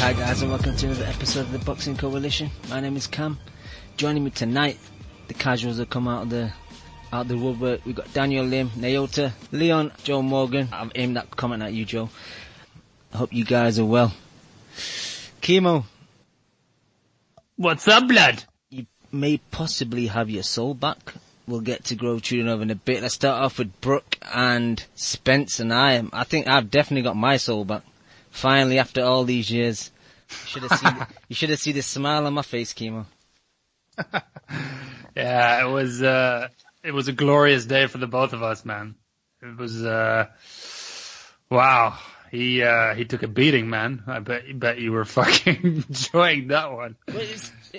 Hi guys, and welcome to another episode of the Boxing Coalition. My name is Cam. Joining me tonight, the casuals have come out of the woodwork. We've got Daniel Lim, Naota, Leon, Joe Morgan. I've aimed that comment at you, Joe. I hope you guys are well. Chemo. What's up, blood? You may possibly have your soul back. We'll get to Grove Chudinov in a bit. Let's start off with Brook and Spence, and I think I've definitely got my soul back. Finally, after all these years. You should have seen the smile on my face, Chemo. Yeah, it was a glorious day for the both of us, man. It was, wow. He took a beating, man. I bet you were fucking enjoying that one.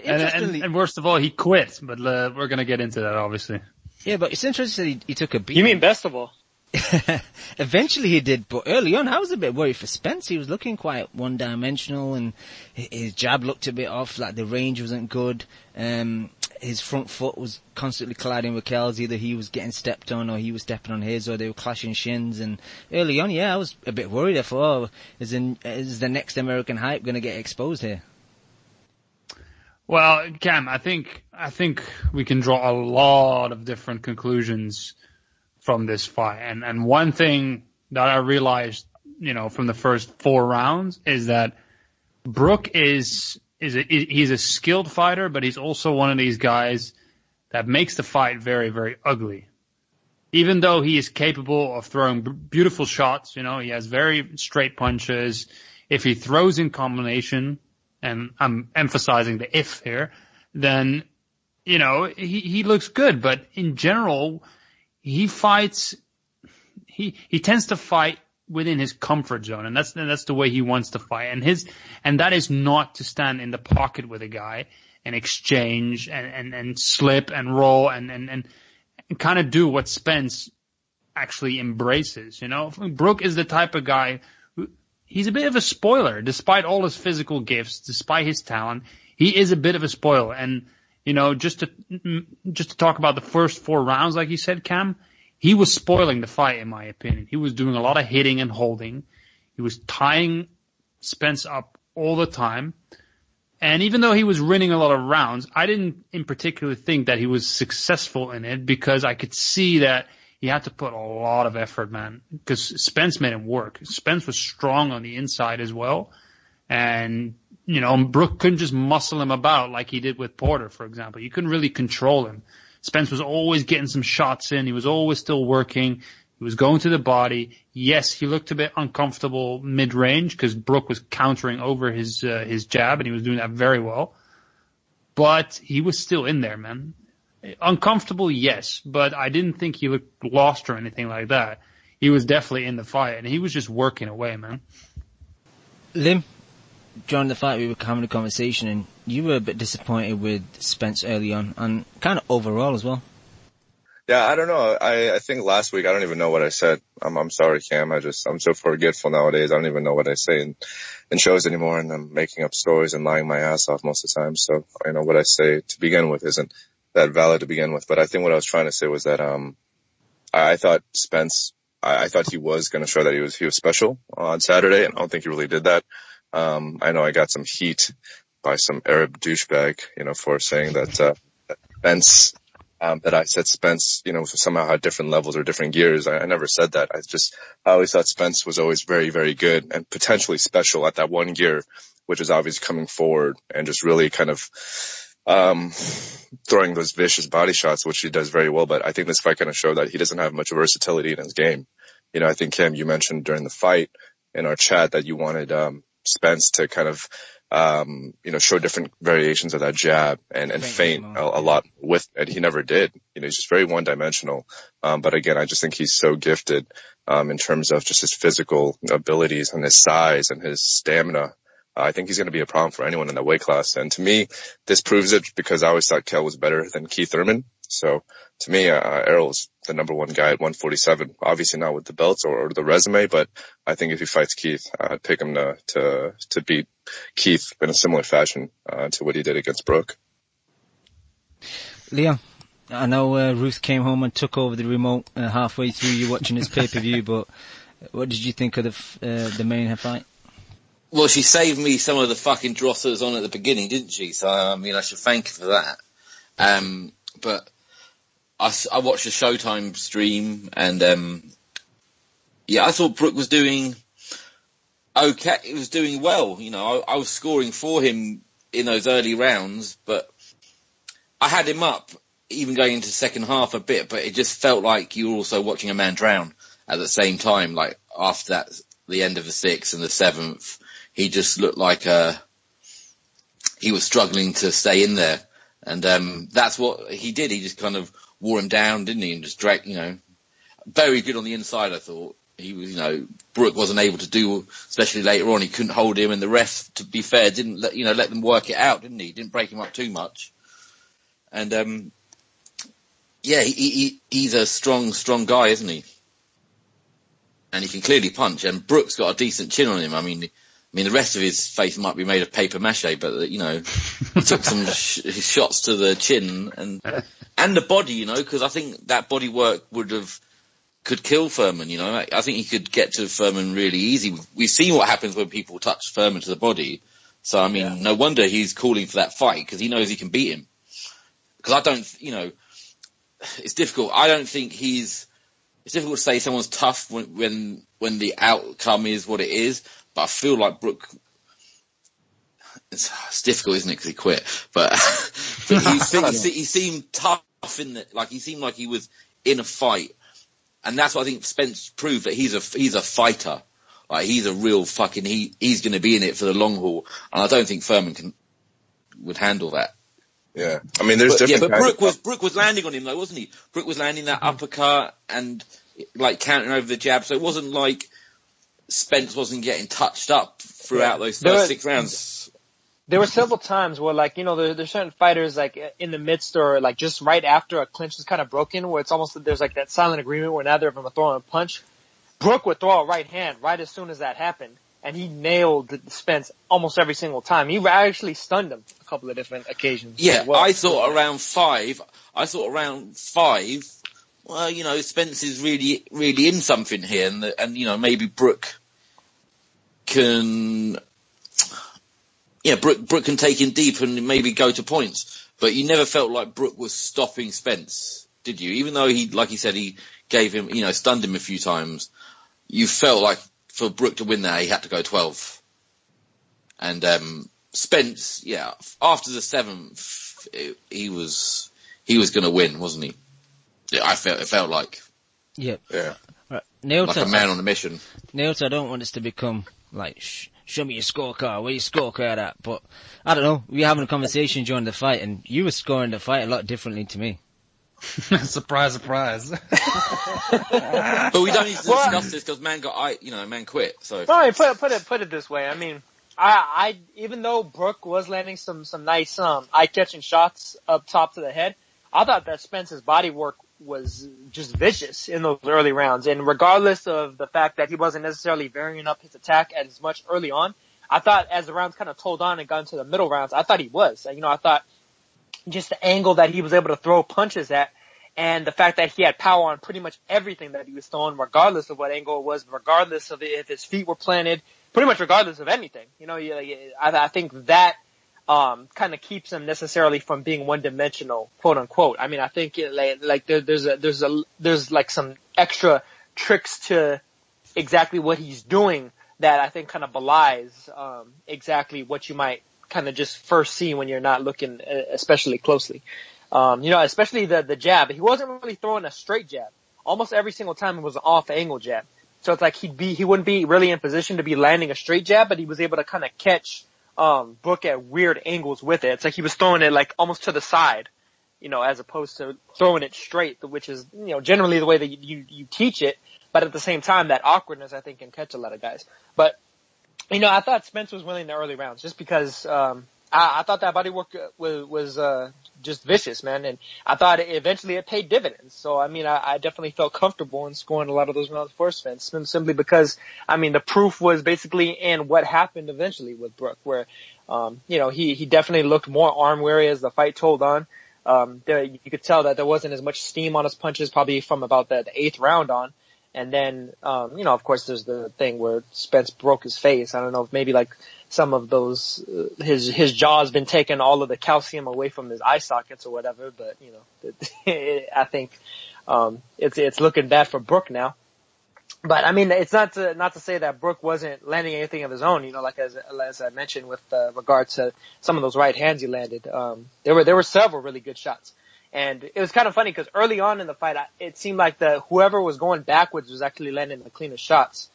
And worst of all, he quit, but we're gonna get into that, obviously. Yeah, but it's interesting he took a beating. You mean best of all? Eventually he did, but early on I was a bit worried for Spence. He was looking quite one-dimensional, and his jab looked a bit off, like the range wasn't good. His front foot was constantly colliding with Kel's. Either he was getting stepped on or he was stepping on his, or they were clashing shins. And early on, yeah, I was a bit worried. I thought, is the next American hype going to get exposed here? Well, Cam, I think we can draw a lot of different conclusions from this fight. And one thing that I realized, from the first 4 rounds is that Brook he's a skilled fighter, but he's also one of these guys that makes the fight very, very ugly. Even though he is capable of throwing beautiful shots, he has very straight punches. If he throws in combination, and I'm emphasizing the if here, then, he looks good. But in general, he tends to fight within his comfort zone, and that's the way he wants to fight. And that is not to stand in the pocket with a guy and exchange and slip and roll and kind of do what Spence actually embraces. Brook is the type of guy who, he's a bit of a spoiler, despite all his physical gifts, despite his talent. He is a bit of a spoiler, and just to talk about the first 4 rounds, like you said, Cam, he was spoiling the fight, in my opinion. He was doing a lot of hitting and holding. He was tying Spence up all the time. And even though he was winning a lot of rounds, I didn't in particular think that he was successful in it, because I could see that he had to put a lot of effort, man, because Spence made him work. Spence was strong on the inside as well. And, Brook couldn't just muscle him about like he did with Porter, for example. You couldn't really control him. Spence was always getting some shots in. He was always still working. He was going to the body. Yes, he looked a bit uncomfortable mid-range because Brook was countering over his jab, and he was doing that very well. But he was still in there, man. Uncomfortable, yes, but I didn't think he looked lost or anything like that. He was definitely in the fight, and he was just working away, man. Lim, during the fight we were having a conversation, and you were a bit disappointed with Spence early on, and kind of overall as well. Yeah, I don't know. I think last week I don't even know what I said. I'm sorry, Cam. I'm so forgetful nowadays. I don't even know what I say in shows anymore, and I'm making up stories and lying my ass off most of the time. So what I say to begin with isn't that valid to begin with. But I think what I was trying to say was that I thought Spence, I thought he was going to show that he was special on Saturday, and I don't think he really did that. I know I got some heat by some Arab douchebag, for saying that Spence, that I said Spence, somehow had different levels or different gears. I never said that. I always thought Spence was always very, very good and potentially special at that one gear, which is obviously coming forward and just really kind of throwing those vicious body shots, which he does very well. But I think this fight kind of showed that he doesn't have much versatility in his game. I think, Kim, you mentioned during the fight in our chat that you wanted Spence to kind of show different variations of that jab and feint a lot with it. He never did. He's just very one-dimensional. But again, I just think he's so gifted in terms of just his physical abilities and his size and his stamina. I think he's going to be a problem for anyone in that weight class. And to me, this proves it, because I always thought Kell was better than Keith Thurman. So to me, Errol's the number one guy at 147. Obviously not with the belts or the resume, but I think if he fights Keith, I'd pick him to beat Keith in a similar fashion to what he did against Brook. Leon, I know Ruth came home and took over the remote halfway through you watching his pay-per-view, but what did you think of the main fight? Well, she saved me some of the fucking drossers on at the beginning, didn't she? So, I mean, I should thank her for that. But I watched the Showtime stream, and I thought Brook was doing okay. He was doing well. You know, I was scoring for him in those early rounds, but I had him up even going into the second half a bit, but it just felt like you were also watching a man drown at the same time. Like after that, the end of the 6th and the 7th, he just looked like he was struggling to stay in there. And that's what he did. He just kind of wore him down, didn't he? And just dragged, very good on the inside, I thought. He was, Brook wasn't able to do, especially later on, he couldn't hold him, and the ref, to be fair, didn't let them work it out, didn't he? Didn't break him up too much. And, he's a strong guy, isn't he? And he can clearly punch, and Brook's got a decent chin on him. I mean, the rest of his face might be made of paper mache, but, he took some shots to the chin and the body, because I think that body work could kill Furman, I think he could get to Furman really easy. We've seen what happens when people touch Furman to the body. So, no wonder he's calling for that fight, because he knows he can beat him. Because I don't, it's difficult. I don't think it's difficult to say someone's tough when the outcome is what it is. But I feel like Brook, it's difficult, isn't it? Because he quit. But he seemed tough in that, like he seemed like he was in a fight. And that's what I think Spence proved, that he's a fighter. Like he's a real fucking, he's going to be in it for the long haul. And I don't think Furman would handle that. Yeah. I mean, there's different but Brook was landing on him though, wasn't he? Brook was landing that uppercut and like countering over the jab. So it wasn't like Spence wasn't getting touched up throughout those first 6 rounds. There were several times where, like, there's certain fighters, like, in the midst or, like, just right after a clinch is kind of broken, where it's almost, there's, like, that silent agreement where neither of them are throwing a punch. Brook would throw a right hand right as soon as that happened, and he nailed Spence almost every single time. He actually stunned him a couple of different occasions. Yeah, well. I thought around five, well, Spence is really, really in something here, and maybe Brook can... Yeah, Brook can take him deep and maybe go to points, but you never felt like Brook was stopping Spence, did you? Even though like he said, he gave him, stunned him a few times, you felt like for Brook to win that, he had to go 12. And Spence, after the 7th, he was going to win, wasn't he? Yeah, it felt like. Yep. Yeah. Right. Nailed like a man on a mission. Nailed, I don't want this to become like, show me your scorecard, where your scorecard at? But, I don't know, we were having a conversation during the fight, and you were scoring the fight a lot differently to me. Surprise. But we don't need to discuss this, because man quit, so. Well, put it this way, I mean, I even though Brook was landing some nice, eye-catching shots up top to the head, I thought that Spence's body work was just vicious in those early rounds. And regardless of the fact that he wasn't necessarily varying up his attack as much early on, I thought as the rounds kind of told on and got into the middle rounds, I thought he was. I thought just the angle that he was able to throw punches at, and the fact that he had power on pretty much everything that he was throwing, regardless of what angle it was, regardless of if his feet were planted, pretty much regardless of anything. I think that kind of keeps him necessarily from being one-dimensional, quote unquote. I mean, I think there's like some extra tricks to exactly what he's doing that I think kind of belies exactly what you might kind of just first see when you're not looking especially closely. Especially the jab. He wasn't really throwing a straight jab. Almost every single time it was an off-angle jab. So it's like he wouldn't be really in position to be landing a straight jab, but he was able to kind of catch Brook at weird angles with it. It's like he was throwing it like almost to the side, as opposed to throwing it straight, which is, generally the way that you teach it. But at the same time, that awkwardness, I think, can catch a lot of guys. But, I thought Spence was winning the early rounds just because, I thought that body work was just vicious, man. And I thought eventually it paid dividends. So, I definitely felt comfortable in scoring a lot of those rounds for Spence, simply because, the proof was basically in what happened eventually with Brook, where, he definitely looked more arm weary as the fight told on. You could tell that there wasn't as much steam on his punches, probably from about the 8th round on. And then, of course there's the thing where Spence broke his face. I don't know if maybe like some of those, his jaw's been taking all of the calcium away from his eye sockets or whatever, but I think, it's looking bad for Brook now. But I mean, it's not to say that Brook wasn't landing anything of his own, like as I mentioned with, regard to some of those right hands he landed. There were several really good shots. And it was kind of funny because early on in the fight, it seemed like whoever was going backwards was actually landing the cleanest shots,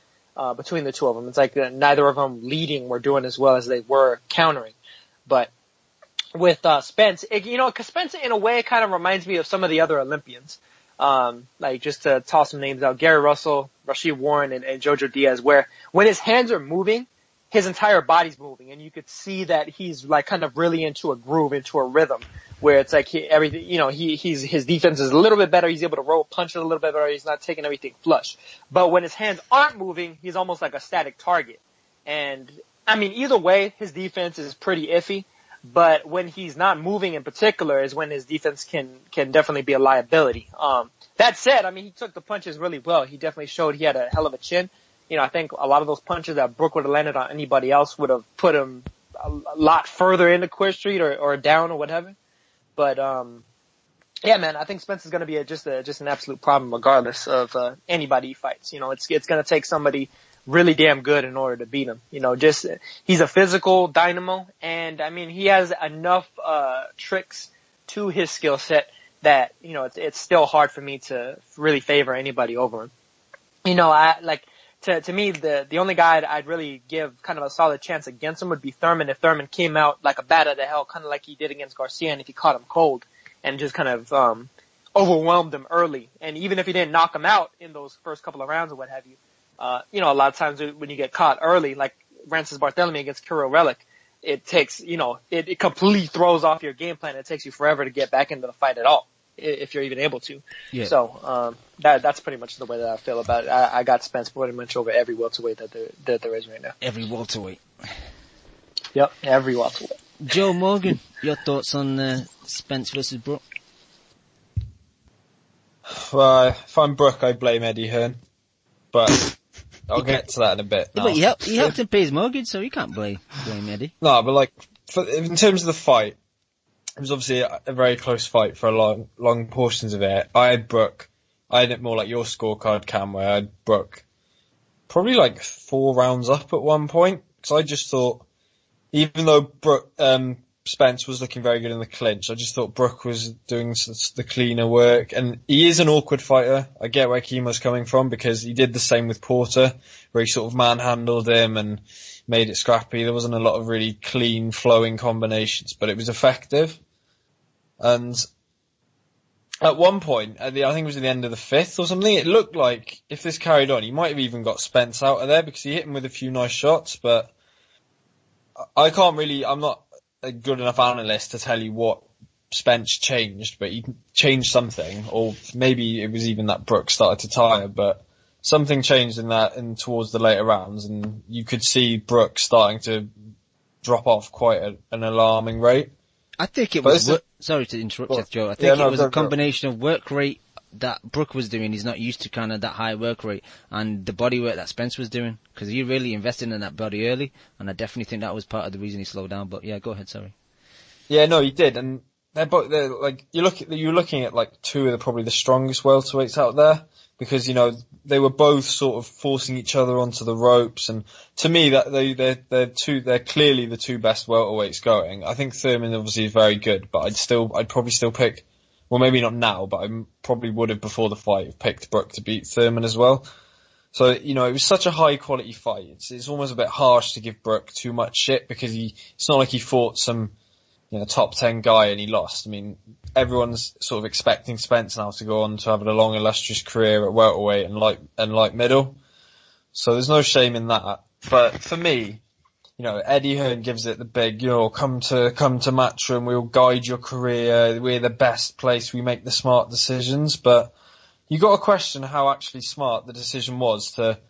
between the two of them. It's like neither of them leading were doing as well as they were countering. But with, Spence, cause Spence in a way kind of reminds me of some of the other Olympians. Like just to toss some names out, Gary Russell, Rashid Warren, and Jojo Diaz, where when his hands are moving, his entire body's moving, and you could see that he's like kind of really into a groove, into a rhythm, where it's like his defense is a little bit better, he's able to roll punches a little bit better, he's not taking everything flush. But when his hands aren't moving, he's almost like a static target. And I mean, either way, his defense is pretty iffy. But when he's not moving in particular is when his defense can definitely be a liability. That said, I mean, he took the punches really well. He definitely showed he had a hell of a chin. I think a lot of those punches that Brook would have landed on anybody else would have put him a lot further into Queer Street or down or whatever. But, yeah, man, I think Spence is going to be just an absolute problem regardless of, anybody he fights. It's going to take somebody really damn good in order to beat him. He's a physical dynamo, and I mean, he has enough, tricks to his skill set that, it's still hard for me to really favor anybody over him. To me, the only guy I'd really give kind of a solid chance against him would be Thurman if Thurman came out like a bat out of hell, kind of like he did against Garcia, and if he caught him cold and just kind of, overwhelmed him early. And even if he didn't knock him out in those first couple of rounds or what have you, a lot of times when you get caught early, like Francis Barthélemy against Kirill Relic, it takes, it completely throws off your game plan. It takes you forever to get back into the fight at all, if you're even able to. Yeah. So, that's pretty much the way that I feel about it. I got Spence pretty much over every welterweight that there is right now. Every welterweight. Yep, every welterweight. Joe Morgan, your thoughts on, Spence versus Brook? Well, if I'm Brook, I blame Eddie Hearn. But I'll get to that in a bit. Yeah, but he helped him pay his mortgage, so he can't blame Eddie. No, but in terms of the fight, it was obviously a very close fight for long portions of it. I had Brook. I had it more like your scorecard, Cam, where I had Brook probably like 4 rounds up at one point. Because I just thought, even though Spence was looking very good in the clinch, I just thought Brook was doing the cleaner work. And he is an awkward fighter. I get where Kimo's coming from, because he did the same with Porter, where he sort of manhandled him and made it scrappy. There wasn't a lot of really clean, flowing combinations, but it was effective. And at one point, I think it was at the end of the 5th or something, it looked like if this carried on, he might have even got Spence out of there, because he hit him with a few nice shots. But I'm not a good enough analyst to tell you what Spence changed, but he changed something, or maybe it was even that Brook started to tire, but something changed in towards the later rounds, and you could see Brook starting to drop off quite an alarming rate. I think it was, sorry to interrupt you, Joe, I think it was a combination of work rate that Brook was doing. He's not used to kind of that high work rate, and the body work that Spence was doing, because he really invested in that body early, and I definitely think that was part of the reason he slowed down. But yeah, go ahead, sorry. Yeah, no, he did, and they're like, you're looking at like 2 of probably the strongest welterweights out there, because they were both sort of forcing each other onto the ropes, and to me that they're clearly the 2 best welterweights going. I think Thurman obviously is very good, but I'd probably still pick, well, maybe not now, but I probably would have before the fight have picked Brook to beat Thurman as well. So, it was such a high quality fight. It's almost a bit harsh to give Brook too much shit, because it's not like he fought some, top 10 guy and he lost. I mean, everyone's sort of expecting Spence now to go on to have a long, illustrious career at welterweight and light middle. So there's no shame in that. But for me, Eddie Hearn gives it the big, come to Matchroom, we'll guide your career, we're the best place, we make the smart decisions. But you got to question how actually smart the decision was to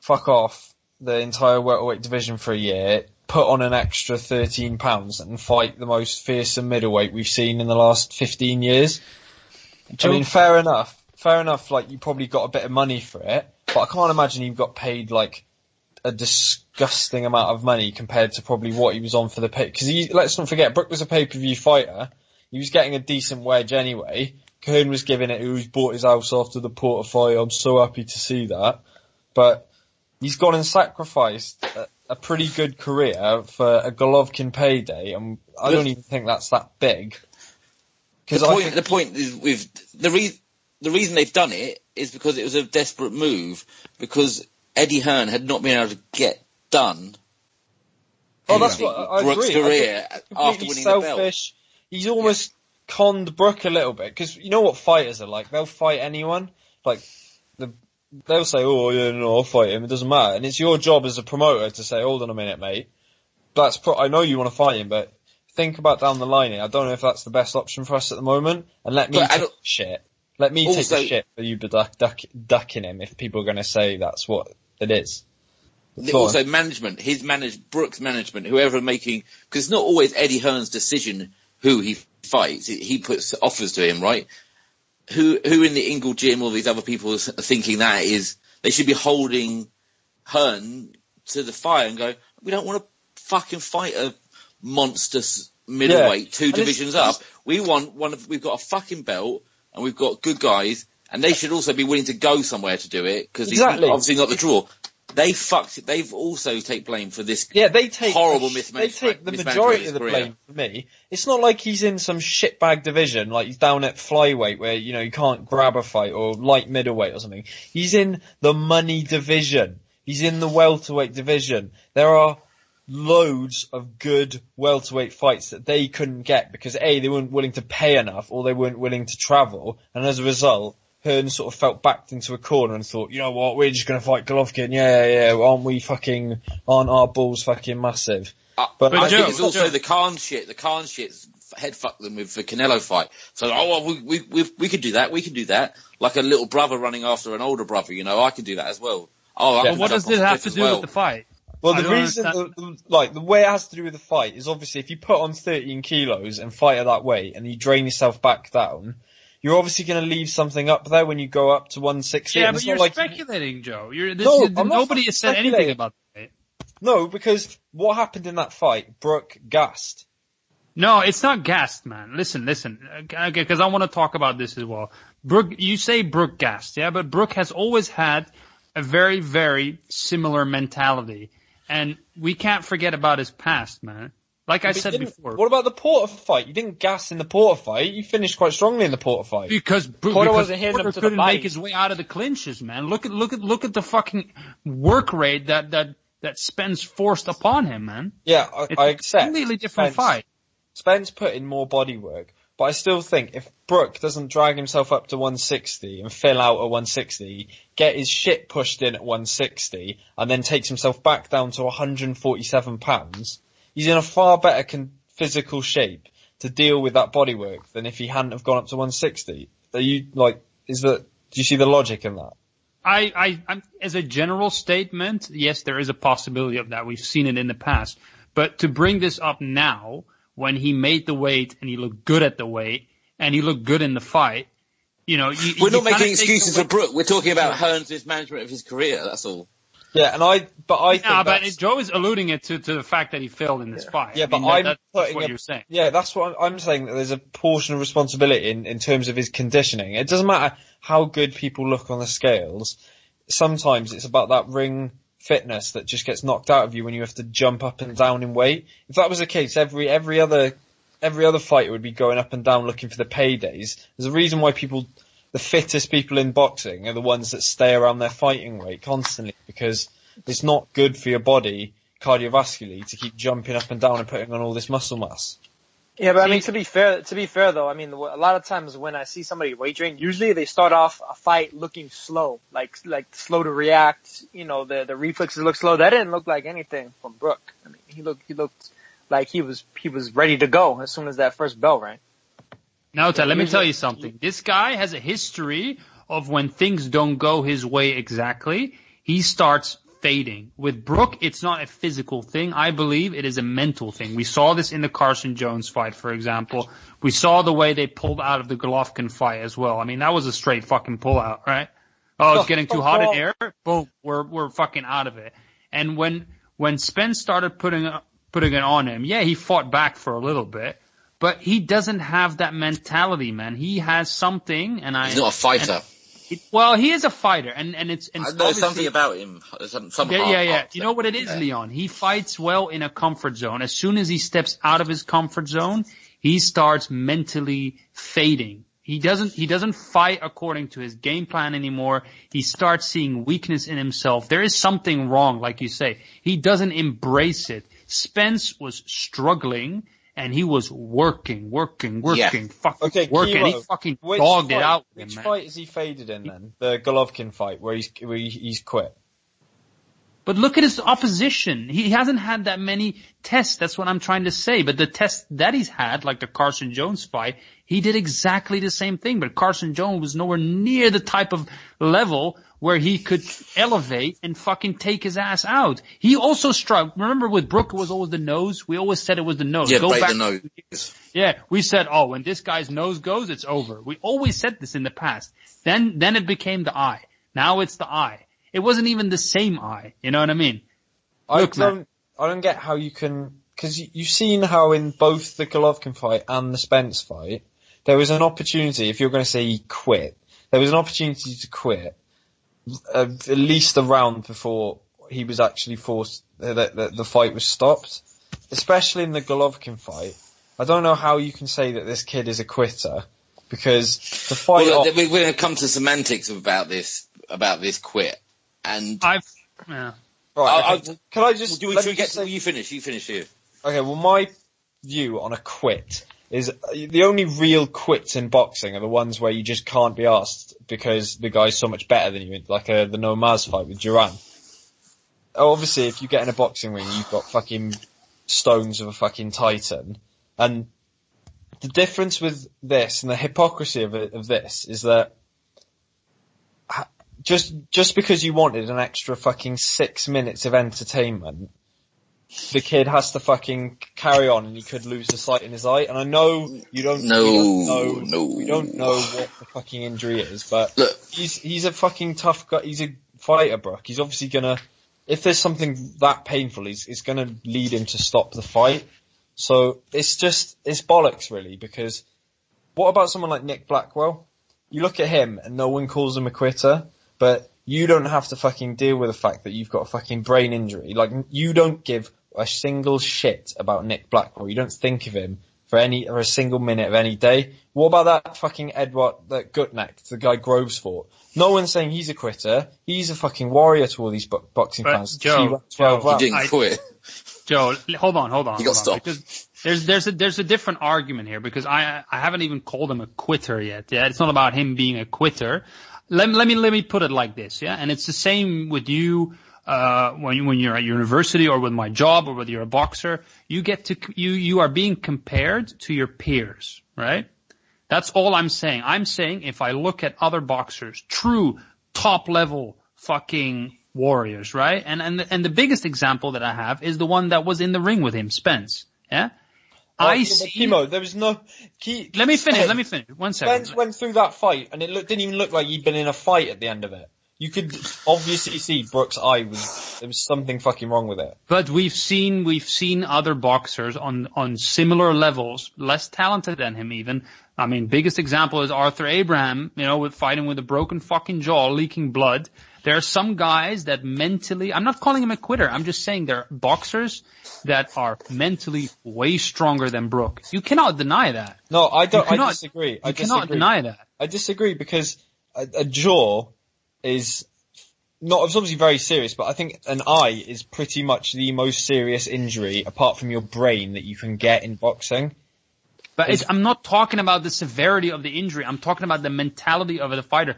fuck off the entire welterweight division for a year, put on an extra 13 pounds and fight the most fearsome middleweight we've seen in the last 15 years. I mean, fair enough. fair enough, like, you probably got a bit of money for it, but I can't imagine you got paid, like, a disgusting amount of money compared to probably what he was on for the pay. Because let's not forget, Brook was a pay-per-view fighter. He was getting a decent wedge anyway. Kern was giving it, who's bought his house after the Porter fight. I'm so happy to see that. But he's gone and sacrificed a pretty good career for a Golovkin payday, and I don't even think that's that big. The point is with the reason they've done it is because it was a desperate move, because Eddie Hearn had not been able to get done. Oh, that's what I Brook's agree. career after winning the belt. He's almost conned Brook a little bit, because you know what fighters are like. They'll fight anyone. Like, they'll say, "Oh, yeah, no, I'll fight him. It doesn't matter." And it's your job as a promoter to say, "Hold on a minute, mate. I know you want to fight him, but think about down the line here. I don't know if that's the best option for us at the moment. And let me take the shit. Let me take the shit for you ducking him if people are going to say that's what it is." Also, Brook's management, whoever making, because it's not always Eddie Hearn's decision who he fights. He puts offers to him, right? Who in the Ingle gym, all these other people are thinking that is, they should be holding Hearn to the fire and go, we don't want to fucking fight a monster middleweight, two divisions up. We've got a fucking belt and we've got good guys, and they should also be willing to go somewhere to do it, because he's obviously not the draw. They fucked it. They've also take blame for this horrible mismanagement. They take the majority of the blame for me. It's not like he's in some shitbag division, like he's down at flyweight where, you know, you can't grab a fight, or light middleweight or something. He's in the money division. He's in the welterweight division. There are loads of good welterweight fights that they couldn't get because A, they weren't willing to pay enough, or they weren't willing to travel, and as a result, Hearn sort of felt backed into a corner and thought, you know what, we're just going to fight Golovkin, aren't our balls fucking massive? But I think it's also the Khan shit. The Khan shit's head fucked them with the Canelo fight. So, we could do that, we can do that. Like a little brother running after an older brother, you know, I can do that as well. But what does this have to do with the fight? Well, the reason, the way it has to do with the fight is obviously if you put on 13 kilos and fight at that weight and you drain yourself back down, you're obviously going to leave something up there when you go up to 160. Yeah, but you're speculating, Joe. Nobody has said anything about that. No, because what happened in that fight? Brook gassed. No, it's not gassed, man. Listen. Okay, because I want to talk about this as well. Brook, you say Brook gassed, yeah, but Brook has always had a very, very similar mentality. And we can't forget about his past, man. Like I said before. What about the Porter fight? You didn't gas in the Porter fight. You finished quite strongly in the Porter fight. Because Porter couldn't make his way out of the clinches, man. Look at the fucking work rate that Spence forced upon him, man. Yeah, I accept. It's a completely different fight. Spence put in more body work, but I still think if Brook doesn't drag himself up to 160 and fill out at 160, get his shit pushed in at 160, and then takes himself back down to 147 pounds, he's in a far better physical shape to deal with that bodywork than if he hadn't have gone up to 160. Do you see the logic in that? I'm, as a general statement, yes, there is a possibility of that. We've seen it in the past. But to bring this up now, when he made the weight and he looked good at the weight and he looked good in the fight, you know, we're not making excuses for Brook. We're talking about Hearn's mismanagement of his career. That's all. Yeah, but Joe is alluding it to the fact that he failed in this fight. Yeah, that's what you're saying. Yeah, that's what I'm saying, that there's a portion of responsibility in terms of his conditioning. It doesn't matter how good people look on the scales. Sometimes it's about that ring fitness that just gets knocked out of you when you have to jump up and down in weight. If that was the case, every other fighter would be going up and down looking for the paydays. There's a reason why the fittest people in boxing are the ones that stay around their fighting weight constantly, because it's not good for your body cardiovascularly to keep jumping up and down and putting on all this muscle mass. Yeah, but I mean, to be fair though, I mean, a lot of times when I see somebody weight train, usually they start off a fight looking slow, like slow to react. You know, the reflexes look slow. That didn't look like anything from Brook. I mean, he looked like he was ready to go as soon as that first bell rang. Now, let me tell you something. This guy has a history of when things don't go his way exactly, he starts fading. With Brook, it's not a physical thing. I believe it is a mental thing. We saw this in the Carson Jones fight, for example. We saw the way they pulled out of the Golovkin fight as well. I mean, that was a straight fucking pullout, right? Oh, it's getting too hot in air. Boom, we're fucking out of it. And when Spence started putting it on him, yeah, he fought back for a little bit, but he doesn't have that mentality, man. He has something, and he's not a fighter. Well, he is a fighter, and there's something about him. Yeah. You know what it is, Leon? He fights well in a comfort zone. As soon as he steps out of his comfort zone, he starts mentally fading. He doesn't fight according to his game plan anymore. He starts seeing weakness in himself. There is something wrong, like you say. He doesn't embrace it. Spence was struggling. And he was working, fucking working. Kimo, he fucking dogged it out. Which fight is he faded in then? The Golovkin fight where he's quit. But look at his opposition. He hasn't had that many tests. That's what I'm trying to say. But the tests that he's had, like the Carson Jones fight, he did exactly the same thing. But Carson Jones was nowhere near the type of level where he could elevate and fucking take his ass out. He also struck. Remember with Brook, it was always the nose. We always said it was the nose. Yeah, break the nose. Yeah, we said, oh, when this guy's nose goes, it's over. We always said this in the past. Then it became the eye. Now it's the eye. It wasn't even the same eye. You know what I mean? I don't get how you can, because you've seen how in both the Golovkin fight and the Spence fight, there was an opportunity, if you're going to say he quit, there was an opportunity to quit at least a round before he was actually forced, the fight was stopped. Especially in the Golovkin fight. I don't know how you can say that this kid is a quitter, because the fight... Well, we're going to come to semantics about this quit. And yeah. Right, okay. Can I just... You finish here. Okay, well, my view on a quit is the only real quits in boxing are the ones where you just can't be asked because the guy's so much better than you, like the Nomaz fight with Duran. Obviously, if you get in a boxing ring, you've got fucking stones of a fucking titan. And the difference with this and the hypocrisy of this is that just because you wanted an extra fucking 6 minutes of entertainment, the kid has to fucking carry on and he could lose the sight in his eye. And I know we don't know what the fucking injury is, but look, he's a fucking tough guy. He's a fighter, Brook. He's obviously gonna, if there's something that painful, it's gonna lead him to stop the fight. So it's bollocks really, because what about someone like Nick Blackwell? You look at him and no one calls him a quitter, but you don't have to fucking deal with the fact that you've got a fucking brain injury. Like, you don't give a single shit about Nick Blackwell. You don't think of him for a single minute of any day. What about that fucking that Gutneck, the guy Groves fought? No one's saying he's a quitter. He's a fucking warrior to all these boxing fans. Joe, he didn't quit. Joe, hold on. He got stopped. Because there's a different argument here, because I haven't even called him a quitter yet. Yeah, it's not about him being a quitter. Let me put it like this, yeah? And it's the same with you, when you're at university or with my job or whether you're a boxer, you are being compared to your peers, right? That's all I'm saying. I'm saying if I look at other boxers, true top level fucking warriors, right? And the biggest example that I have is the one that was in the ring with him, Spence, yeah? Kimo, there was no... Let me finish. 1 second. Spence went through that fight, and it didn't even look like he'd been in a fight at the end of it. You could obviously see Brook's eye there was something fucking wrong with it. But we've seen other boxers on similar levels, less talented than him even. I mean, biggest example is Arthur Abraham, with fighting with a broken fucking jaw, leaking blood. There are some guys that mentally, I'm not calling him a quitter, I'm just saying there are boxers that are mentally way stronger than Brook. You cannot deny that. No, I disagree. You cannot deny that. I disagree because a jaw is not, it's obviously very serious, but I think an eye is pretty much the most serious injury apart from your brain that you can get in boxing. But I'm not talking about the severity of the injury. I'm talking about the mentality of the fighter.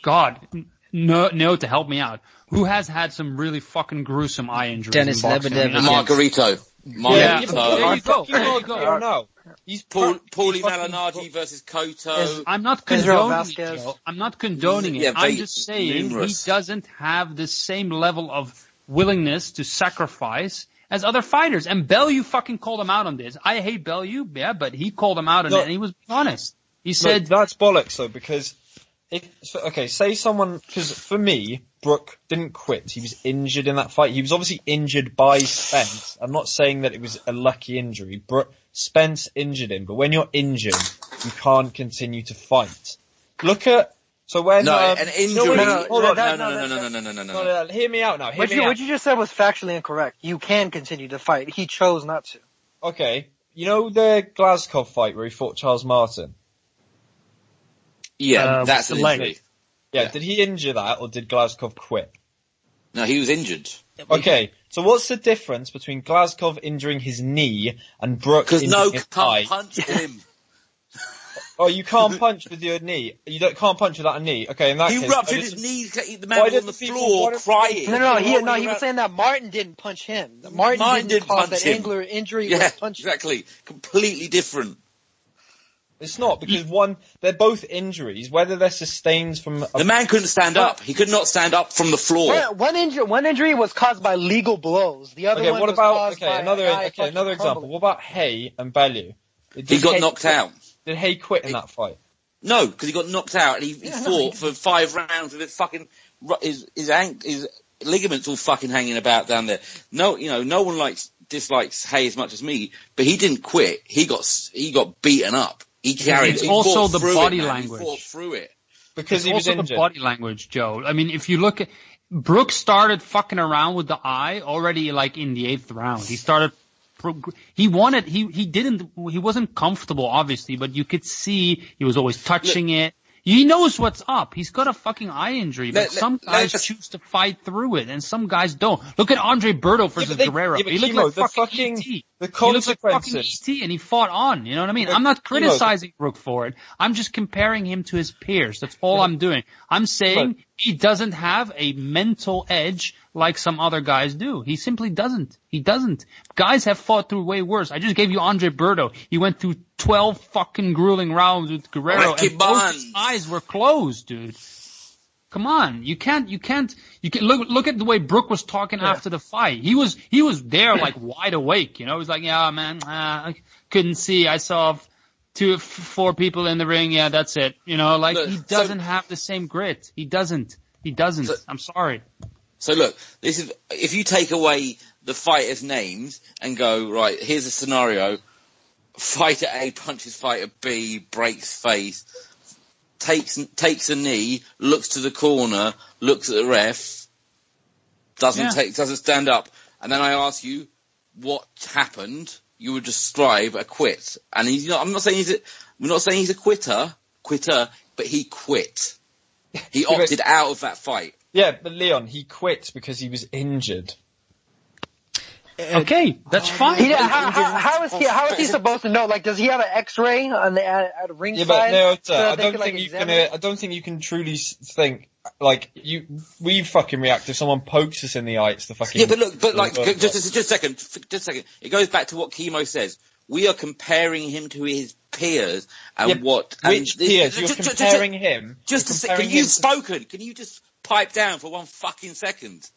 God, no, to help me out. Who has had some really fucking gruesome eye injuries? Dennis in boxing? Lebedev. Margarito. There you go. No. Paulie Malignaggi versus Cotto. I'm not condoning it, Joe. I'm not condoning it. I'm just saying he doesn't have the same level of willingness to sacrifice as other fighters. And Bellew fucking called him out on this. I hate Bellew, yeah, but he called him out on it, and he was honest. He said... that's bollocks, though, because... say someone... Because for me, Brook didn't quit. He was injured in that fight. He was obviously injured by Spence. I'm not saying that it was a lucky injury. Spence injured him, but when you're injured, you can't continue to fight. Look at... So when... an injury... No, hear me out now. What you just said was factually incorrect. You can continue to fight. He chose not to. Okay. You know the Glasgow fight where he fought Charles Martin? Yeah, that's an injury. Yeah, did he injure that, or did Glasgow quit? No, he was injured. Okay, so what's the difference between Glasgow injuring his knee and Brook injuring his eye? Because punch him. Oh, you can't punch with your knee. Can't punch without a knee. Okay, in that case... He ruptured his knees, the man was on the floor crying. No, he was saying that Martin didn't punch him. Martin didn't cause that injury was punching. Exactly. Completely different. It's not, because they're both injuries, whether they're sustained from... The man couldn't stand up. He could not stand up from the floor. One injury was caused by legal blows. The other one was caused by another example. What about Hay and Bellew? He got knocked out. Did Hay quit in that fight? No, because he got knocked out and he fought for 5 rounds with his ligaments all fucking hanging about down there. No one dislikes Hay as much as me, but he didn't quit. He got beaten up. He carried it. It's also the body language. He fought through it. Because he was injured. The body language, Joe. I mean, if you look at Brook started fucking around with the eye already like in the 8th round. He started he wasn't comfortable obviously, but you could see he was always touching it. He knows what's up. He's got a fucking eye injury, but some guys choose to fight through it, and some guys don't. Look at Andre Berto versus Guerrero. He looked like fucking E.T. The consequences. He looked like fucking E.T. and he fought on. You know what I mean? I'm not criticizing Brook for it. I'm just comparing him to his peers. That's all I'm doing. I'm saying he doesn't have a mental edge like some other guys do. He simply doesn't. He doesn't. Guys have fought through way worse. I just gave you Andre Berto. He went through 12 fucking grueling rounds with Guerrero, and both his eyes were closed, dude. Come on, you can't look at the way Brook was talking after the fight. He was there like wide awake, you know. He was like, yeah, man, I couldn't see. I saw 4 people in the ring. Yeah, that's it. You know, like he doesn't have the same grit. He doesn't. I'm sorry. So look, this is, if you take away the fighters' names and go, right, here's a scenario, fighter A punches fighter B, breaks face, takes a knee, looks to the corner, looks at the ref, doesn't stand up, and then I ask you what happened, you would describe a quit. And we're not saying he's a quitter, but he quit. He opted out of that fight. Yeah, but Leon, he quit because he was injured. Okay, that's fine. How is he supposed to know? Like, does he have an X-ray at ringside? Yeah, but no, I don't think you can truly think like we fucking react if someone pokes us in the eye. It's the fucking. Yeah, just a second. It goes back to what Chemo says. We are comparing him to his peers, and which peers? You're comparing him. Just a second. You've spoken. Can you just pipe down for 1 fucking second?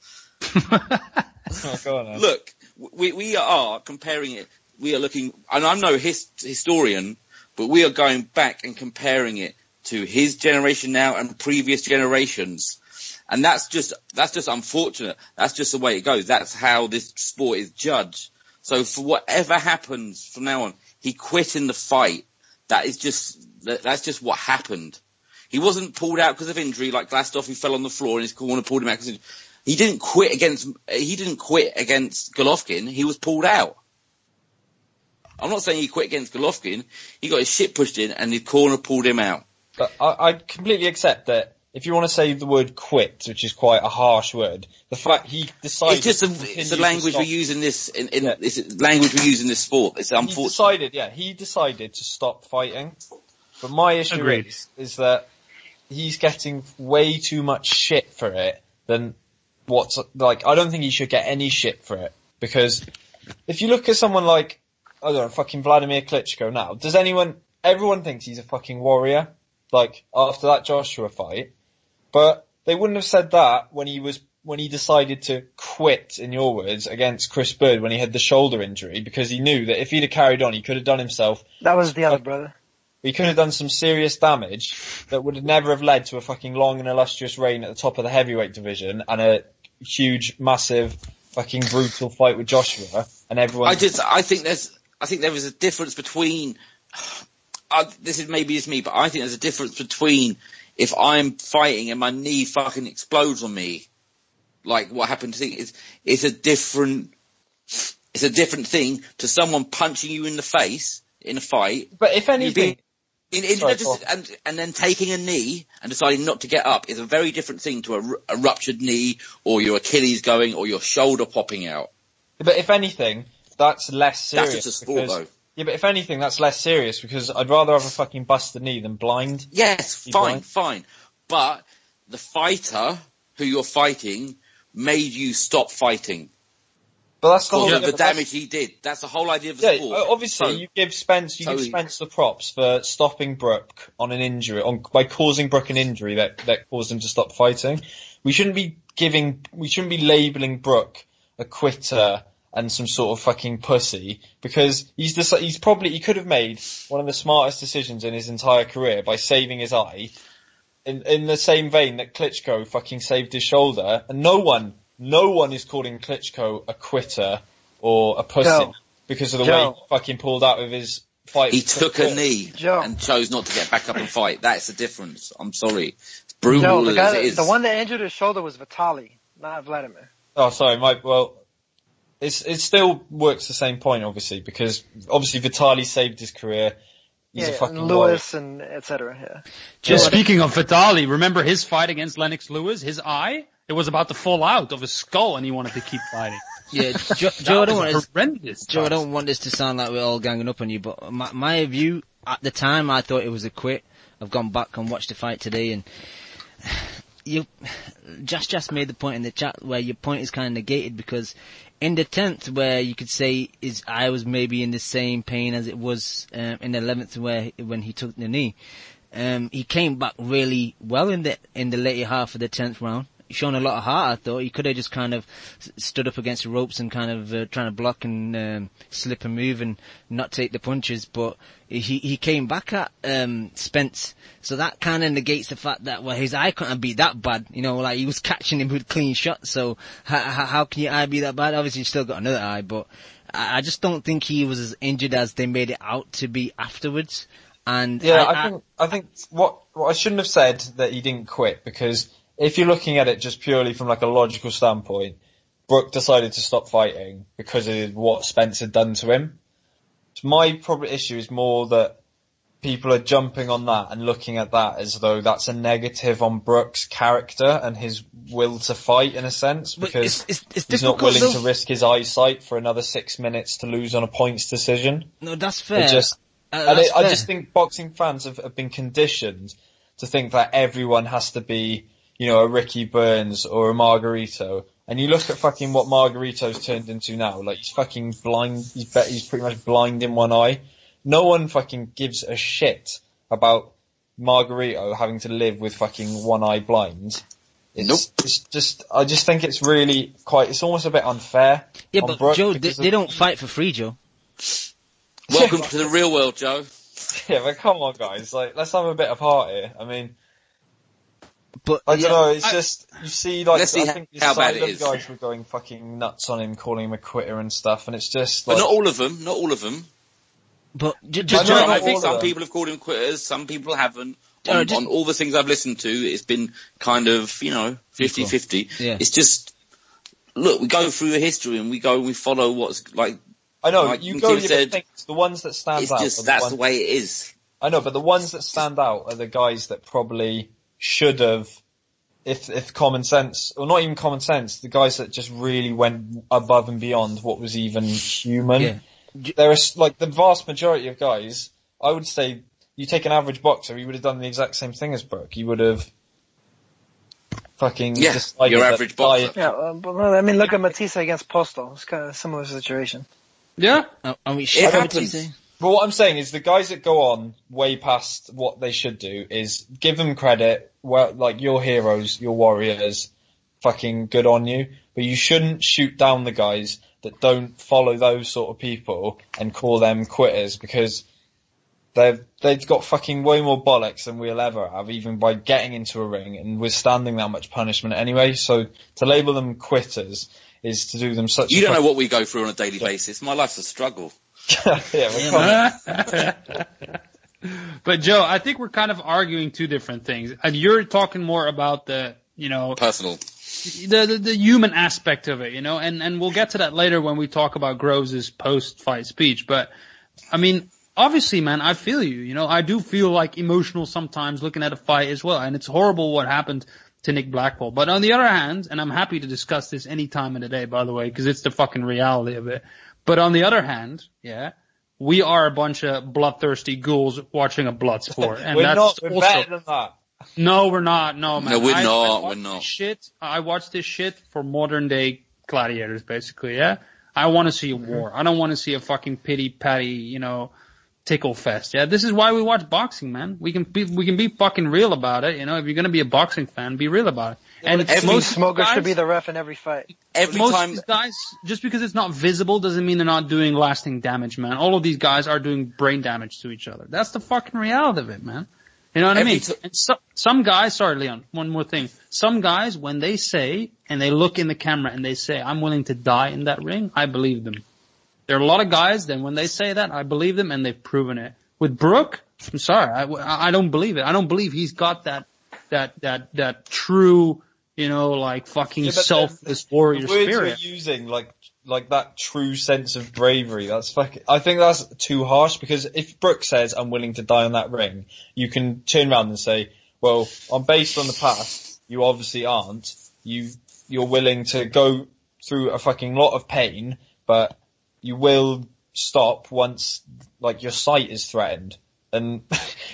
Go on, look, we are comparing it. We are looking, and I'm no historian, but we are going back and comparing it to his generation now and previous generations. And that's just unfortunate. That's just the way it goes. That's how this sport is judged. So for whatever happens from now on, he quit in the fight. That's just what happened. He wasn't pulled out because of injury like Glasgow, who fell on the floor in his corner, pulled him out because he didn't quit against Golovkin. He was pulled out. I'm not saying he quit against Golovkin. He got his shit pushed in and his corner pulled him out. But I completely accept that if you want to say the word quit, which is quite a harsh word, the fact he decided... It's the language we use in this, it's language we use in this sport. It's unfortunate. He decided to stop fighting. But my issue is that he's getting way too much shit for it than I don't think he should get any shit for it. Because if you look at someone like I don't know, fucking Vladimir Klitschko now. Everyone thinks he's a fucking warrior, like, after that Joshua fight. But they wouldn't have said that when he decided to quit, in your words, against Chris Bird when he had the shoulder injury, because he knew that if he'd have carried on, he could have done himself. That was the other brother. He could have done some serious damage that would have never have led to a fucking long and illustrious reign at the top of the heavyweight division and a huge, massive, fucking brutal fight with Joshua. And everyone. I think there is a difference between. This is maybe just me, but I think there's a difference between if I'm fighting and my knee fucking explodes on me, like what happened to think it's a different thing to someone punching you in the face in a fight. But if anything. And then taking a knee and deciding not to get up is a very different thing to a ruptured knee or your Achilles going or your shoulder popping out. But if anything, that's less serious. That's just a sport, though. Yeah, but if anything, that's less serious because I'd rather have a fucking busted knee than blind. Yes, fine. But the fighter who you're fighting made you stop fighting. But that's the whole the damage he did. That's the whole idea of the sport. Obviously, you give Spence the props for stopping Brook on an injury, by causing Brook an injury that caused him to stop fighting. We shouldn't be labelling Brook a quitter and some sort of fucking pussy because he could have made one of the smartest decisions in his entire career by saving his eye, in the same vein that Klitschko fucking saved his shoulder, and no one is calling Klitschko a quitter or a pussy because of the way he fucking pulled out of his fight. He took a knee and chose not to get back up and fight. That's the difference. I'm sorry. It's brutal as it is. The one that injured his shoulder was Vitaly, not Vladimir. Oh, sorry, it still works the same point, obviously, because obviously Vitaly saved his career. He's a fucking Lewis and etc. Yeah. Just speaking of Vitaly, remember his fight against Lennox Lewis? His eye? It was about to fall out of his skull and he wanted to keep fighting. Yeah, Joe, I don't want this to sound like we're all ganging up on you, but my view, at the time, I thought it was a quit. I've gone back and watched the fight today, and just made the point in the chat where your point is kind of negated, because in the 10th, where you could say his eye was maybe in the same pain as it was in the 11th, when he took the knee, he came back really well in the later half of the 10th round. Shown a lot of heart, I thought. He could have just kind of stood up against the ropes and kind of trying to block and slip and move and not take the punches, but he came back at Spence, so that kind of negates the fact that, well, his eye couldn't be that bad, like he was catching him with clean shots, so how can your eye be that bad? Obviously, he's still got another eye, but I just don't think he was as injured as they made it out to be afterwards. And yeah, I think what I shouldn't have said that he didn't quit, because if you're looking at it just purely from like a logical standpoint, Brook decided to stop fighting because of what Spence had done to him. So my issue is more that people are jumping on that and looking at that as though that's a negative on Brook's character and his will to fight, in a sense, because he's not willing to risk his eyesight for another 6 minutes to lose on a points decision. No, that's fair. I just think boxing fans have been conditioned to think that everyone has to be, a Ricky Burns or a Margarito. And you look at fucking what Margarito's turned into now. Like, he's fucking blind. He's pretty much blind in one eye. No one fucking gives a shit about Margarito having to live with fucking one eye blind. I just think it's really it's almost a bit unfair. Yeah, but Brook, Joe, they don't fight for free, Joe. Welcome to the real world, Joe. Yeah, but come on, guys. Like, let's have a bit of heart here. I mean, but I don't know. It's just, you see, like, let's see I think how bad it is. Guys were going fucking nuts on him, calling him a quitter and stuff, and it's just like, but not all of them. But I think some people have called him quitters, some people haven't. On all the things I've listened to, it's been kind of, 50-50. Yeah. It's just, look, we go through the history and we follow what's like. I know, like you go, said, think the ones that stand it's out. Just, that's the way it is. I know, but the ones that stand out are the guys that probably should have, if common sense, or not even common sense, the guys that just really went above and beyond what was even human. Yeah. There is, like, the vast majority of guys, I would say, you take an average boxer, he would have done the exact same thing as Brook. He would have fucking decided your average boxer. Yeah, but I mean, look at Matisse against Postal. It's kind of a similar situation. Yeah. And we It happens. But what I'm saying is the guys that go on way past what they should do is give them credit. Well, like your heroes, your warriors, fucking good on you. But you shouldn't shoot down the guys that don't follow those sort of people and call them quitters, because they've got fucking way more bollocks than we'll ever have, even by getting into a ring and withstanding that much punishment anyway. So to label them quitters is to do them such. You don't know what we go through on a daily basis. My life's a struggle. But Joe, I think we're kind of arguing two different things. And you're talking more about the, personal, the human aspect of it, and we'll get to that later when we talk about Groves' post-fight speech. But I mean, obviously, man, I feel you. I do feel like emotional sometimes looking at a fight as well, and it's horrible what happened to Nick Blackwell. But on the other hand, and I'm happy to discuss this any time of the day, by the way, because it's the fucking reality of it. But on the other hand, we are a bunch of bloodthirsty ghouls watching a blood sport, and we're that's not. We're also better than that. No, we're not. No, man. No, we're not. We're not. I watch this shit for modern day gladiators, basically. Yeah, I want to see a war. I don't want to see a fucking pity patty, tickle fest. Yeah, this is why we watch boxing, man. We can be fucking real about it. If you're gonna be a boxing fan, be real about it. And most smokers should be the ref in every fight. Most of these guys, just because it's not visible doesn't mean they're not doing lasting damage, man. All of these guys are doing brain damage to each other. That's the fucking reality of it, man. You know what I mean? And some guys, sorry, Leon, one more thing. Some guys, when they say, and they look in the camera and they say, I'm willing to die in that ring, I believe them. There are a lot of guys, then when they say that, I believe them, and they've proven it. With Brook, I'm sorry, I don't believe it. I don't believe he's got that true, like fucking selfless warrior spirit. The words you're using, like that true sense of bravery, that's fucking, I think that's too harsh, because if Brook says, I'm willing to die on that ring, you can turn around and say, well, based on the past, you obviously aren't. You're willing to go through a fucking lot of pain, but you will stop once, like, your sight is threatened. And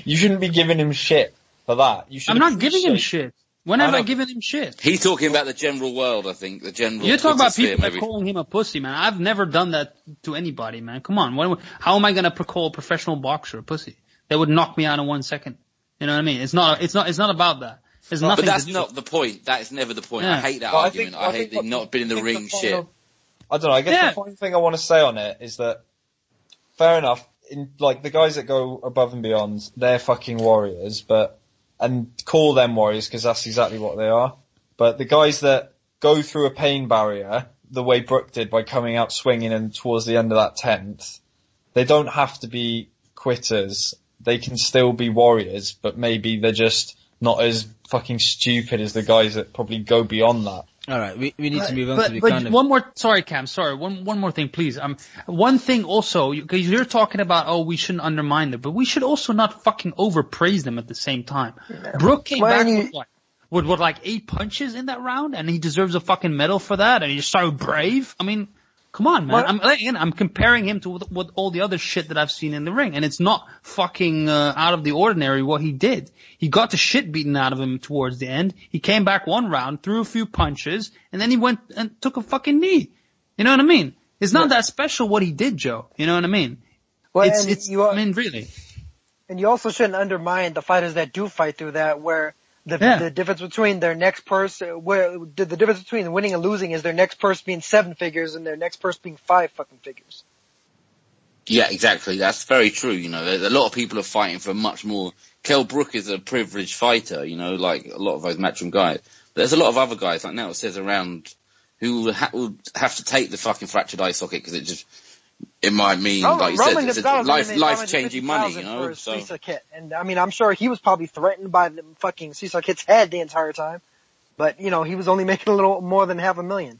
you shouldn't be giving him shit for that. I'm not giving him shit. When have I given him shit? He's talking about the general world, I think. The general. You're talking about people that calling him a pussy, man. I've never done that to anybody, man. Come on. How am I gonna call a professional boxer a pussy? They would knock me out in 1 second. You know what I mean? It's not about that. There's nothing. But that's not the point. That is never the point. Yeah. I hate that argument. I hate the not been in the ring shit. I don't know. I guess the final thing I want to say on it is that, fair enough, the guys that go above and beyond, they're fucking warriors, and call them warriors because that's exactly what they are. But the guys that go through a pain barrier, the way Brook did by coming out swinging and towards the end of that 10th, they don't have to be quitters. They can still be warriors, but maybe they're just not as fucking stupid as the guys that probably go beyond that. All right, we need to move on to the but kind of... one more, sorry, Cam, sorry, one more thing, please. One thing also, because you're talking about, we shouldn't undermine them, but we should also not fucking overpraise them at the same time. Yeah. Brook came back with like 8 punches in that round, and he deserves a fucking medal for that, and he's so brave. I mean, come on, man. I'm comparing him to with all the other shit that I've seen in the ring, and it's not fucking out of the ordinary what he did. He got the shit beaten out of him towards the end. He came back one round, threw a few punches, and then he went and took a fucking knee. You know what I mean? It's not that special what he did, Joe. You know what I mean? Well, I mean, really. And you also shouldn't undermine the fighters that do fight through that, where the difference between their next person, the difference between winning and losing is their next purse being 7 figures and their next purse being 5 fucking figures. Yeah, exactly. That's very true. A lot of people are fighting for much more. Kell Brook is a privileged fighter, like a lot of those matchroom guys. But there's a lot of other guys, like now it says around, who will have to take the fucking fractured eye socket because it might mean, like you said, it's life-changing money, So. Cecil Kit. And I mean, I'm sure he was probably threatened by the fucking Cecil Kit's head the entire time. But, he was only making a little more than $500,000.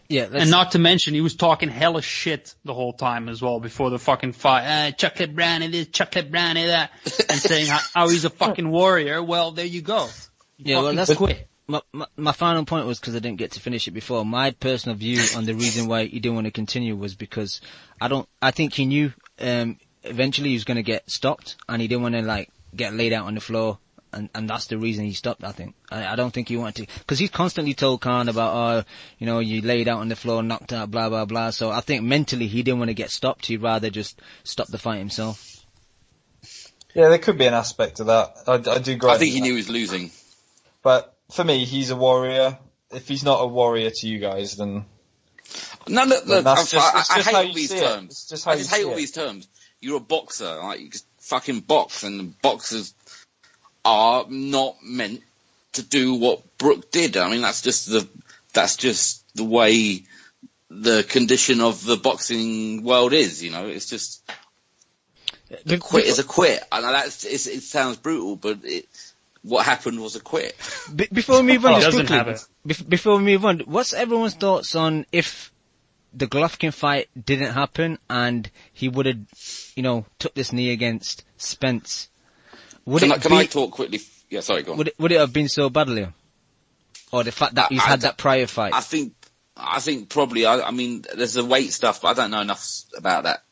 Yeah, and not to mention, he was talking hella shit the whole time as well before the fucking fight. Chocolate brownie this, chocolate brownie that, and saying how he's a fucking warrior. Well, there you go. That's quick. My final point was because I didn't get to finish it before. My personal view on the reason why he didn't want to continue was because I think he knew eventually he was going to get stopped, and he didn't want to get laid out on the floor and that's the reason he stopped, I think. I don't think he wanted to, because he's constantly told Khan about, you laid out on the floor, knocked out, blah, blah, blah. So I think mentally he didn't want to get stopped. He'd rather just stop the fight himself. Yeah, there could be an aspect of that. I do agree. I think he knew he was losing. But for me, he's a warrior. If he's not a warrior to you guys, then... No, look, I hate all these terms. I just hate all these terms. You're a boxer, like, you just fucking box, and boxers are not meant to do what Brook did. I mean, that's just the way the condition of the boxing world is, it's just, a quit is a quit. I know it sounds brutal, but what happened was a quit. Before we move on, before we move on, what's everyone's thoughts on if the Golovkin fight didn't happen and he would have, took this knee against Spence? Can I talk quickly? Yeah, sorry, go on. Would it have been so badly? Or the fact that he's had that prior fight? I think probably, I mean, there's the weight stuff, but I don't know enough about that.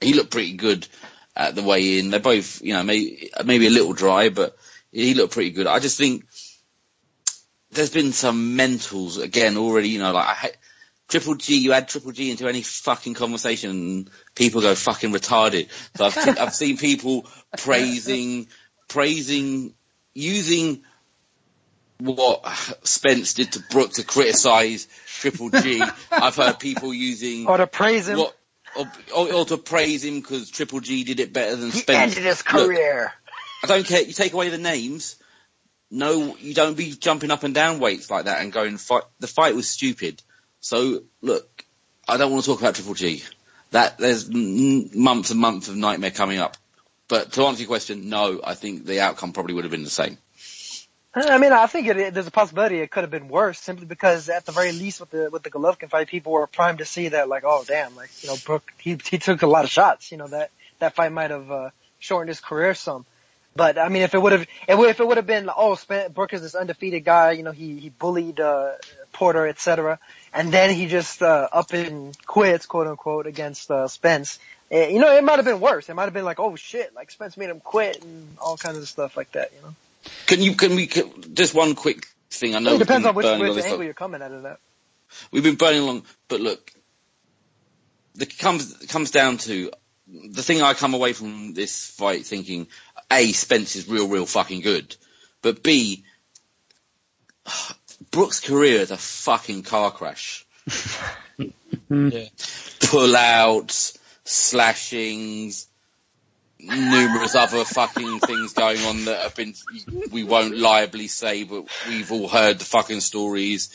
He looked pretty good at the weigh-in. They're both, maybe a little dry, but he looked pretty good. I just think there's been some mentals again already, Triple G, you add Triple G into any fucking conversation and people go fucking retarded. So I've seen people praising, using what Spence did to Brook to criticise Triple G. I've heard people using... Or to praise him. Or to praise him because Triple G did it better than Spence. He ended his career. Look, I don't care. You take away the names. No, you don't be jumping up and down weights like that and going, the fight was stupid. So, look, I don't want to talk about Triple G. There's months and months of nightmare coming up. But to answer your question, no, I think the outcome probably would have been the same. I mean, I think there's a possibility it could have been worse, simply because at the very least with the Golovkin fight, people were primed to see that, like, oh damn, like, Brook, he took a lot of shots, that fight might have shortened his career some. But I mean, if it would have been, Brook is this undefeated guy, he bullied Porter, etc., and then he just up and quits, quote unquote, against Spence. It might have been worse. It might have been like, oh shit, like Spence made him quit and all kinds of stuff like that. Can we just one quick thing? I know it depends on which angle you're coming at it at. We've been burning along, but look, it comes down to the thing I come away from this fight thinking: A, Spence is real fucking good, but B, Brook's career is a fucking car crash. Yeah. Pull-outs, slashings, numerous other fucking things going on that have been, we won't liably say, but we've all heard the fucking stories.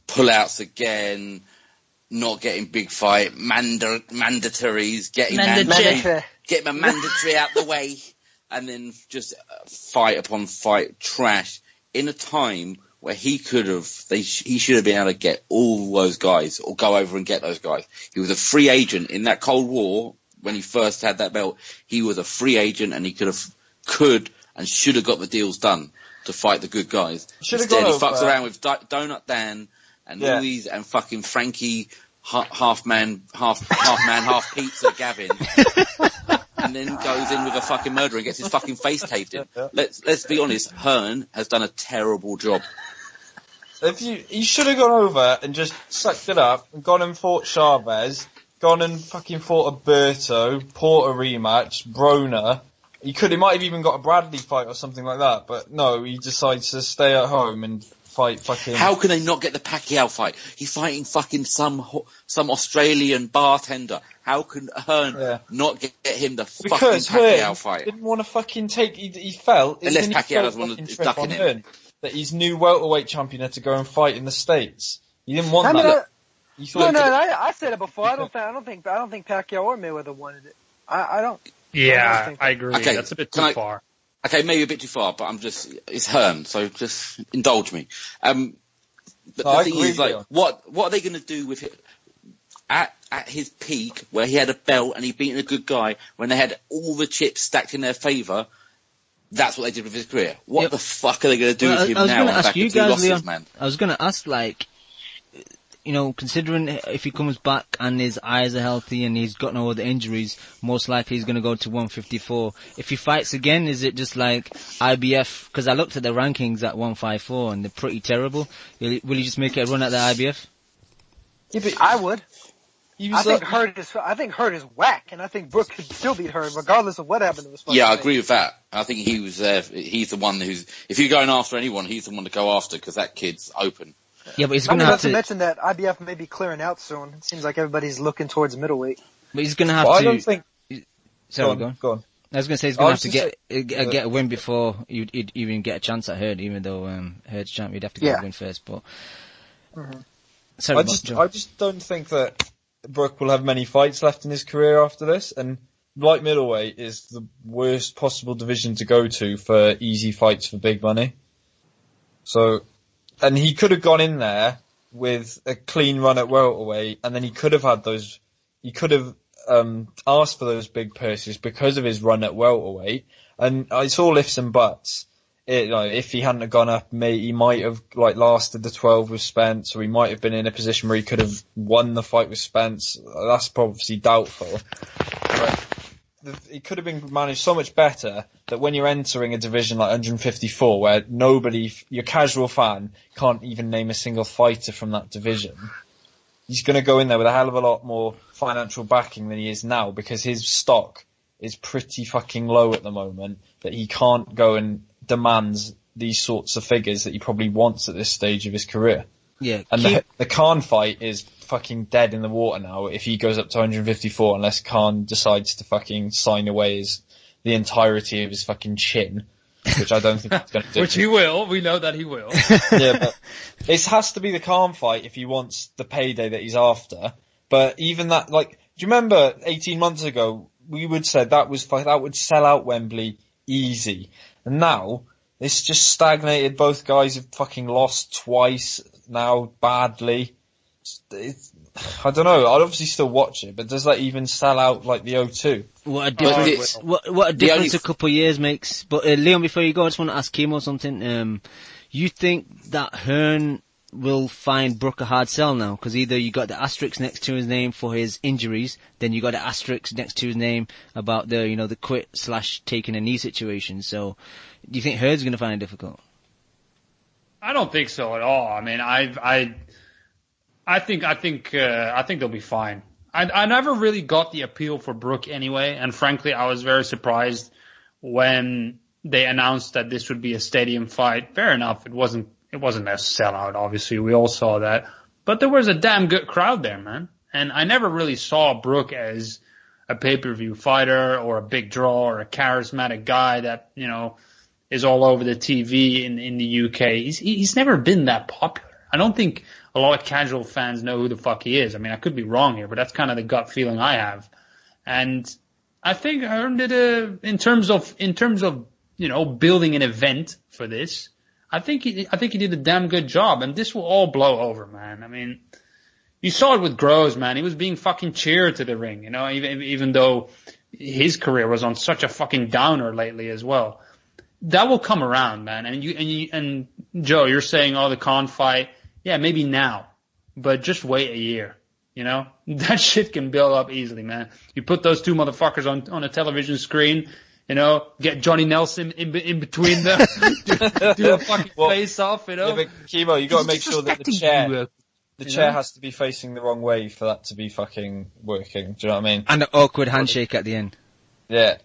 Pull-outs again, not getting big fight, mandatories, getting a mandatory out the way, and then just fight upon fight, trash, in a time where he should have been able to get all those guys, or go over and get those guys. He was a free agent in that Cold War. When he first had that belt, he was a free agent, and he could and should have got the deals done to fight the good guys. Instead, he fucks around with Donut Dan and Louise and fucking Frankie, half man, half pizza Gavin, and then goes in with a fucking murderer and gets his fucking face taped in. Let's be honest, Hearn has done a terrible job. He should have gone over and just sucked it up and gone and fought Chavez, gone and fucking fought Alberto, Porter rematch, Broner. He might have even got a Bradley fight or something like that, but no, he decides to stay at home and fight fucking... How can they not get the Pacquiao fight? He's fighting fucking some Australian bartender. How can Hearn not get him the fucking Pacquiao fight? Didn't want to fucking take... He felt... Unless Pacquiao doesn't want to duck in him. That he's new welterweight champion had to go and fight in the States. He didn't want that. I said it before. I don't think Pacquiao or Mayweather wanted it. I don't. Yeah, I agree. Okay, that's a bit too far. Okay, maybe a bit too far, but it's Hearn, so just indulge me. But the thing is, like, what are they going to do with it at his peak, where he had a belt and he beaten a good guy, when they had all the chips stacked in their favour? That's what they did with his career. What the fuck are they going to do with him now? I was going to ask you guys, Leon. I was going to ask, like, considering if he comes back and his eyes are healthy and he's got no other injuries, most likely he's going to go to 154. If he fights again, is it just like IBF? Because I looked at the rankings at 154 and they're pretty terrible. Will he just make it a run at the IBF? Yeah, but I would. I think Hurt is whack, and I think Brook could still beat Hurt regardless of what happened to his fight. Yeah, I agree with that. I think he's the one who's, if you're going after anyone, he's the one to go after, because that kid's open. Yeah, but he's going to have to mention that IBF may be clearing out soon. It seems like everybody's looking towards middleweight. But he's going to have to. I don't think. Sorry, go on. I was going to say he's going to have to get a win before you'd even get a chance at Hurt, even though Hurt's champ, you'd have to get a win first. But sorry, I just don't think that Brook will have many fights left in his career after this, and light middleweight is the worst possible division to go to for easy fights for big money. So, and he could have gone in there with a clean run at welterweight, and then he could have asked for those big purses because of his run at welterweight, and it's all ifs and buts. If he hadn't have gone up, he might have lasted the 12 with Spence, or he might have been in a position where he could have won the fight with Spence. That's probably doubtful. But it could have been managed so much better that when you're entering a division like 154, where your casual fan can't even name a single fighter from that division, he's going to go in there with a hell of a lot more financial backing than he is now, because his stock is pretty fucking low at the moment, that he can't go and demands these sorts of figures that he probably wants at this stage of his career. Yeah. And the Khan fight is fucking dead in the water now if he goes up to 154, unless Khan decides to fucking sign away the entirety of his fucking chin, which I don't think he's going to do. Which he will. We know that he will. Yeah, but it has to be the Khan fight if he wants the payday that he's after. But even that, do you remember 18 months ago, we would say that would sell out Wembley easy. And now, it's just stagnated. Both guys have fucking lost twice now, badly. I don't know. I'd obviously still watch it, but does that even sell out like the O2? What a difference a couple of years makes. But Leon, before you go, I just want to ask Kimo something. You think that Hearn will find Brook a hard sell now? Because either you got the asterisk next to his name for his injuries, then you got the asterisk next to his name about the quit / taking a knee situation. So, do you think Hearn's going to find it difficult? I don't think so at all. I mean, I think they'll be fine. I never really got the appeal for Brook anyway, and frankly, I was very surprised when they announced that this would be a stadium fight. Fair enough, it wasn't a sellout, obviously, we all saw that, but there was a damn good crowd there, man. And I never really saw Brook as a pay-per-view fighter or a big draw or a charismatic guy that is all over the TV in the UK. He's never been that popular. I don't think a lot of casual fans know who the fuck he is. I mean, I could be wrong here, but that's kind of the gut feeling I have. And I think Hearn did in terms of building an event for this, I think he did a damn good job, and this will all blow over, man. I mean, you saw it with Groves, man. He was being fucking cheered to the ring, even though his career was on such a fucking downer lately as well. That will come around, man. And Joe, you're saying, the Khan fight, yeah, maybe now, but just wait a year. That shit can build up easily, man. You put those two motherfuckers on a television screen, get Johnny Nelson in between them, do a fucking face off, Yeah, but Kimo, you got to make sure that the chair has to be facing the wrong way for that to be fucking working. Do you know what I mean? And an awkward handshake at the end. Yeah.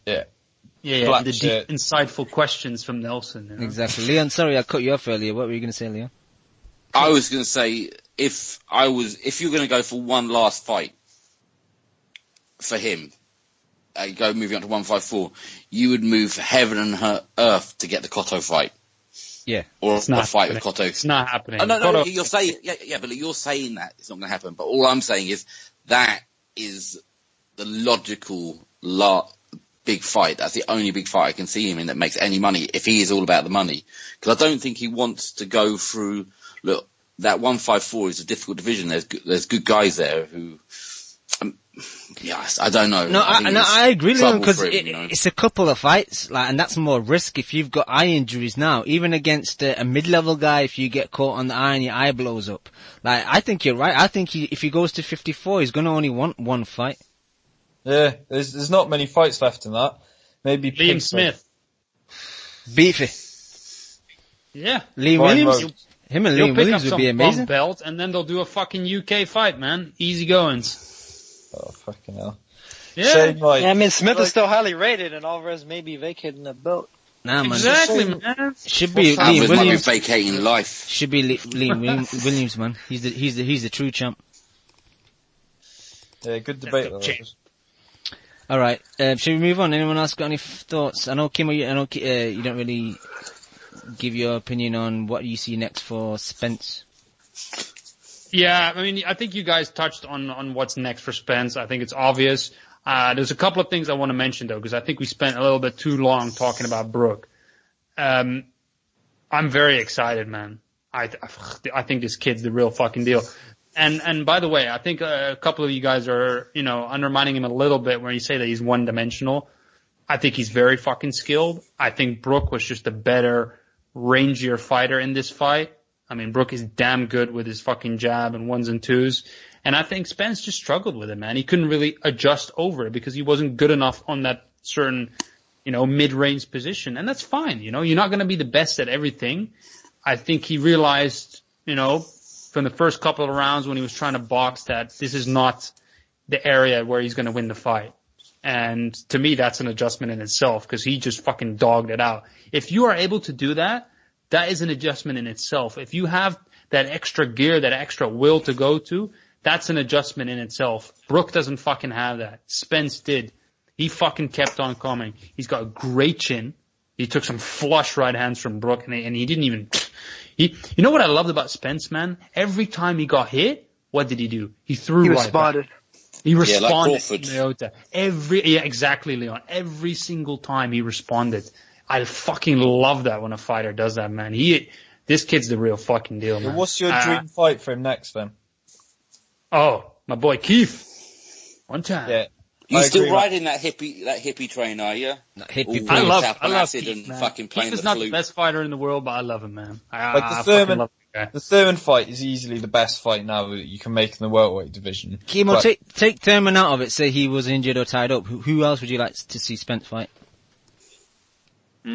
Yeah, the deep, insightful questions from Nelson. Exactly. Leon, sorry I cut you off earlier. What were you going to say, Leon? I was going to say, if you're going to go for one last fight for him, moving on to 154, you would move heaven and earth to get the Cotto fight. Yeah. Or a fight with Cotto. It's not happening. No, you're saying, but you're saying that it's not going to happen. But all I'm saying is that is the logical big fight. That's the only big fight I can see him in that makes any money, if he is all about the money. Because I don't think he wants to go through, look, that 154 is a difficult division. There's good guys there who, Yes, I don't know. I agree with him because you know? it's a couple of fights, and that's more risk if you've got eye injuries now. Even against a mid-level guy, if you get caught on the eye and your eye blows up. I think you're right. I think if he goes to 54, he's going to only want one fight. Yeah, there's not many fights left in that. Maybe Liam Smith. Beefy. Yeah. Liam Williams. Him and Liam Williams would be amazing. Belt, and then they'll do a fucking UK fight, man. Easy goings. Oh, fucking hell. Yeah. Smith is still highly rated, and Alvarez may be vacating the belt. Nah, man. Exactly, man. Should be Alvarez Liam Williams. might be vacating life. Should be Liam Williams, man. He's the true champ. Yeah, good debate though. All right. Should we move on? Anyone else got any thoughts? I know Kim, you don't really give your opinion on what you see next for Spence. Yeah, I mean, I think you guys touched on what's next for Spence. I think it's obvious. There's a couple of things I want to mention though, because I think we spent a little bit too long talking about Brook. I'm very excited, man. I think this kid's the real fucking deal. And by the way, I think a couple of you guys are, undermining him a little bit when you say that he's one-dimensional. I think he's very fucking skilled. I think Brook was just a better, rangier fighter in this fight. I mean, Brook is damn good with his fucking jab and ones and twos. And I think Spence just struggled with it, man. He couldn't really adjust over it because he wasn't good enough on that certain, mid-range position. And that's fine, you're not going to be the best at everything. I think he realized, from the first couple of rounds when he was trying to box that this is not the area where he's going to win the fight. And to me, that's an adjustment in itself because he just fucking dogged it out. If you are able to do that, that is an adjustment in itself. If you have that extra gear, that extra will to go to, that's an adjustment in itself. Brook doesn't fucking have that. Spence did. He fucking kept on coming. He's got a great chin. He took some flush right hands from Brook and he didn't even... You know what I loved about Spence, man? Every time he got hit, what did he do? He responded. He responded. Like exactly, Leon. Every single time he responded. I fucking love that when a fighter does that, man. This kid's the real fucking deal, man. What's your dream fight for him next, then? Oh, my boy Keith. One time. Yeah. You still riding that hippie train, are you? I love Keith, Keith, and man. fucking playing Keith is the not flute. the best fighter in the world, but I love him, man. The Thurman fight is easily the best fight now that you can make in the welterweight division. Kimo, take Thurman out of it. Say he was injured or tied up. Who else would you like to see Spence fight? I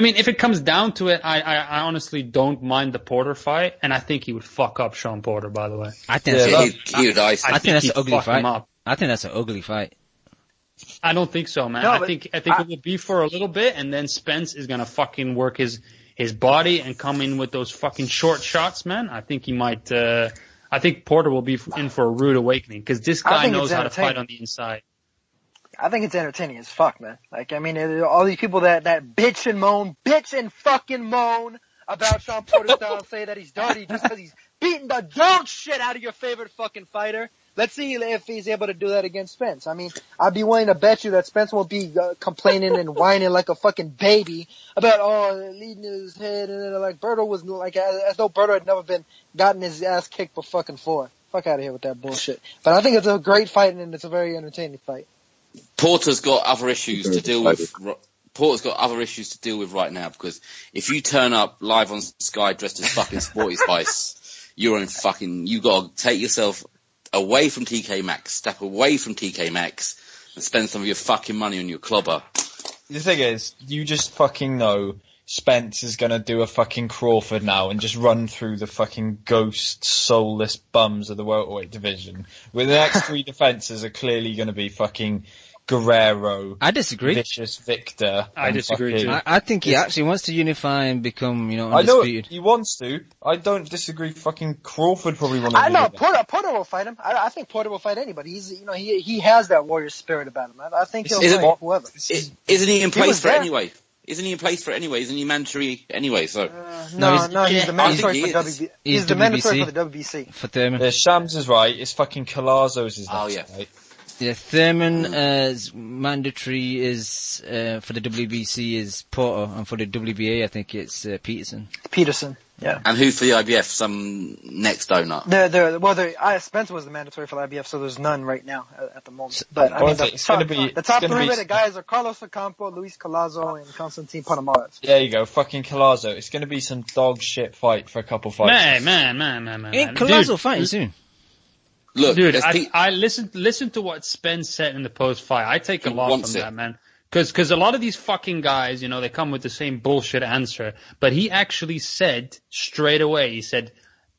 mean, if it comes down to it, I honestly don't mind the Porter fight, and I think he would fuck up Sean Porter, by the way. I think that's an ugly fight. I think that's an ugly fight. I don't think so, man. I think it will be for a little bit, and then Spence is gonna fucking work his body and come in with those fucking short shots, man. I think he might. I think Porter will be in for a rude awakening because this guy knows how to fight on the inside. I think it's entertaining as fuck, man. All these people that bitch and fucking moan about Sean Porter's style and say that he's dirty just because he's beating the dog shit out of your favorite fucking fighter. Let's see if he's able to do that against Spence. I mean, I'd be willing to bet you that Spence won't be complaining and whining like a fucking baby about, leading his head and like Berto was like, as though Berto had never gotten his ass kicked before. Fuck out of here with that bullshit. But I think it's a great fight and it's a very entertaining fight. Porter's got other issues to deal with. Porter's got other issues to deal with right now because if you turn up live on Sky dressed as fucking Sporty Spice, you gotta take yourself away from TK Maxx, step away from TK Maxx, and spend some of your fucking money on your clobber. The thing is, you just fucking know Spence is gonna do a fucking Crawford now and just run through the fucking ghost, soulless bums of the welterweight division. Where the next three defenses are clearly gonna be fucking Guerrero. I disagree. Vicious Victor. I disagree too. I think he actually wants to unify and become, undisputed. I know he wants to. I don't disagree. Fucking Crawford probably wants to. I know Porter will fight him. I think Porter will fight anybody. He has that warrior spirit about him. I think he'll fight whoever. Isn't he in place for it anyway? Isn't he in place for it anyway? Isn't he mandatory anyway? So no, he's the mandatory for WBC. He's the mandatory for the WBC. For Thurman. Shams is right. It's fucking Colazo's is next, right? Yeah, Thurman's mandatory is for the WBC is Porter, and for the WBA I think it's Peterson. Peterson, yeah. And who for the IBF? Some next donut. Spence was the mandatory for the IBF, so there's none right now at the moment. But I mean, the top three rated guys are Carlos Ocampo, Luis Collazo, and Konstantin Ponomarev. There you go, fucking Collazo. It's going to be some dog shit fight for a couple fights. Man. Ain't Collazo fighting soon? Look, dude, I listen to what Spence said in the post fight. I take a lot from that, man. Because a lot of these fucking guys, you know, they come with the same bullshit answer. But he actually said straight away, he said,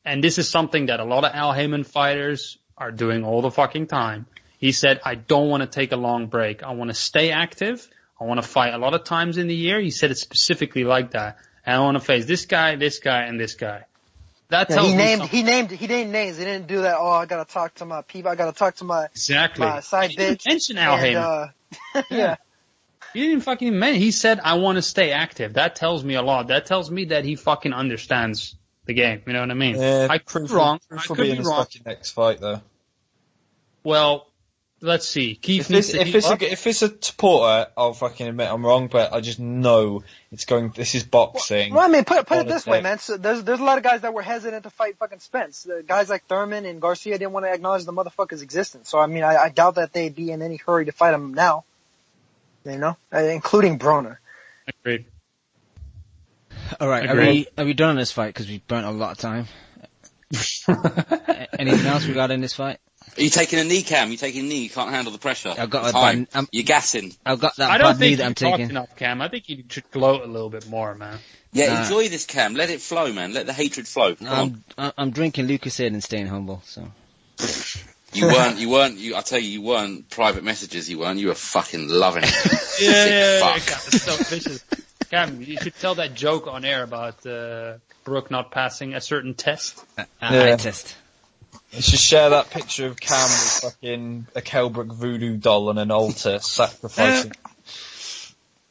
and this is something that a lot of Al Heyman fighters are doing all the fucking time. He said, I don't want to take a long break. I want to stay active. I want to fight a lot of times in the year. He said it specifically like that. And I want to face this guy, and this guy. That tells he named names. He didn't do that. Oh, I gotta talk to my people. I gotta talk to my side bitch. He didn't mention Al Heyman. Yeah. He didn't fucking mention. He said, "I want to stay active." That tells me a lot. That tells me that he fucking understands the game. You know what I mean? Yeah, I could be wrong. I could be wrong. Fucking next fight though. Well, let's see. Keith if it's a Porter, I'll fucking admit I'm wrong, but I just know this is boxing. Well, I mean, put it this way, man. So there's a lot of guys that were hesitant to fight fucking Spence. The guys like Thurman and Garcia didn't want to acknowledge the motherfucker's existence. So, I mean, I doubt that they'd be in any hurry to fight him now. You know? Including Broner. Agreed. Alright, are we done on this fight? Because we've burnt a lot of time. Anything else we got in this fight? Are you taking a knee, Cam? You taking a knee? You can't handle the pressure. I've got you're gassing. I've got that bad knee that I'm taking. I don't think you talked enough, Cam. I think you should gloat a little bit more, man. Yeah, enjoy this, Cam. Let it flow, man. Let the hatred flow. I'm drinking Lucozade and staying humble, so. You weren't, I tell you weren't private messages, you weren't. You were fucking loving it. Yeah, God, it's so vicious. Cam, you should tell that joke on air about Brook not passing a certain test. Eye test. You should share that picture of Cam with fucking a Kelbrook voodoo doll on an altar sacrificing.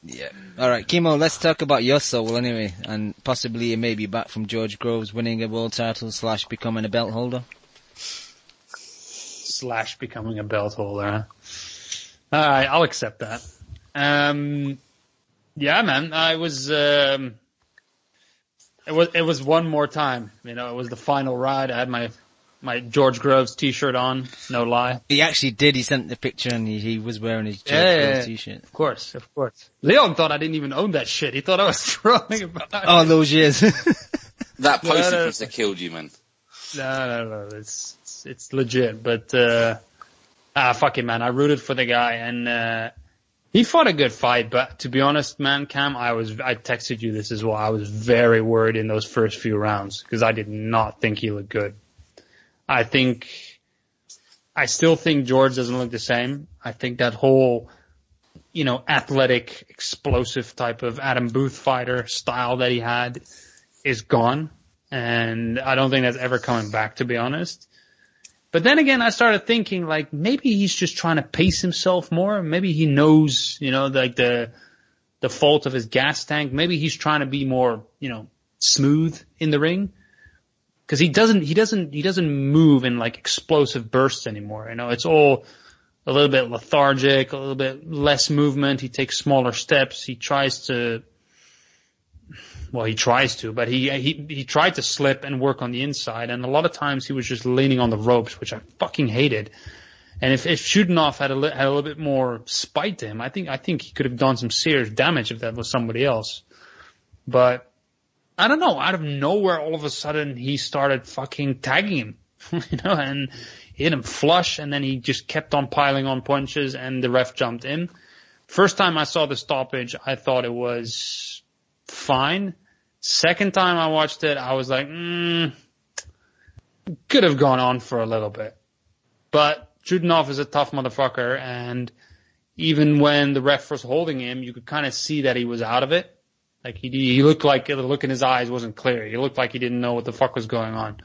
Yeah. Alright, Kimo, let's talk about your soul anyway, and possibly you may be back from George Groves winning a world title / becoming a belt holder. / becoming a belt holder, huh? Alright, I'll accept that. Yeah, man, I was, it was one more time, you know, it was the final ride. I had my George Groves t-shirt on, no lie. He actually did, he sent the picture and he was wearing his George Groves t-shirt. Of course. Leon thought I didn't even own that shit. He thought I was throwing it back. All those years. That poster must have killed you, man. No, it's legit, but, fuck it, man. I rooted for the guy and, he fought a good fight, but to be honest, man, Cam, I texted you this as well. I was very worried in those first few rounds because I did not think he looked good. I still think George doesn't look the same. I think that whole, you know, athletic, explosive type of Adam Booth fighter style that he had is gone. And I don't think that's ever coming back, to be honest. But then again, I started thinking, like, maybe he's just trying to pace himself more. Maybe he knows, you know, like the fault of his gas tank. Maybe he's trying to be more, you know, smooth in the ring. Cause he doesn't move in like explosive bursts anymore. You know, it's all a little bit lethargic, a little bit less movement. He takes smaller steps. He tries to, but he tried to slip and work on the inside, and a lot of times he was just leaning on the ropes, which I fucking hated. And if Chudinov had a little bit more spite to him, I think he could have done some serious damage if that was somebody else. But I don't know, out of nowhere, all of a sudden he started fucking tagging him, you know, and hit him flush, and then he just kept on piling on punches, and the ref jumped in. First time I saw the stoppage, I thought it was fine. Second time I watched it, I was like, could have gone on for a little bit. But Chudinov is a tough motherfucker, and even when the ref was holding him, you could kind of see that he was out of it. Like he looked like the look in his eyes wasn't clear. He looked like he didn't know what the fuck was going on.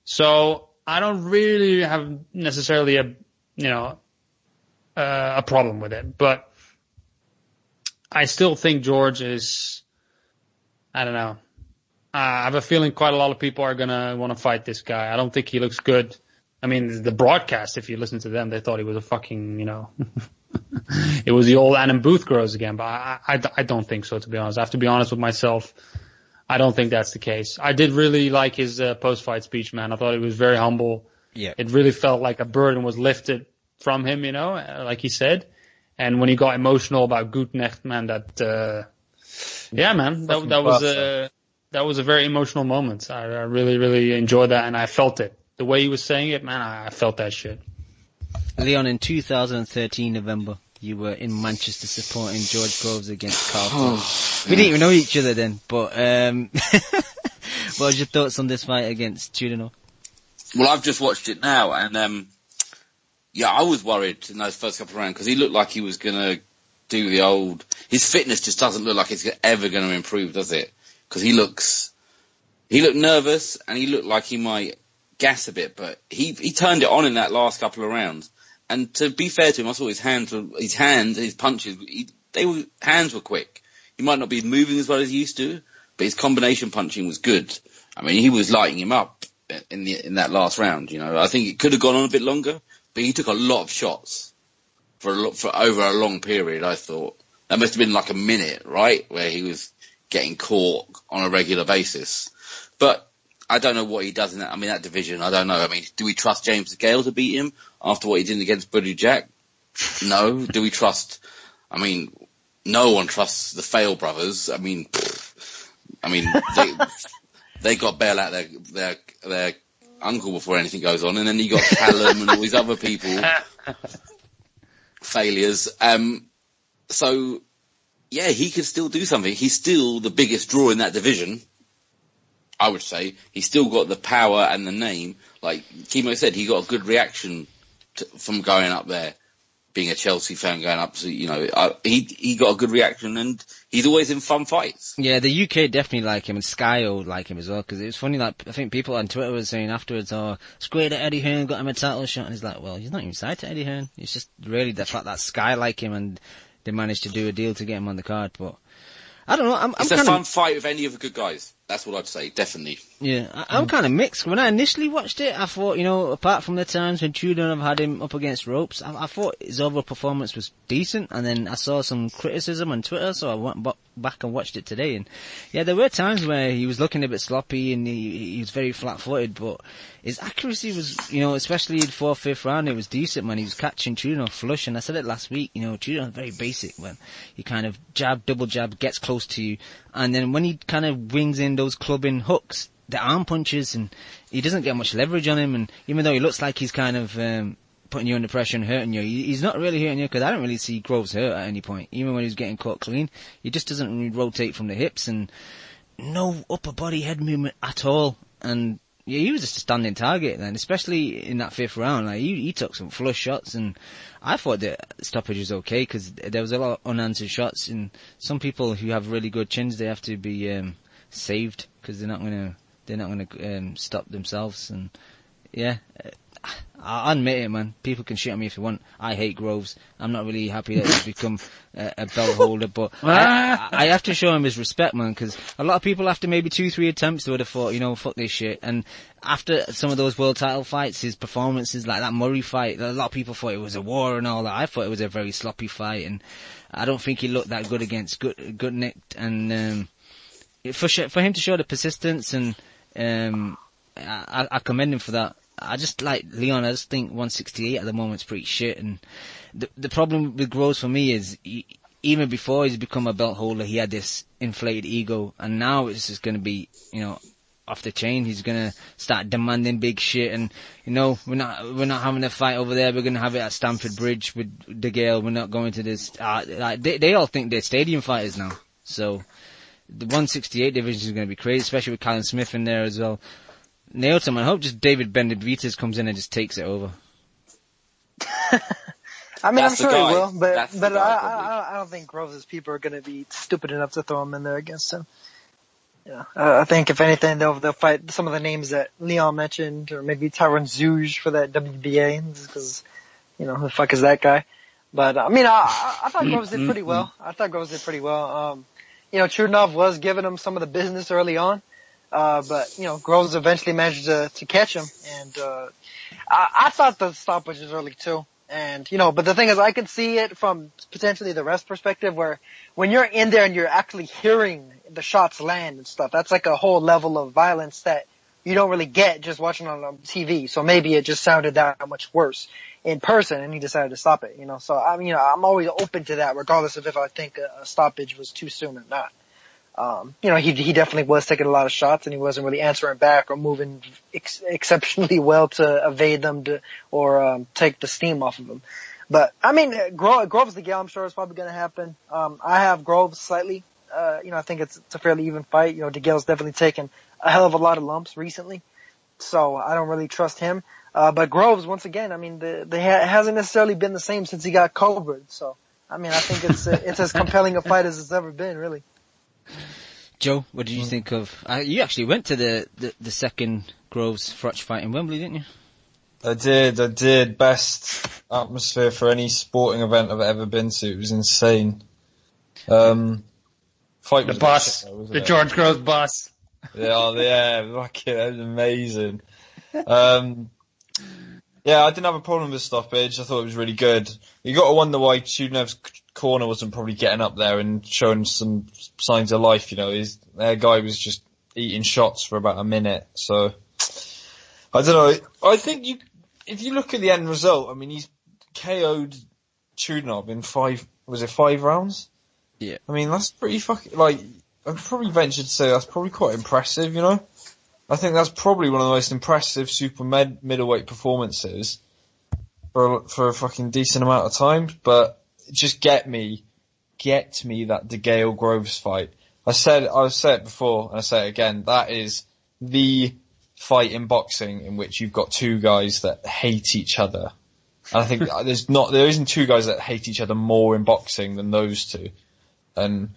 So I don't really have necessarily a problem with it, but I still think George is, I don't know. I have a feeling quite a lot of people are going to want to fight this guy. I don't think he looks good I mean, the broadcast, if you listen to them, they thought he was a fucking, it was the old Adam Booth grows again, but I don't think so, to be honest. I have to be honest with myself. I don't think that's the case. I did really like his post-fight speech, man. I thought it was very humble. Yeah. It really felt like a burden was lifted from him, like he said. And when he got emotional about Gutknecht, man, that was a very emotional moment. I really, really enjoyed that, and I felt it. The way he was saying it, man, I felt that shit. Leon, in 2013 November, you were in Manchester supporting George Groves against Carlton. We didn't even know each other then, but what was your thoughts on this fight against Chudinov? Well, I've just watched it now, and I was worried in those first couple of rounds because he looked like he was going to do the old. His fitness just doesn't look like it's ever going to improve, does it? Because he looked nervous, and he looked like he might gas a bit, but he turned it on in that last couple of rounds. And to be fair to him, I saw his punches, hands were quick. He might not be moving as well as he used to, but his combination punching was good. I mean, he was lighting him up in that last round. I think it could have gone on a bit longer, but he took a lot of shots for over a long period. I thought that must have been like a minute, right, where he was getting caught on a regular basis. But I don't know what he does in that division. I don't know. I mean, do we trust James Gale to beat him after what he did against Buddy Jack? No. Do we trust? I mean, no one trusts the Fail brothers. I mean, they got bail out their uncle before anything goes on, and then you got Callum and all these other people, failures. So yeah, he could still do something. He's still the biggest draw in that division, I would say. He's still got the power and the name. Like Kimo said, he got a good reaction from going up there, being a Chelsea fan going up. So, he got a good reaction, and he's always in fun fights. Yeah, the UK definitely like him, and Sky like him as well, because it was funny, like, I think people on Twitter were saying afterwards, it's great that Eddie Hearn got him a title shot, and he's like, well, he's not even signed to Eddie Hearn. It's just really the fact that Sky like him, and they managed to do a deal to get him on the card, but I don't know. It's a fun fight with any of the good guys. That's what I'd say, definitely. Yeah, I'm kind of mixed. When I initially watched it, I thought, apart from the times when Chudinov had him up against ropes, I thought his overall performance was decent, and then I saw some criticism on Twitter, so I went back and watched it today, and yeah, there were times where he was looking a bit sloppy, and he was very flat-footed, but his accuracy was, especially in 4th, 5th round, it was decent, man. He was catching Chudinov flush, and I said it last week, Chudinov is very basic, when he kind of double jab, gets close to you, and then when he kind of wings in those clubbing hooks, the arm punches, and he doesn't get much leverage on him, and even though he looks like he's kind of putting you under pressure and hurting you, he's not really hurting you, because I don't really see Groves hurt at any point. Even when he's getting caught clean, he just doesn't really rotate from the hips, and no upper body head movement at all, and yeah, he was just a standing target then, especially in that 5th round. Like, he took some flush shots, and I thought the stoppage was okay, because there was a lot of unanswered shots, and some people who have really good chins, they have to be saved, because they're not gonna stop themselves, and yeah, I'll admit it, man. People can shit on me if they want. I hate Groves. I'm not really happy that he's become a belt holder, but I have to show him his respect, man, because a lot of people after maybe 2-3 attempts they would have thought, fuck this shit. And after some of those world title fights, his performances, like that Murray fight, a lot of people thought it was a war and all that. I thought it was a very sloppy fight, and I don't think he looked that good against Gutknecht, and for him to show the persistence, and I commend him for that. I just like Leon. I just think 168 at the moment is pretty shit, and the problem with Groves for me is even before he's become a belt holder, he had this inflated ego, and now it's just going to be off the chain. He's going to start demanding big shit, and we're not having a fight over there. We're going to have it at Stamford Bridge with De Gale. We're not going to this. They all think they're stadium fighters now, so the 168 division is going to be crazy, especially with Callum Smith in there as well. Nailed him. I hope just David Benavidez comes in and just takes it over. I mean, I'm sure he will, but I don't think Groves' people are going to be stupid enough to throw him in there against him. I think if anything, they'll fight some of the names that Leon mentioned, or maybe Tyron Zouge for that WBA, because who the fuck is that guy? But I mean, I thought Groves did pretty well. Chudinov was giving him some of the business early on. But Groves eventually managed to catch him, and I thought the stoppage was early too. And, but the thing is, I could see it from potentially the rest perspective where when you're in there and you're actually hearing the shots land and stuff, that's like a whole level of violence that you don't really get just watching on TV. So maybe it just sounded that much worse in person and he decided to stop it, So, I'm always open to that regardless of if I think a stoppage was too soon or not. He definitely was taking a lot of shots and he wasn't really answering back or moving exceptionally well to evade them or take the steam off of them. But, Groves DeGale, I'm sure is probably going to happen. I have Groves slightly. I think it's a fairly even fight. DeGale's definitely taken a hell of a lot of lumps recently. So I don't really trust him. But Groves, once again, it hasn't necessarily been the same since he got COVID. So, I think it's as compelling a fight as it's ever been, really. Joe, what did you think of? You actually went to the second Groves Frotch fight in Wembley, didn't you? I did. Best atmosphere for any sporting event I've ever been to. It was insane. Fight the bus, the George Groves bus. Yeah, fucking, that was amazing. Yeah, I didn't have a problem with stoppage. I thought it was really good. You got to wonder why Chudinov's corner wasn't probably getting up there and showing some signs of life. Their guy was just eating shots for about a minute. So I don't know. I think if you look at the end result, he's KO'd Chudinov in 5 rounds? Yeah. That's pretty fucking, I'd probably venture to say that's probably quite impressive, I think that's probably one of the most impressive super middleweight performances for a fucking decent amount of time. But just get me that DeGale Groves fight. I've said it before and I say it again. That is the fight in boxing in which you've got two guys that hate each other. And I think there isn't two guys that hate each other more in boxing than those two. And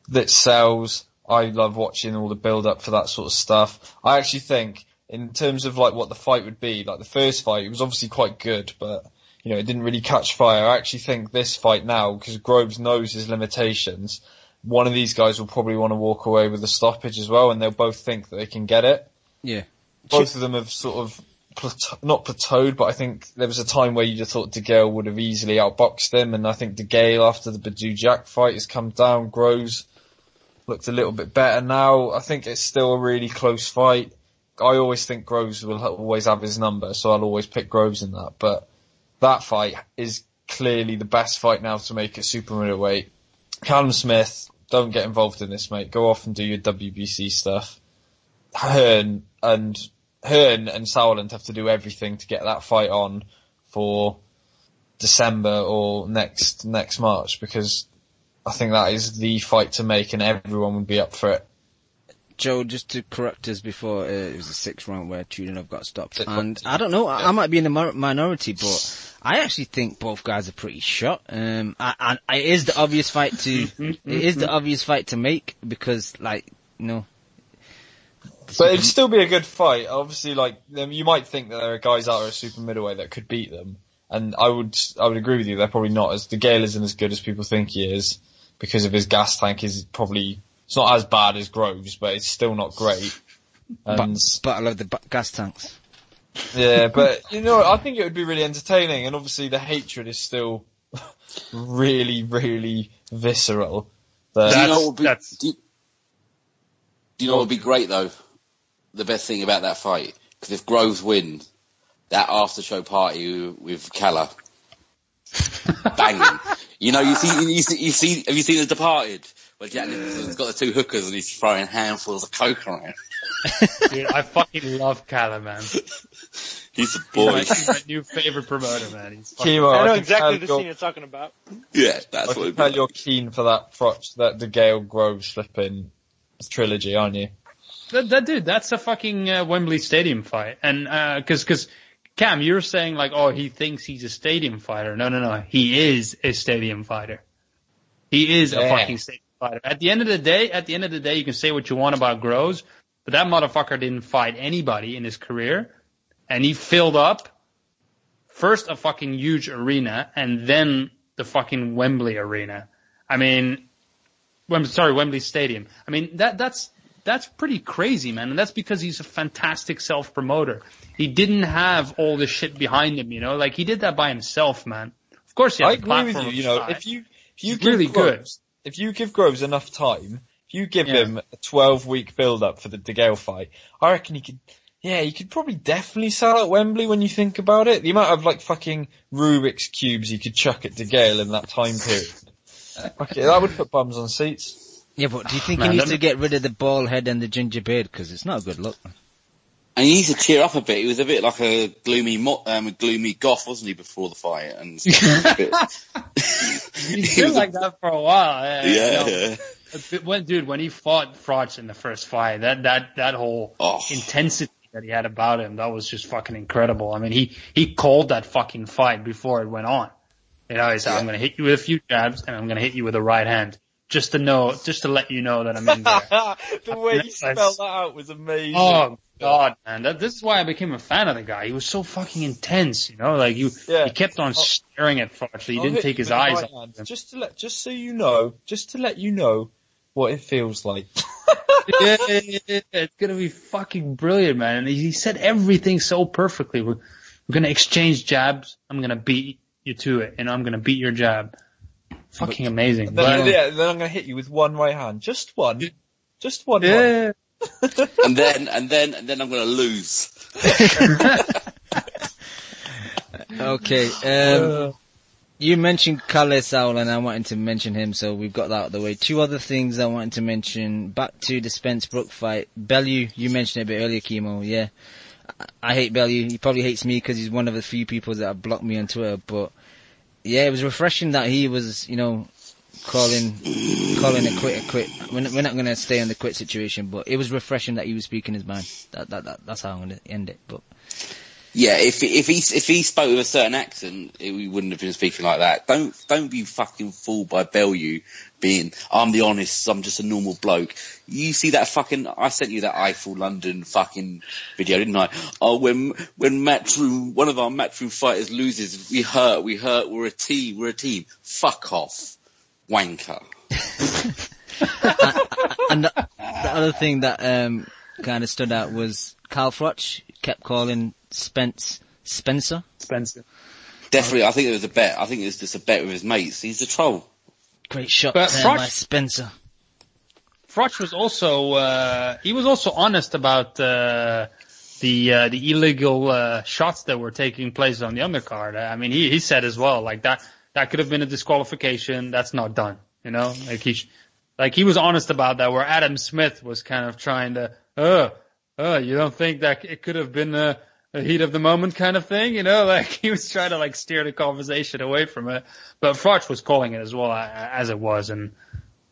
that sells. I love watching all the build up for that sort of stuff. I actually think, in terms of what the fight would be, the first fight, it was obviously quite good, but it didn't really catch fire. I actually think this fight now, because Groves knows his limitations, one of these guys will probably want to walk away with a stoppage as well, and they'll both think that they can get it. Yeah. Both of them have sort of not plateaued, but I think there was a time where you just thought DeGale would have easily outboxed him, and I think DeGale, after the Badou Jack fight, has come down. Groves looked a little bit better now. I think it's still a really close fight. I always think Groves will always have his number, so I'll always pick Groves in that. But that fight is clearly the best fight now to make it super middleweight. Callum Smith, don't get involved in this, mate. Go off and do your WBC stuff. Hearn and Sauerland have to do everything to get that fight on for December or next March, because I think that is the fight to make and everyone would be up for it. Joe, just to correct us before, it was the 6th round where Chudinov got stopped. And I don't know, I might be in the minority, but I actually think both guys are pretty shot. It is the obvious fight to make because, But it'd still be a good fight. Obviously, you might think that there are guys out there at super middleweight that could beat them. And I would agree with you, they're probably not DeGale isn't as good as people think he is, because of his gas tank it's not as bad as Groves, but it's still not great. And but I love the gas tanks. Yeah, but I think it would be really entertaining, and obviously the hatred is still really, really visceral. Do you know what would be great though? The best thing about that fight, because if Groves win, that after show party with Calla, banging. Have you seen The Departed? Where Jack Nicholson's got the two hookers and he's throwing handfuls of coke around. Dude, I fucking love Calla, man. He's a boy. He's my new favorite promoter, man. Kimo, I know exactly the scene you're talking about. Yeah, that's what it you're keen for that DeGale Groves flipping trilogy, aren't you? Dude, that's a fucking Wembley Stadium fight. And, cause Cam, you're saying he thinks he's a stadium fighter. No. He is a stadium fighter. He is a fucking stadium fighter. At the end of the day, you can say what you want about Groves, but that motherfucker didn't fight anybody in his career. And he filled up first a fucking huge arena and then the fucking Wembley arena. Wembley Stadium. That's that's pretty crazy, man. And that's because he's a fantastic self-promoter. He didn't have all the shit behind him, like he did that by himself, man. Of course, he I had the agree with platform. if you give really Groves, if you give Groves enough time, if you give him a 12-week build-up for the De Gale fight, I reckon he could probably definitely sell at Wembley when you think about it. The amount of like fucking Rubik's cubes he could chuck at De Gale in that time period. Okay, that would put bums on seats. Yeah, but do you think he needs to get rid of the bald head and the ginger beard? Because it's not a good look. And he needs to cheer up a bit. He was a bit like a gloomy goth, wasn't he, before the fight? And He's been like that for a while. Yeah. When he fought Froch in the first fight, that whole intensity that he had about him, that was just fucking incredible. I mean, he called that fucking fight before it went on. He said, I'm going to hit you with a few jabs and I'm going to hit you with a right hand. Just to let you know that I'm in there. The way he spelled that out was amazing. Oh, God, man. This is why I became a fan of the guy. He was so fucking intense, he kept on staring at Froch, so he didn't take his eyes off him. Just to let you know what it feels like. Yeah, it's gonna be fucking brilliant, man. And he said everything so perfectly. We're gonna exchange jabs. I'm gonna beat you to it, and I'm gonna beat your jab. Fucking amazing. Then I'm gonna hit you with one right hand. Just one. Yeah. and then I'm gonna lose. Okay. You mentioned Kale Saul, and I wanted to mention him, so we've got that out of the way. Two other things I wanted to mention. Back to the Spence Brook fight. Bellew, you mentioned it a bit earlier, Kimo. Yeah, I hate Bellew. He probably hates me because he's one of the few people that have blocked me on Twitter. But yeah, it was refreshing that he was, calling it quit. We're not going to stay on the quit situation, but it was refreshing that he was speaking his mind. That's how I'm going to end it. But. Yeah, if he spoke with a certain accent, we wouldn't have been speaking like that. Don't be fucking fooled by Bellew being, I'm the honest, I'm just a normal bloke. You see that I sent you that Eiffel London fucking video, didn't I? Oh, when one of our Matchroom fighters loses, we hurt, we're a team. Fuck off, wanker. And the other thing that kind of stood out was Carl Froch kept calling Spencer. Definitely, I think it was a bet. I think it was just a bet with his mates. He's a troll. Great shot by Spencer. Froch was also he was also honest about the illegal shots that were taking place on the undercard. I mean, he said as well, like that could have been a disqualification. That's not done. He was honest about that. Where Adam Smith was kind of trying to, you don't think that it could have been a heat of the moment kind of thing, he was trying to steer the conversation away from it. But Froch was calling it as well as it was, and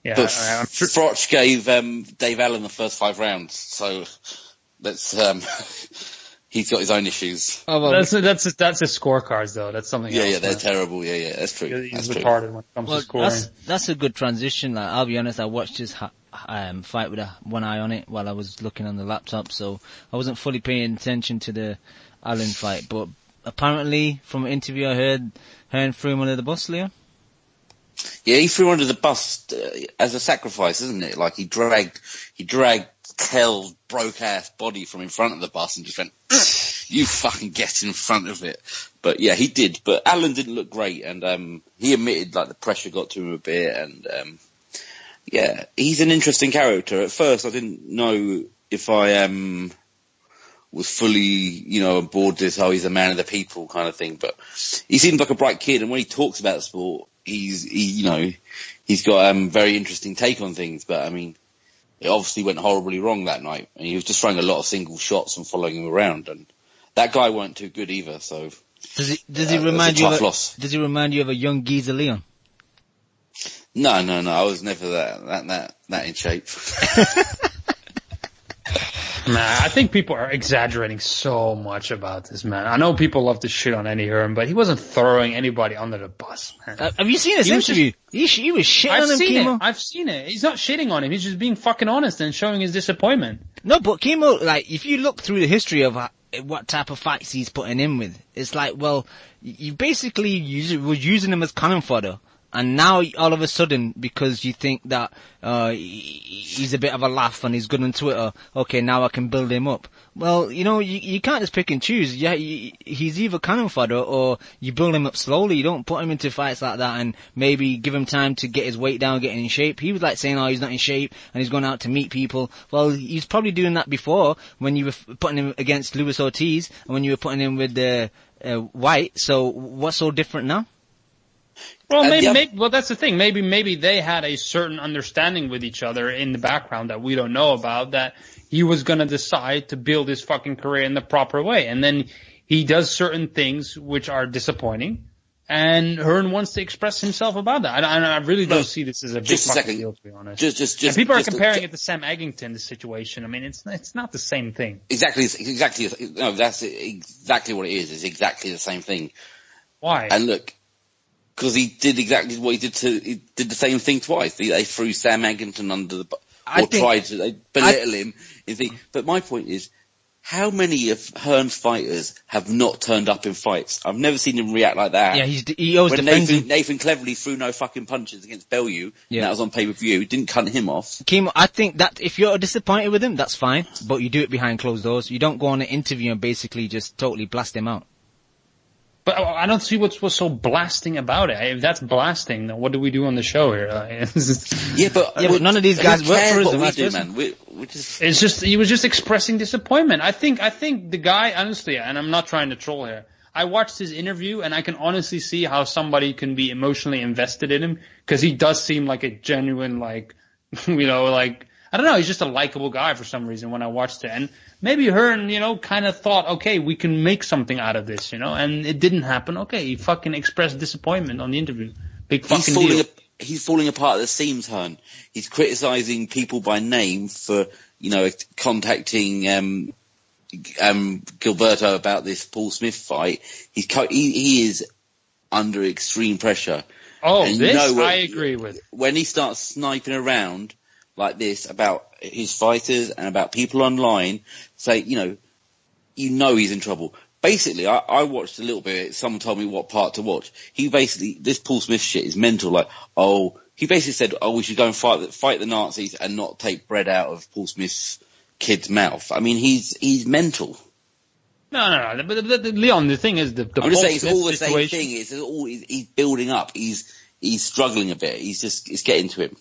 yeah. But Froch gave Dave Allen the first 5 rounds, so let's he's got his own issues. Oh, well, that's his scorecards though. That's something else. Yeah, they're terrible. Yeah, that's true. He's retarded when it comes to scoring. That's a good transition. I'll be honest, I watched his fight with one eye on it while I was looking on the laptop, so I wasn't fully paying attention to the Allen fight. But apparently, from an interview I heard, Hearn threw him under the bus, Leo. Yeah, he threw under the bus as a sacrifice, isn't it? Like he dragged Kell's broke-ass body from in front of the bus and just went, you fucking get in front of it. But yeah, he did. But Allen didn't look great, and he admitted the pressure got to him a bit, and yeah, he's an interesting character. At first, I didn't know if I was fully, on board this, he's a man of the people kind of thing. But he seems like a bright kid, and when he talks about the sport, he's got a very interesting take on things. But I mean, it obviously went horribly wrong that night, and he was just throwing a lot of single shots and following him around, and that guy weren't too good either. So does he remind you of a young Geezer Leon? No, I was never that in shape. Man, I think people are exaggerating so much about this, man. I know people love to shit on Eddie Hearn, but he wasn't throwing anybody under the bus, man. Have you seen his interview? He was shitting on him, Kimo. I've seen it. He's not shitting on him. He's just being fucking honest and showing his disappointment. No, but Kimo, if you look through the history of what type of fights he's putting in with, it's you basically was using him as cannon fodder. and now all of a sudden, because you think that he's a bit of a laugh and he's good on Twitter, okay, now I can build him up. Well, you can't just pick and choose. Yeah, he's either cannon fodder or you build him up slowly. You don't put him into fights like that and maybe give him time to get his weight down, get in shape. He was like saying, he's not in shape and he's going out to meet people. Well, he's probably doing that before when you were putting him against Luis Ortiz and when you were putting him with White. So what's so different now? Well, maybe, well, that's the thing. Maybe they had a certain understanding with each other in the background that we don't know about, that he was going to decide to build his fucking career in the proper way. And then he does certain things which are disappointing, and Hearn wants to express himself about that. I really don't see this as a big fucking deal, to be honest. And people are comparing it to Sam Eggington, the situation. I mean, it's not the same thing. Exactly. No, that's exactly what it is. It's exactly the same thing. Why? And look, because he did exactly what he did the same thing twice. They threw Sam Eggington under the tried to belittle him. But my point is, how many of Hearn's fighters have not turned up in fights? I've never seen him react like that. Yeah, he always defending. Nathan cleverly threw no fucking punches against Bellew. Yeah. And that was on pay-per-view. Didn't cut him off. Kimo, I think that if you're disappointed with him, that's fine. But you do it behind closed doors. You don't go on an interview and basically just totally blast him out. But I don't see what's so blasting about it. If that's blasting, then what do we do on the show here? but none of these guys work for us. What we do, man. It's just he was just expressing disappointment. I think the guy, honestly, and I'm not trying to troll here. I watched his interview, and I can honestly see how somebody can be emotionally invested in him, because he does seem like a genuine, I don't know, he's just a likable guy for some reason when I watched it. And maybe Hearn, kind of thought, okay, we can make something out of this, and it didn't happen. Okay, he fucking expressed disappointment on the interview. Big fucking deal. He's falling apart at the seams, Hearn. He's criticising people by name for, contacting Gilberto about this Paul Smith fight. He is under extreme pressure. Oh, and I agree with. When he starts sniping around like this about his fighters and about people online, say, he's in trouble. Basically, I watched a little bit. Someone told me what part to watch. This Paul Smith shit is mental. He basically said, we should go and fight the Nazis and not take bread out of Paul Smith's kid's mouth. I mean, he's mental. No. But Leon, the thing is, the I'm just saying, it's Smith all the situation, same thing. He's building up. He's struggling a bit. It's getting to him.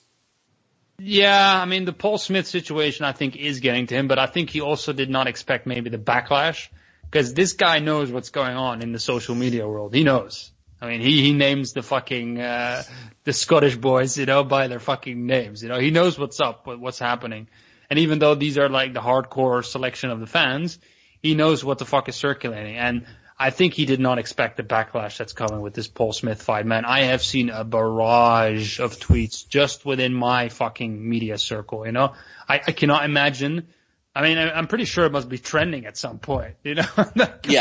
Yeah, I mean, the Paul Smith situation, I think, is getting to him, but I think he also did not expect maybe the backlash, because this guy knows what's going on in the social media world. He knows. I mean, he names the fucking, the Scottish boys, by their fucking names. He knows what's up, what's happening. And even though these are like the hardcore selection of the fans, he knows what the fuck is circulating. And I think he did not expect the backlash that's coming with this Paul Smith fight, man. I have seen a barrage of tweets just within my fucking media circle, I cannot imagine. I mean, I'm pretty sure it must be trending at some point, Yeah,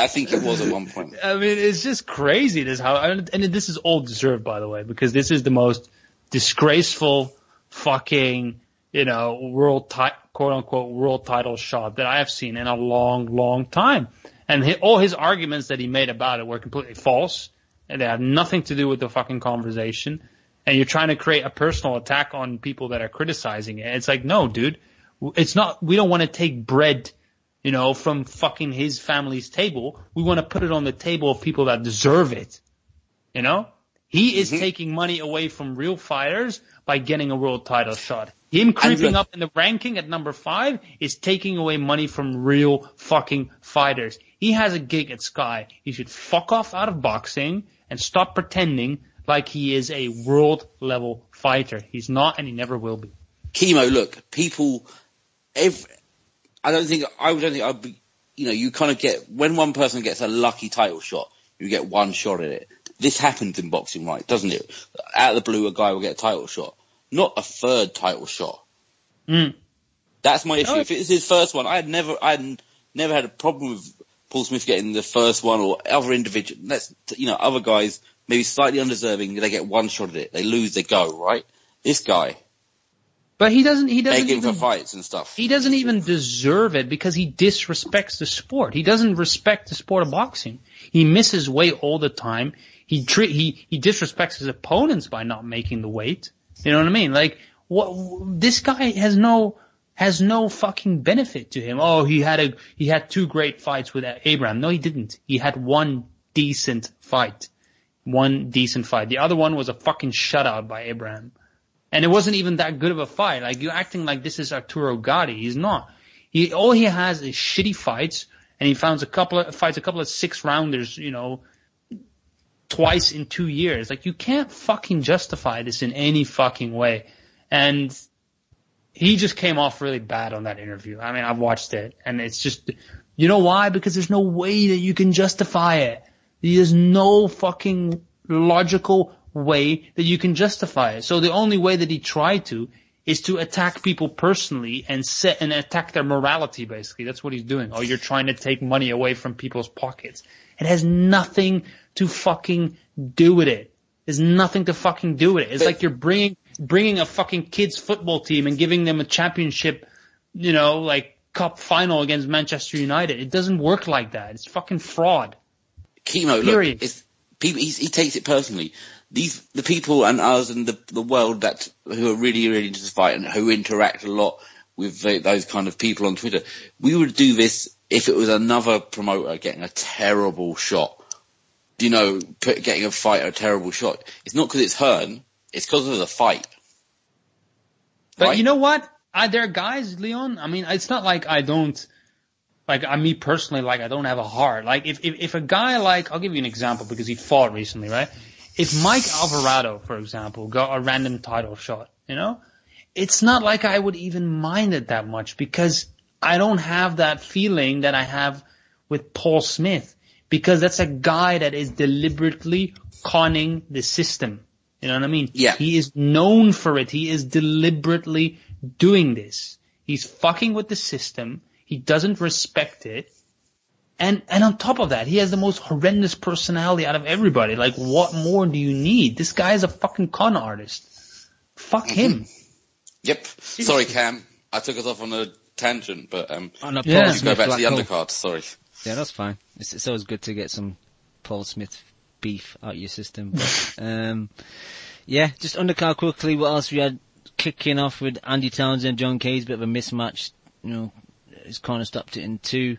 I think it was at one point. I mean, it's just crazy and this is all deserved, by the way, because this is the most disgraceful fucking, quote unquote world title shot that I have seen in a long, long time. And all his arguments that he made about it were completely false, and they had nothing to do with the fucking conversation. And you're trying to create a personal attack on people that are criticizing it. It's like, no, dude, it's not. We don't want to take bread, from fucking his family's table. We want to put it on the table of people that deserve it. He is taking money away from real fighters by getting a world title shot. Him creeping up in the ranking at number 5 is taking away money from real fucking fighters. He has a gig at Sky. He should fuck off out of boxing and stop pretending like he is a world level fighter. He's not, and he never will be. Kimo, look, people, I don't think I'd be, you kind of get, when one person gets a lucky title shot, you get one shot at it. This happens in boxing, right? Doesn't it? Out of the blue, a guy will get a title shot. Not a third title shot. That's my issue. If it's his first one, I'd never had a problem with Paul Smith getting the first one, or other individual. Other guys maybe slightly undeserving. They get one shot at it. They lose, they go, right? This guy, But he doesn't begging even, for fights and stuff. he doesn't even deserve it because he disrespects the sport. He doesn't respect the sport of boxing. He misses weight all the time. He disrespects his opponents by not making the weight. You know what I mean? Like, this guy has no fucking benefit to him. Oh, he had 2 great fights with Abraham. No, he didn't. He had one decent fight. The other one was a fucking shutout by Abraham. And it wasn't even that good of a fight. Like, you're acting like this is Arturo Gatti. He's not. All he has is shitty fights, and he fights a couple of 6-rounders, you know, twice in 2 years. Like, you can't fucking justify this in any fucking way. And he just came off really bad on that interview. I mean, I've watched it, and it's just, you know why? Because there's no way that you can justify it. There's no fucking logical way that you can justify it. So the only way that he tried to is to attack people personally and attack their morality, basically. That's what he's doing. Oh, you're trying to take money away from people's pockets. It has nothing to fucking do with it. There's nothing to fucking do with it. It's like you're bringing a fucking kids football team and giving them a championship, you know, like cup final against Manchester United. It doesn't work like that. It's fucking fraud. Chemo, look, he takes it personally. The people and us and the world who are really, really into this fight and who interact a lot with those kind of people on Twitter, we would do this if it was another promoter getting a terrible shot. You know, getting a fight a terrible shot. It's not because it's Hearn, it's because of the fight. But right? You know what? There are guys, Leon, I mean, it's not like I don't, like, me personally, like, I don't have a heart. Like, if a guy like, I'll give you an example because he fought recently, right? If Mike Alvarado, for example, got a random title shot, you know, it's not like I would even mind it that much because I don't have that feeling that I have with Paul Smith, because that's a guy that is deliberately conning the system. You know what I mean? Yeah. He is known for it. He is deliberately doing this. He's fucking with the system. He doesn't respect it. And on top of that, he has the most horrendous personality out of everybody. Like, what more do you need? This guy is a fucking con artist. Fuck him. Yep. Sorry, Cam. I took us off on a tangent, but Paul go Smith, back to the Black undercard. Sorry. Yeah, that's fine. It's always good to get some Paul Smith beef out of your system. But, yeah, just undercard quickly. What else we had? Kicking off with Andy Townsend, John Cage, bit of a mismatch. You know, his corner stopped it in 2.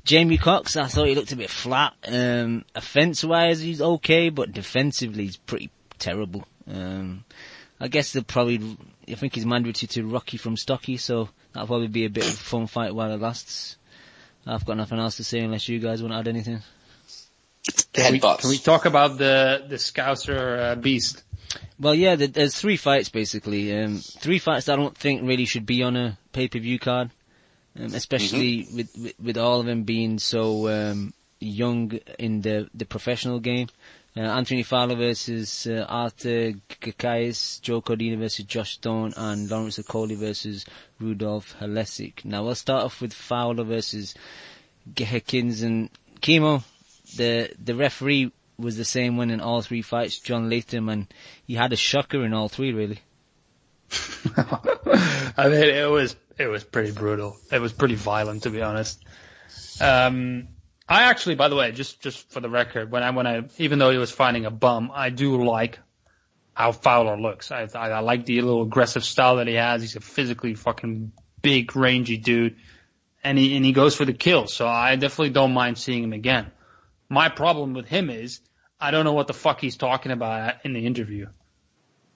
Jamie Cox, I thought he looked a bit flat. Offense-wise, he's okay, but defensively, he's pretty terrible. I guess I think he's mandatory to Rocky from Stocky, so that'll probably be a bit of a fun fight while it lasts. I've got nothing else to say unless you guys want to add anything. Can we talk about the Scouser beast? Well, yeah, there's 3 fights basically. 3 fights that I don't think really should be on a pay-per-view card, especially with all of them being so young in the professional game. Anthony Fowler versus Arthur Gakais, Joe Cordina versus Josh Stone, and Lawrence Okoli versus Rudolph Halesic. Now we'll start off with Fowler versus Gehekins, and Chemo. The referee was the same one in all 3 fights, John Latham, and he had a shocker in all 3, really. I mean, it was pretty brutal. It was pretty violent, to be honest. I actually, by the way, just for the record, when I even though he was fighting a bum, I do like how Fowler looks. I like the little aggressive style that he has. He's a physically fucking big, rangy dude, and he goes for the kill. So I definitely don't mind seeing him again. My problem with him is I don't know what the fuck he's talking about in the interview.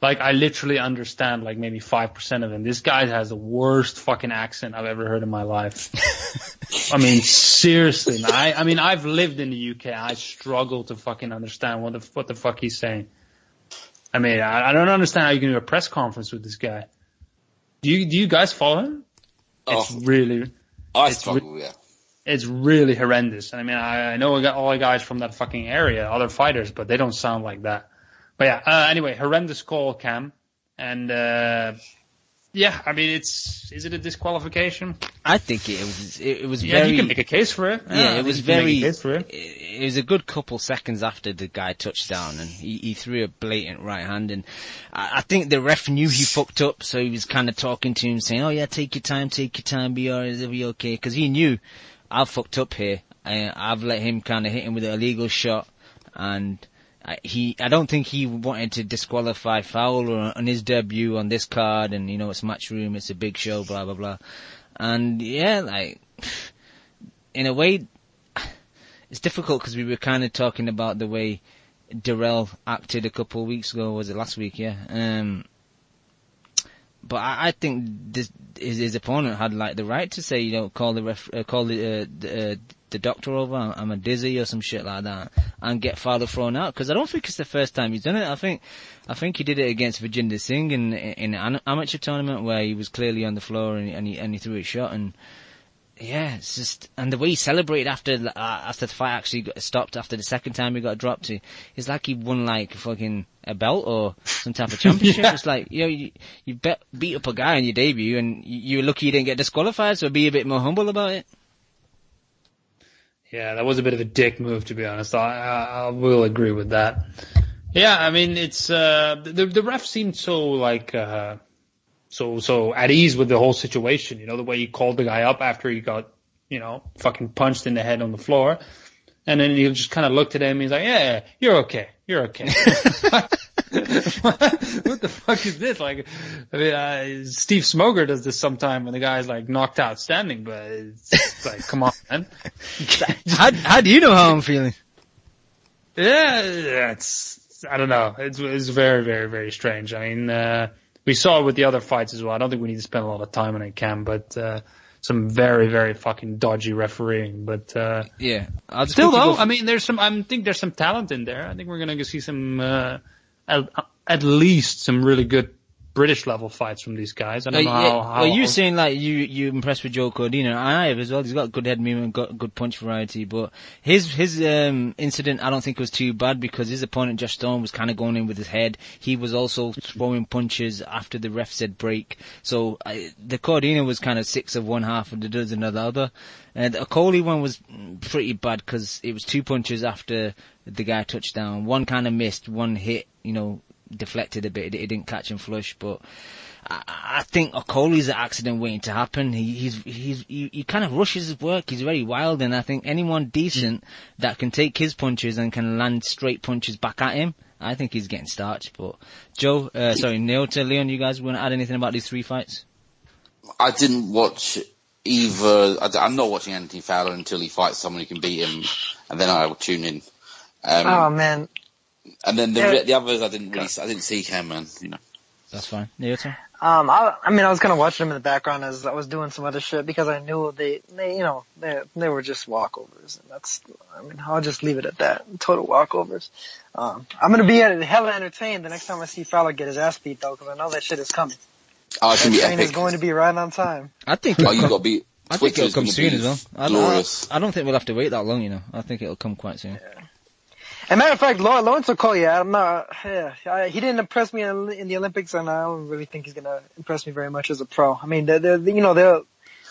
Like, I literally understand like maybe 5% of him. This guy has the worst fucking accent I've ever heard in my life. I mean, seriously, man. I mean, I've lived in the UK. I struggle to fucking understand what the fuck he's saying. I mean, I don't understand how you can do a press conference with this guy. Do you guys follow him? I struggle, yeah. It's really horrendous. I mean, I know we got all the guys from that fucking area, other fighters, but they don't sound like that. But yeah, anyway, horrendous call, Cam. And, Yeah, I mean, is it a disqualification? I think it was Yeah, very. you can make a case for it. Yeah, it was very. It. It was a good couple seconds after the guy touched down, and he threw a blatant right hand, and I think the ref knew he fucked up, so he was kind of talking to him, saying, "Oh yeah, take your time, be alright, it'll be okay," because he knew I've fucked up here. I've let him kind of hit him with an illegal shot, and I don't think he wanted to disqualify Fowler on his debut on this card, and it's Matchroom, it's a big show, blah blah blah, and yeah, like in a way, it's difficult because we were kind of talking about the way Darrell acted a couple of weeks ago. Was it last week? Yeah. But I think his opponent had like the right to say, call the doctor over. I'm a dizzy or some shit like that, and get Fowler thrown out. Because I don't think it's the first time he's done it. I think he did it against Virginder Singh in an amateur tournament where he was clearly on the floor and he threw his shot. And yeah, it's just, and the way he celebrated after the fight actually got stopped after the second time he got dropped, it's like he won like fucking a belt or some type of championship. Yeah. It's like, you beat up a guy on your debut and you're lucky you didn't get disqualified, so be a bit more humble about it. Yeah, that was a bit of a dick move, to be honest. I will agree with that. Yeah, I mean, it's, the ref seemed so like, so at ease with the whole situation, the way he called the guy up after he got, fucking punched in the head on the floor. And then he just kind of looked at him. He's like, yeah, you're okay. You're okay. What the fuck is this? Like, I mean, Steve Smoger does this sometime when the guy's like knocked out standing, but it's like, come on, man. How do you know how I'm feeling? Yeah, I don't know. It's very, very, very strange. I mean, we saw it with the other fights as well. I don't think we need to spend a lot of time on it, Cam, but, some very, very fucking dodgy refereeing, but, yeah. Still though, I mean, I think there's some talent in there. I think we're gonna see some, at least some really good British level fights from these guys. I don't know how. Well, you're saying like you impressed with Joe Cordina, and I have as well. He's got good head movement, got good punch variety, but his incident I don't think was too bad because his opponent Josh Stone was kind of going in with his head. He was also throwing punches after the ref said break. So the Cordina was kind of 6 of one half and the dozen of the other. And the Coley one was pretty bad because it was 2 punches after the guy touched down. One kind of missed, one hit, deflected a bit. It didn't catch him flush, but I think Okoli's an accident waiting to happen. He kind of rushes his work. He's very wild, and I think anyone decent that can take his punches and can land straight punches back at him, I think he's getting starched. But Joe, Neota, Leon, you guys want to add anything about these 3 fights? I didn't watch either. I'm not watching Anthony Fowler until he fights someone who can beat him, and then I will tune in. Oh man. And then the others I didn't see Cam, man, That's fine. Neota? I was kind of watching them in the background as I was doing some other shit because I knew they were just walkovers. And I'll just leave it at that. Total walkovers. I'm gonna be hella entertained the next time I see Fowler get his ass beat though, because I know that shit is coming. Oh, it's gonna be train epic. is going to be right on time. I think it'll come soon as well. Glorious. I don't think we'll have to wait that long, I think it'll come quite soon. Yeah. As a matter of fact, Lawrence Okoye, he didn't impress me in the Olympics, and I don't really think he's gonna impress me very much as a pro. I mean, they'll,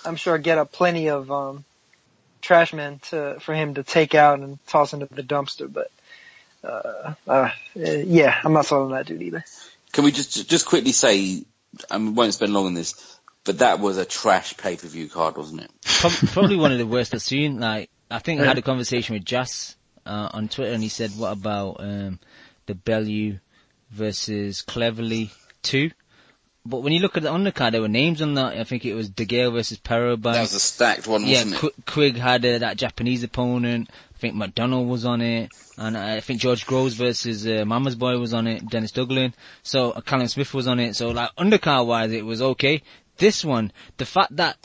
I'm sure, get up plenty of trash men for him to take out and toss into the dumpster. But yeah, I'm not sold on that dude either. Can we just quickly say, and we won't spend long on this, but that was a trash pay-per-view card, wasn't it? Probably one of the worst I've seen. Like, I think I had a conversation with Jas on Twitter, and he said, what about the Bellew versus Cleverly 2? But when you look at the undercard, there were names on that. I think it was De Gale versus Perroban. That was a stacked one, wasn't it? Quigg had that Japanese opponent. I think McDonald was on it. And I think George Groves versus Mama's Boy was on it. Dennis Duglin. So Callum Smith was on it. So like undercard-wise, it was okay. This one, the fact that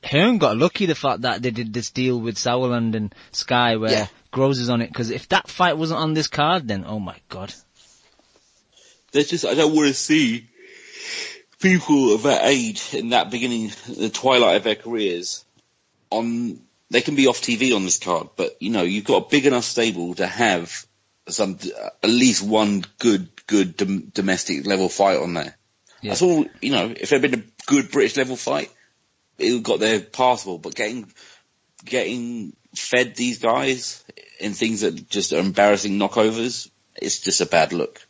Hearn got lucky, the fact that they did this deal with Sauerland and Sky where Groves is on it, because if that fight wasn't on this card, then oh my god. I don't want to see people of that age in that beginning, the twilight of their careers, they can be off TV on this card, but you've got a big enough stable to have at least one good domestic level fight on there. Yeah. That's all, if it had been a good British level fight, it got there passable, but getting fed these guys in things that just are embarrassing knockovers, it's just a bad look.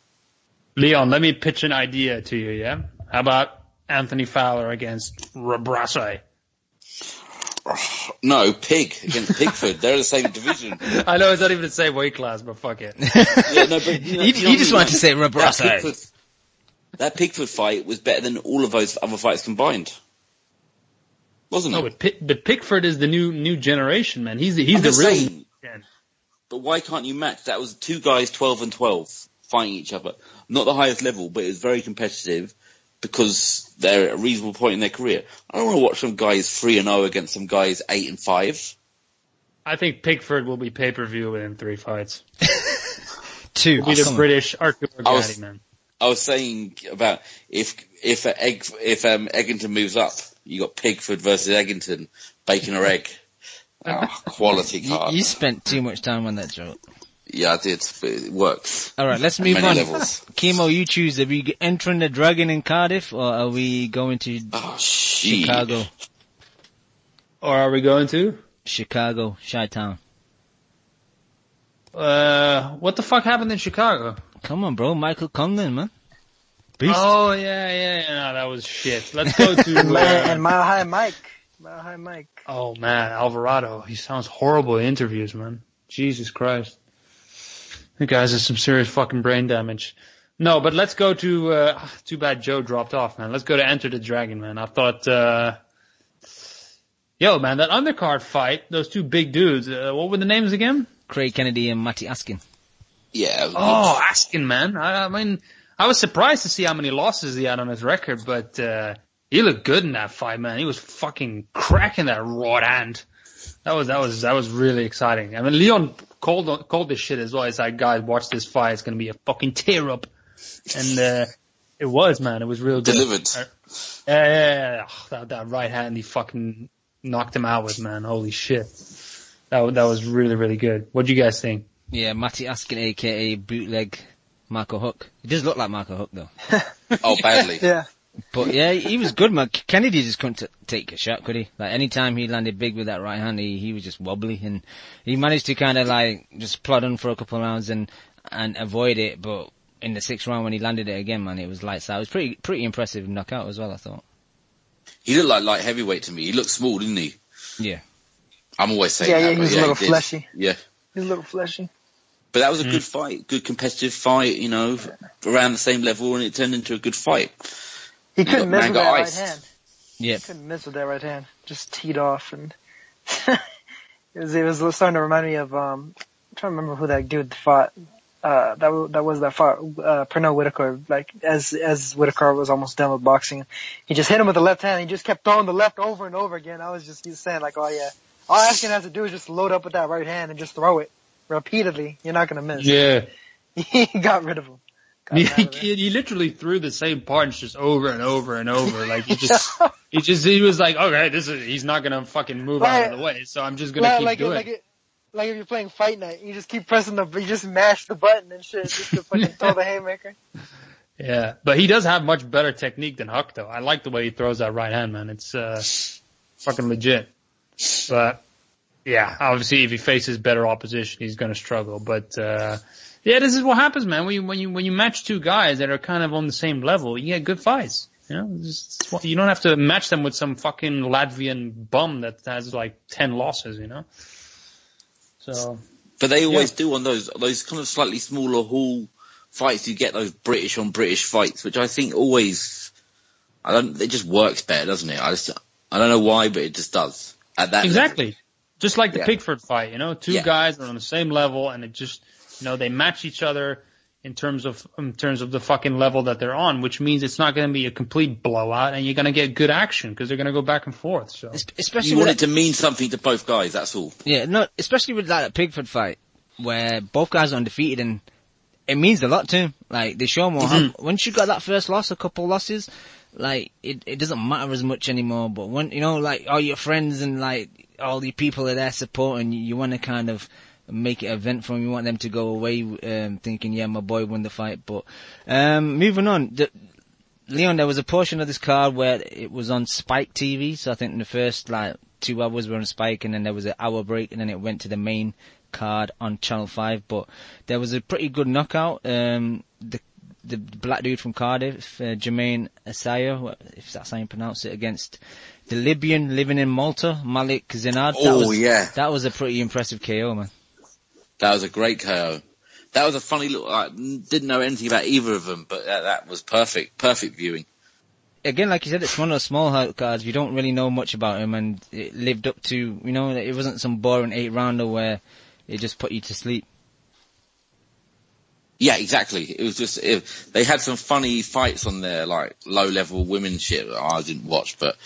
Leon, let me pitch an idea to you, yeah? How about Anthony Fowler against Rosales? No, Pig against Pigford. They're the same division. I know it's not even the same weight class, but fuck it. Yeah, no, but you just wanted to say Rosales. That Pigford fight was better than all of those other fights combined. Wasn't No, it? but Pickford is the new generation, man. He's the real. Saying, but why can't you match? That was two guys 12 and 12 fighting each other. Not the highest level, but it was very competitive because they're at a reasonable point in their career. I don't want to watch some guys 3-0 against some guys 8 and 5. I think Pickford will be pay-per-view within 3 fights. 2. He'll be the British Arthur Gatti, man. I was saying about if Eggington moves up, you got Pigford versus Eggington, bacon or egg. Quality card. You spent too much time on that joke. Yeah, I did, but it works. All right, let's move on. Levels. Chemo, you choose. Are we entering the Dragon in Cardiff, or are we going to Chicago? Or are we going to? Chicago, Chi-Town. What the fuck happened in Chicago? Come on, bro. Michael Conlon, man. Beast. Oh, yeah. No, that was shit. Let's go to... and Mile High Mike. Oh, man. Alvarado. He sounds horrible in interviews, man. Jesus Christ. The guy's has some serious fucking brain damage. No, but let's go to... too bad Joe dropped off, man. Let's go to Enter the Dragon, man. I thought... Yo, man, that undercard fight, those two big dudes, what were the names again? Craig Kennedy and Matty Askin. Yeah. Oh, Askin, man. I mean, I was surprised to see how many losses he had on his record, but he looked good in that fight, man. He was fucking cracking that right hand. That was really exciting. I mean, Leon called this shit as well. He's like, guys, watch this fight. It's gonna be a fucking tear up, and it was, man. It was real good. Delivered. Yeah. Oh, that right hand he fucking knocked him out with, man. Holy shit. That was really, really good. What do you guys think? Yeah, Matty Askin, a.k.a. bootleg Marco Huck. He does look like Marco Huck, though. Oh, badly. Yeah. But yeah, he was good, man. Kennedy just couldn't take a shot, could he? Like, anytime he landed big with that right hand, he was just wobbly, and he managed to kind of like just plod on for a couple of rounds and avoid it, but in the 6th round when he landed it again, man, it was lights out. It was pretty impressive knockout as well, I thought. He looked like light heavyweight to me. He looked small, didn't he? Yeah. I'm always saying that. Yeah, he was a little fleshy. Yeah. He was a little fleshy. But that was a good fight, good competitive fight, around the same level, and it turned into a good fight. He couldn't miss with that right ice. hand. Yeah. He couldn't miss with that right hand. Just teed off, and it was starting to remind me of I'm trying to remember who that dude fought. That fight, Pernell Whitaker. Like as Whitaker was almost done with boxing, he just hit him with the left hand. He just kept throwing the left over and over again. I was just saying like, oh yeah, all Askin has to do is just load up with that right hand and just throw it repeatedly. You're not gonna miss. Yeah. He got rid of him. He literally threw the same punch just over and over and over. Like he was like, okay, he's not gonna fucking move out of the way, so I'm just gonna keep doing it. Like if you're playing Fight Night, you just keep pressing you just mash the button and shit just to fucking throw the haymaker. Yeah, but he does have much better technique than Huck, though. I like the way he throws that right hand, man. It's fucking legit. But yeah, obviously if he faces better opposition, he's gonna struggle. But yeah, this is what happens, man. When you match two guys that are kind of on the same level, you get good fights. You don't have to match them with some fucking Latvian bum that has like 10 losses. So, but they always do on those kind of slightly smaller hall fights. You get those British on British fights, which I think it just works better, doesn't it? I don't know why, but it just does at that exactly. level. Just like the Pickford fight, two guys are on the same level, and it just they match each other in terms of the fucking level that they're on, which means it's not going to be a complete blowout, and you're going to get good action because they're going to go back and forth. So especially you want it to mean something to both guys. That's all. Yeah, no, especially with that Pickford fight where both guys are undefeated, and it means a lot to him. Like they show more. Once you got that first loss, a couple losses, like it doesn't matter as much anymore. But when like all your friends and like all the people are there supporting you, you want to kind of make it an event for them. You want them to go away thinking, yeah, my boy won the fight. But moving on, Leon, there was a portion of this card where it was on Spike TV, so I think in the first 2 hours were on Spike, and then there was an hour break, and then it went to the main card on Channel 5. But there was a pretty good knockout. The black dude from Cardiff, Jermaine Asayo, if that's how you pronounce it, against the Libyan living in Malta, Malik Zinad. That was a pretty impressive KO, man. That was a great KO. That was a funny look. I didn't know anything about either of them, but that was perfect viewing. Again, like you said, it's one of those small cards. You don't really know much about him, and it lived up to, it wasn't some boring 8-rounder where it just put you to sleep. Yeah, exactly. It was just, they had some funny fights on there, like low-level women shit that I didn't watch, but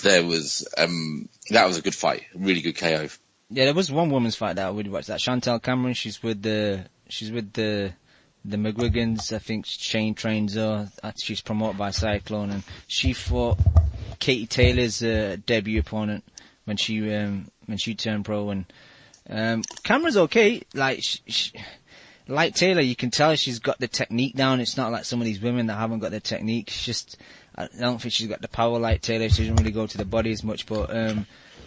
that was a good fight. Really good KO. Yeah, there was one women's fight that I would watch. That Chantal Cameron, she's with the McGuigans. I think Shane trains her. She's promoted by Cyclone, and she fought Katie Taylor's debut opponent when she turned pro. And Cameron's okay. Like Taylor, you can tell she's got the technique down. It's not like some of these women that haven't got the technique. It's just, I don't think she's got the power like Taylor. She doesn't really go to the body as much, but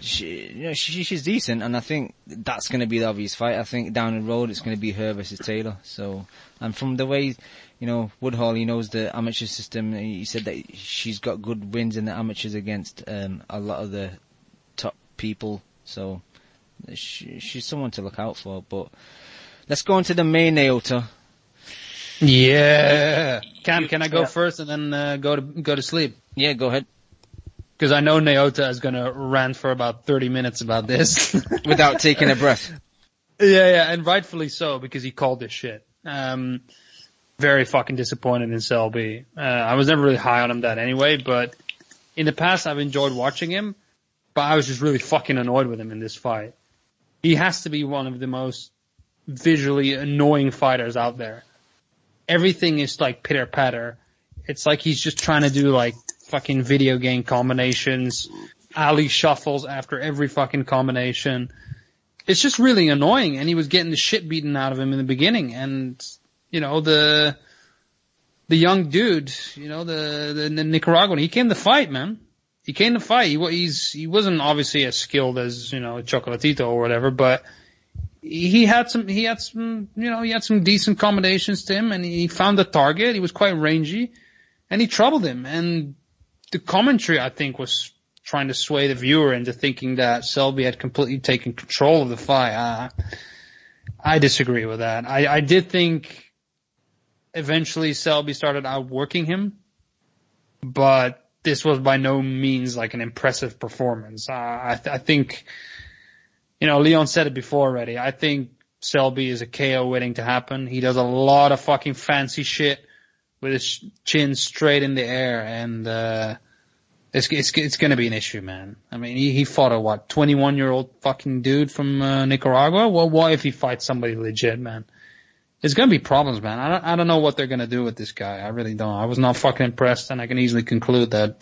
she's decent, and I think that's going to be the obvious fight. I think down the road it's going to be her versus Taylor. So, and from the way, Woodhall, he knows the amateur system. He said that she's got good wins in the amateurs against a lot of the top people. So, she's someone to look out for. But let's go into the main Naota. Yeah. Cam, can I go first and then go to sleep? Yeah, go ahead. Because I know Naota is going to rant for about 30 minutes about this. Without taking a breath. Yeah, and rightfully so, because he called this shit. Very fucking disappointed in Selby. I was never really high on him that anyway, but in the past I've enjoyed watching him, but I was just really fucking annoyed with him in this fight. He has to be one of the most visually annoying fighters out there. Everything is like pitter-patter. It's like he's just trying to do like fucking video game combinations, alley shuffles after every fucking combination. It's just really annoying, and he was getting the shit beaten out of him in the beginning. And the young dude, the Nicaraguan, he came to fight, man. He came to fight. He wasn't obviously as skilled as Chocolatito or whatever, but he had some decent combinations to him, and he found the target. He was quite rangy, and he troubled him. And the commentary, I think, was trying to sway the viewer into thinking that Selby had completely taken control of the fight. I disagree with that. I did think eventually Selby started outworking him, but this was by no means like an impressive performance. I think, Leon said it before already. I think Selby is a KO waiting to happen. He does a lot of fucking fancy shit with his chin straight in the air, and it's gonna be an issue, man. I mean, he fought a 21-year-old fucking dude from Nicaragua. Well, what if he fights somebody legit, man? There's gonna be problems, man. I don't know what they're gonna do with this guy. I really don't. I was not fucking impressed, and I can easily conclude that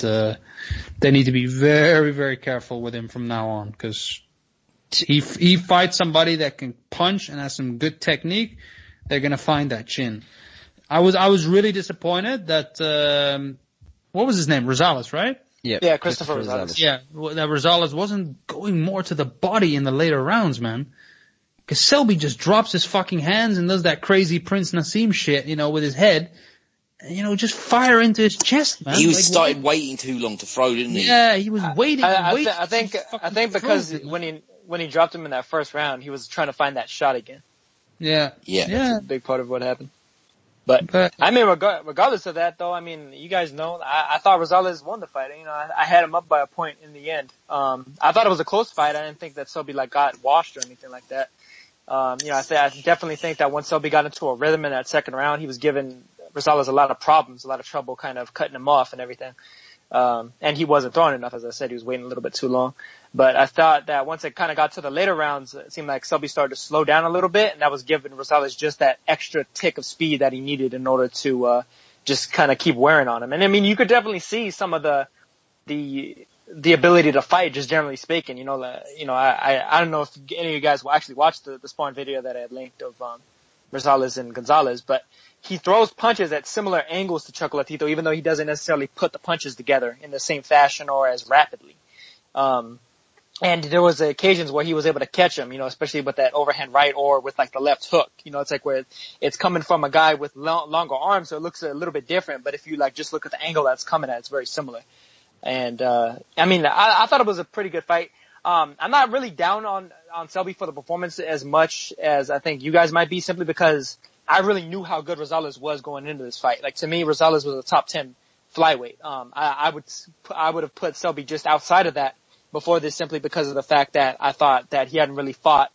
they need to be very, very careful with him from now on, because he fights somebody that can punch and has some good technique. They're gonna find that chin. I was really disappointed that what was his name? Rosales, right? Yeah, Christopher Rosales. Yeah, that Rosales wasn't going more to the body in the later rounds, man. Because Selby just drops his fucking hands and does that crazy Prince Nassim shit, with his head. And, just fire into his chest, man. He started waiting too long to throw, didn't he? Yeah, he was waiting. I think because when he dropped him in that first round, he was trying to find that shot again. Yeah. That's a big part of what happened. But I mean, regardless of that, though, I mean, you guys know, I thought Rosales won the fight. I had him up by a point in the end. I thought it was a close fight. I didn't think that Selby got washed or anything like that. I definitely think that once Selby got into a rhythm in that second round, he was giving Rosales a lot of problems, a lot of trouble, kind of cutting him off and everything. And he wasn't throwing enough, as I said. He was waiting a little bit too long. But I thought that once it kind of got to the later rounds, it seemed like Selby started to slow down a little bit, and that was giving Rosales just that extra tick of speed that he needed in order to just kind of keep wearing on him. And I mean, you could definitely see some of the ability to fight, just generally speaking. I don't know if any of you guys will actually watch the Spawn video that I had linked of Rosales and Gonzalez, but he throws punches at similar angles to Chocolatito, even though he doesn't necessarily put the punches together in the same fashion or as rapidly. And there was occasions where he was able to catch him, especially with that overhand right or with like the left hook. It's like where it's coming from a guy with longer arms, so it looks a little bit different. But if you like just look at the angle that's coming at, it's very similar. And I thought it was a pretty good fight. I'm not really down on Selby for the performance as much as I think you guys might be, simply because I really knew how good Rosales was going into this fight. Like, to me, Rosales was a top 10 flyweight. I would have put Selby just outside of that before this, simply because of the fact that I thought that he hadn't really fought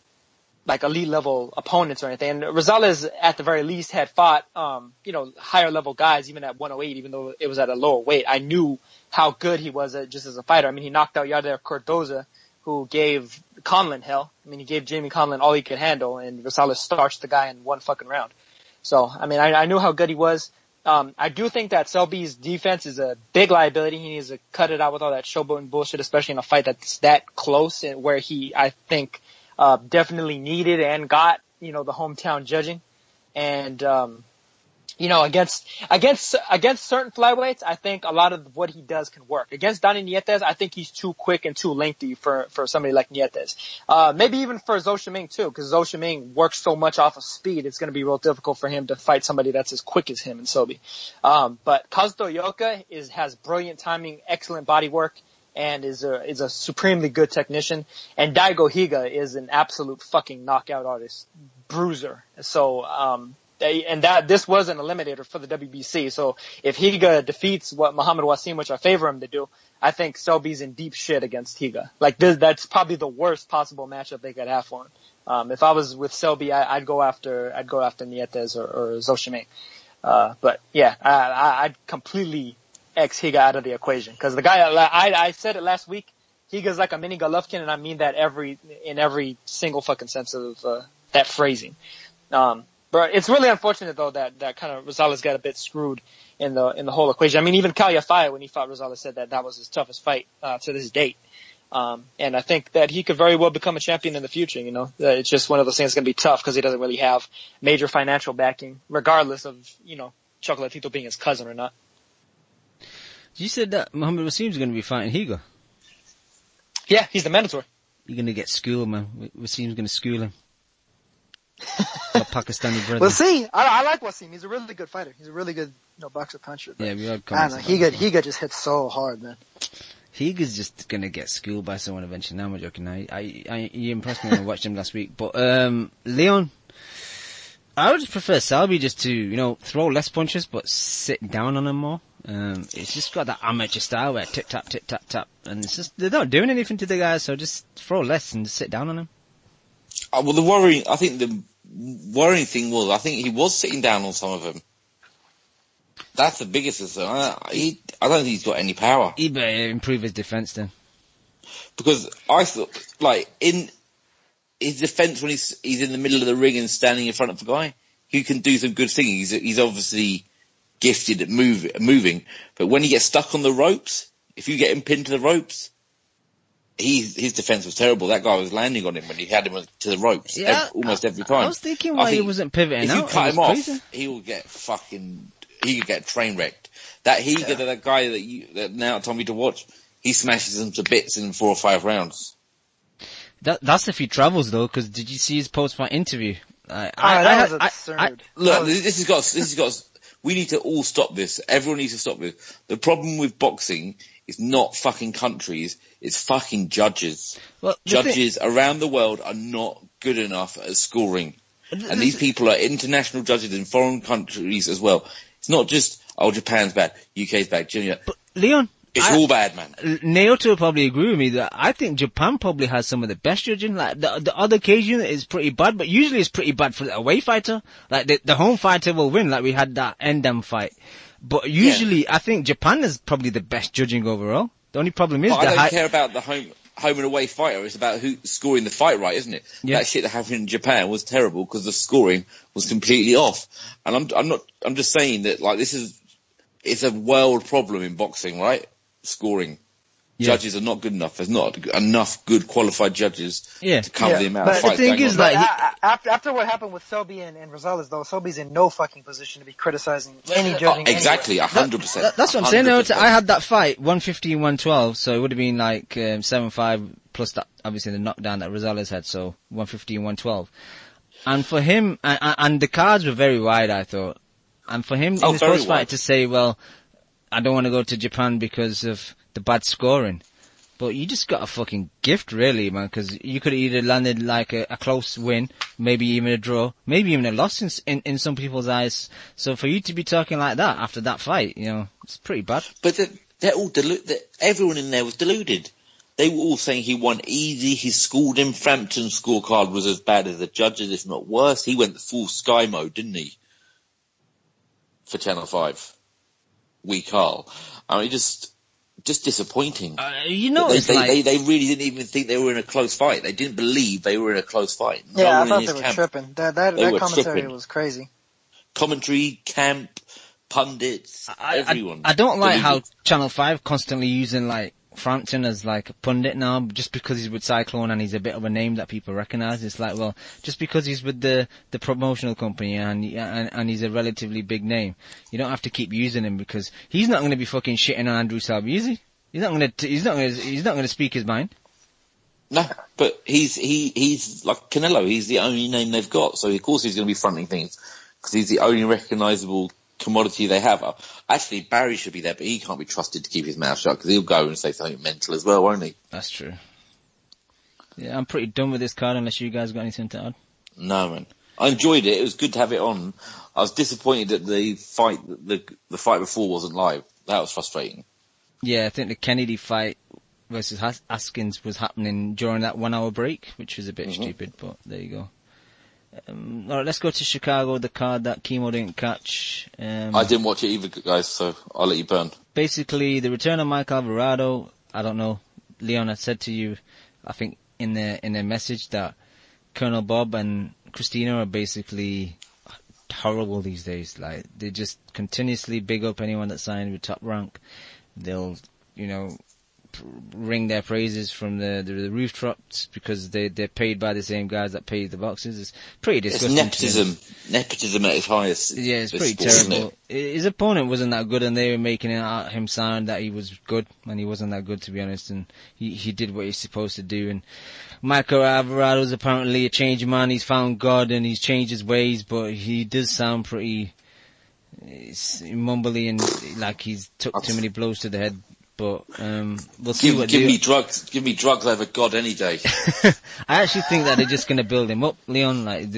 like elite level opponents or anything. And Rosales, at the very least, had fought, higher level guys, even at 108, even though it was at a lower weight. I knew how good he was just as a fighter. I mean, he knocked out Yader Cordoza, who gave Conlon hell. I mean, he gave Jamie Conlon all he could handle, and Rosales starched the guy in one fucking round. So, I mean, I knew how good he was. I do think that Selby's defense is a big liability. He needs to cut it out with all that showboating bullshit, especially in a fight that's that close, and where he, I think, definitely needed and got, the hometown judging. And, against certain flyweights, I think a lot of what he does can work. Against Donny Nietes, I think he's too quick and too lengthy for somebody like Nietes. Maybe even for Zhou Shiming too, because Zhou Shiming works so much off of speed, it's going to be real difficult for him to fight somebody that's as quick as him and Selby. But Kazuto Yoka has brilliant timing, excellent body work, and is a supremely good technician. And Daigo Higa is an absolute fucking knockout artist, bruiser. So, this was an eliminator for the WBC. So if Higa defeats Muhammad Wasim, which I favor him to do, I think Selby's in deep shit against Higa. Like, that's probably the worst possible matchup they could have for him. If I was with Selby, I'd go after Nietes or Zhou Shiming. But yeah, I'd completely X Higa out of the equation. Cause the guy, I said it last week, Higa's like a mini Golovkin, and I mean that in every single fucking sense of, that phrasing. But it's really unfortunate though that kind of Rosales got a bit screwed in the whole equation. I mean, even Calafia, when he fought Rosales, said that was his toughest fight, to this date. And I think that he could very well become a champion in the future, It's just one of those things that's going to be tough because he doesn't really have major financial backing, regardless of, Chocolatito being his cousin or not. You said that Muhammad Wasim's going to be fighting Higa. Yeah, he's the mandatory. You're going to get schooled, man. Wasim's going to school him. Pakistani brother. We'll see. I like Wasim. He's a really good fighter. He's a really good, boxer puncher. Yeah, we had comments. Higa just hits so hard, man. Higa's just gonna get schooled by someone eventually. Now I'm joking. He impressed me when I watched him last week. But Leon, I would just prefer Selby just to throw less punches but sit down on him more. It's just got that amateur style where tip tap, and it's just they're not doing anything to the guys, so just throw less and just sit down on him. Well, the worrying thing was, I think he was sitting down on some of them. That's the biggest concern. I don't think he's got any power. He better improve his defense then. Because I thought, like, in his defense when he's in the middle of the ring and standing in front of the guy, he can do some good things. He's obviously gifted at moving. But when he gets stuck on the ropes, if you get him pinned to the ropes, his defense was terrible. That guy was landing on him when he had him to the ropes almost every time. I was thinking why he wasn't pivoting out. If you cut him off, he could get train wrecked. That guy that now told me to watch, he smashes him to bits in 4 or 5 rounds. That's if he travels though, because did you see his post-fight interview? That was absurd. Look, this has got. We need to all stop this. Everyone needs to stop this. The problem with boxing is not fucking countries, it's fucking judges. Well, judges around the world are not good enough at scoring. And these people are international judges in foreign countries as well. It's not just, Japan's bad, UK's bad, Junior. But, Leon, it's all bad, man. Naoto will probably agree with me that I think Japan probably has some of the best judging. Like, the other occasion is pretty bad, but usually it's pretty bad for the away fighter. Like, the home fighter will win, like we had that Endam fight. But usually, I think Japan is probably the best judging overall. The only problem is I don't care about the home and away fighter. It's about who scoring the fight right, isn't it? Yeah. That shit that happened in Japan was terrible because the scoring was completely off. And I'm just saying that, like, it's a world problem in boxing, right? Scoring. judges are not good enough. There's not enough good qualified judges to cover the amount of fights. The thing is, like, after what happened with Selby and Rosales, though, Selby's in no fucking position to be criticizing any judging. Exactly, 100%. That's what I'm saying. I had that fight 115, 112, so it would have been like 7-5 plus that, obviously the knockdown that Rosales had, so 115, 112. And for him, and the cards were very wide, I thought. And for him in his first fight to say, well, I don't want to go to Japan because of the bad scoring. But you just got a fucking gift, really, man, because you could have either landed like a close win, maybe even a draw, maybe even a loss in some people's eyes. So for you to be talking like that after that fight, you know, it's pretty bad. But they're all everyone in there was deluded. They were all saying he won easy, he scored him, Frampton's scorecard was as bad as the judges, if not worse. He went the full Sky mode, didn't he? For Channel 5. Weak Carl. I mean, just disappointing. You know, they really didn't even think they were in a close fight. They didn't believe they were in a close fight. Yeah, I thought they were tripping. That commentary was crazy. Commentary, camp, pundits, everyone. I don't like how Channel 5 constantly using like Frampton as like a pundit now, just because he's with Cyclone and he's a bit of a name that people recognise. It's like, well, just because he's with the promotional company and he's a relatively big name, you don't have to keep using him, because he's not going to be fucking shitting on Andrew Selby, is he? He's not going to speak his mind. No, but he's like Canelo. He's the only name they've got, so of course he's going to be fronting things because he's the only recognisable commodity they have. Actually, Barry should be there, but he can't be trusted to keep his mouth shut because he'll go and say something mental as well, won't he? That's true. Yeah, I'm pretty done with this card unless you guys got anything to add. No, man. I enjoyed it. It was good to have it on. I was disappointed that the fight before wasn't live. That was frustrating. Yeah, I think the Kennedy fight versus Askins was happening during that 1 hour break, which was a bit stupid, but there you go. Alright, let's go to Chicago, the card that Chemo didn't catch. I didn't watch it either, guys, so I'll let you burn. Basically, the return of Mike Alvarado. I don't know, Leon, I said to you, I think in their message, that Colonel Bob and Christina are basically horrible these days. Like, they just continuously big up anyone that signed with Top Rank. They'll, you know, ring their praises from the rooftops because they're paid by the same guys that paid the boxers. It's pretty disgusting. It's nepotism at its highest. Yeah, it's pretty terrible. His opponent wasn't that good, and they were making him sound that he was good, and he wasn't that good, to be honest. And he did what he's supposed to do. And Michael Alvarado's apparently a changed man. He's found God and he's changed his ways, but he does sound pretty mumbly and like he's took too many blows to the head. But we'll see what. Give me drugs over God any day. I actually think that they're just going to build him up, Leon. Like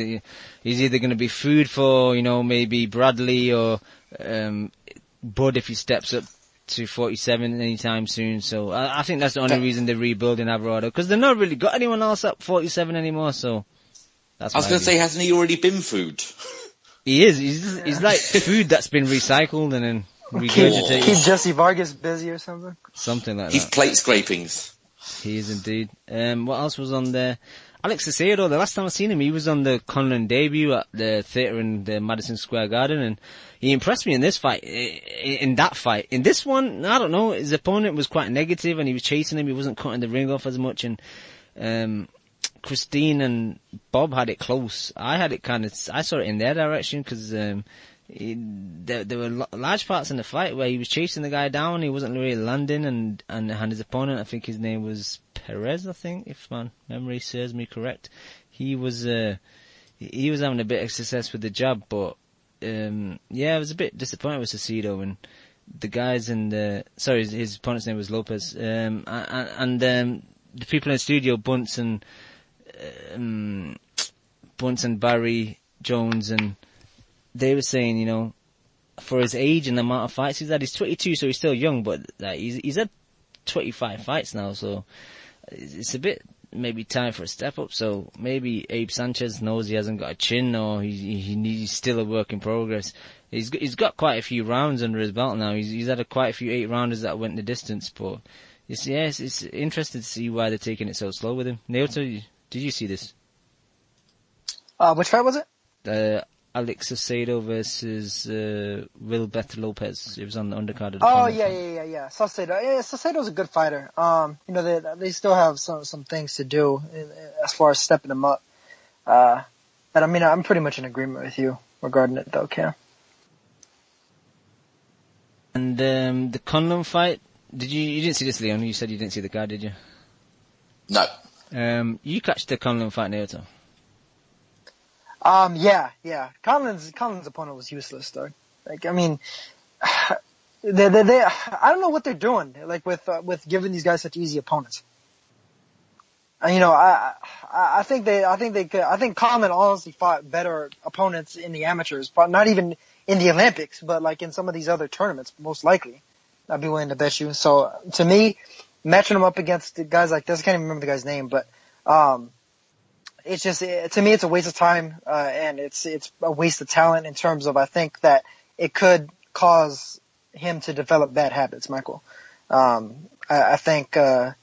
he's either going to be food for, you know, maybe Bradley or Bud if he steps up to 47 anytime soon. So I think that's the only reason they're rebuilding Alvarado, because they've not really got anyone else up 47 anymore. So that's. I was going to say, hasn't he already been food? He is. He's like food that's been recycled and then regurgitated. Keep Jesse Vargas busy or something. Something like that. He's plate scrapings. He is indeed. What else was on there? Alex Acedo, the last time I seen him, he was on the Conlan debut at the theatre in the Madison Square Garden, and he impressed me in this fight, in that fight. In this one, I don't know, his opponent was quite negative and he was chasing him, he wasn't cutting the ring off as much, and Christine and Bob had it close. I saw it in their direction, because there were large parts in the fight where he was chasing the guy down, he wasn't really landing, and his opponent, I think his name was Perez, I think, if my memory serves me correct, he was having a bit of success with the jab, but I was a bit disappointed with Salido, and the guys his opponent's name was Lopez, and the people in the studio, Bunce and Barry Jones, and they were saying, you know, for his age and the amount of fights he's had, he's 22, so he's still young, but like, he's had 25 fights now, so it's a bit maybe time for a step up. So maybe Abe Sanchez knows he hasn't got a chin, or he's still a work in progress. He's got quite a few rounds under his belt now. He's had quite a few 8-rounders that went the distance, but it's interesting to see why they're taking it so slow with him. Naoto, did you see this? Which fight was it? Alex Salido versus Will Better Lopez. It was on the undercard of the Oh, Conlon fight. yeah. Salido. Yeah, Salido's a good fighter. They still have some things to do as far as stepping him up. But I mean, I'm pretty much in agreement with you regarding it, though, Cam. And the Conlon fight, you didn't see this, Leon? You said you didn't see the guy, did you? No. You catch the Conlon fight, Naoto? Yeah. Conlon's opponent was useless, though. Like, I mean, I don't know what they're doing, like, with giving these guys such easy opponents. And, I think Conlon honestly fought better opponents in the amateurs, but not even in the Olympics, but like in some of these other tournaments, most likely. I'd be willing to bet you. So, to me, matching them up against guys like this, I can't even remember the guy's name, but, it's just, to me, it's a waste of time, and it's a waste of talent in terms of, I think that it could cause him to develop bad habits, Michael. I think, I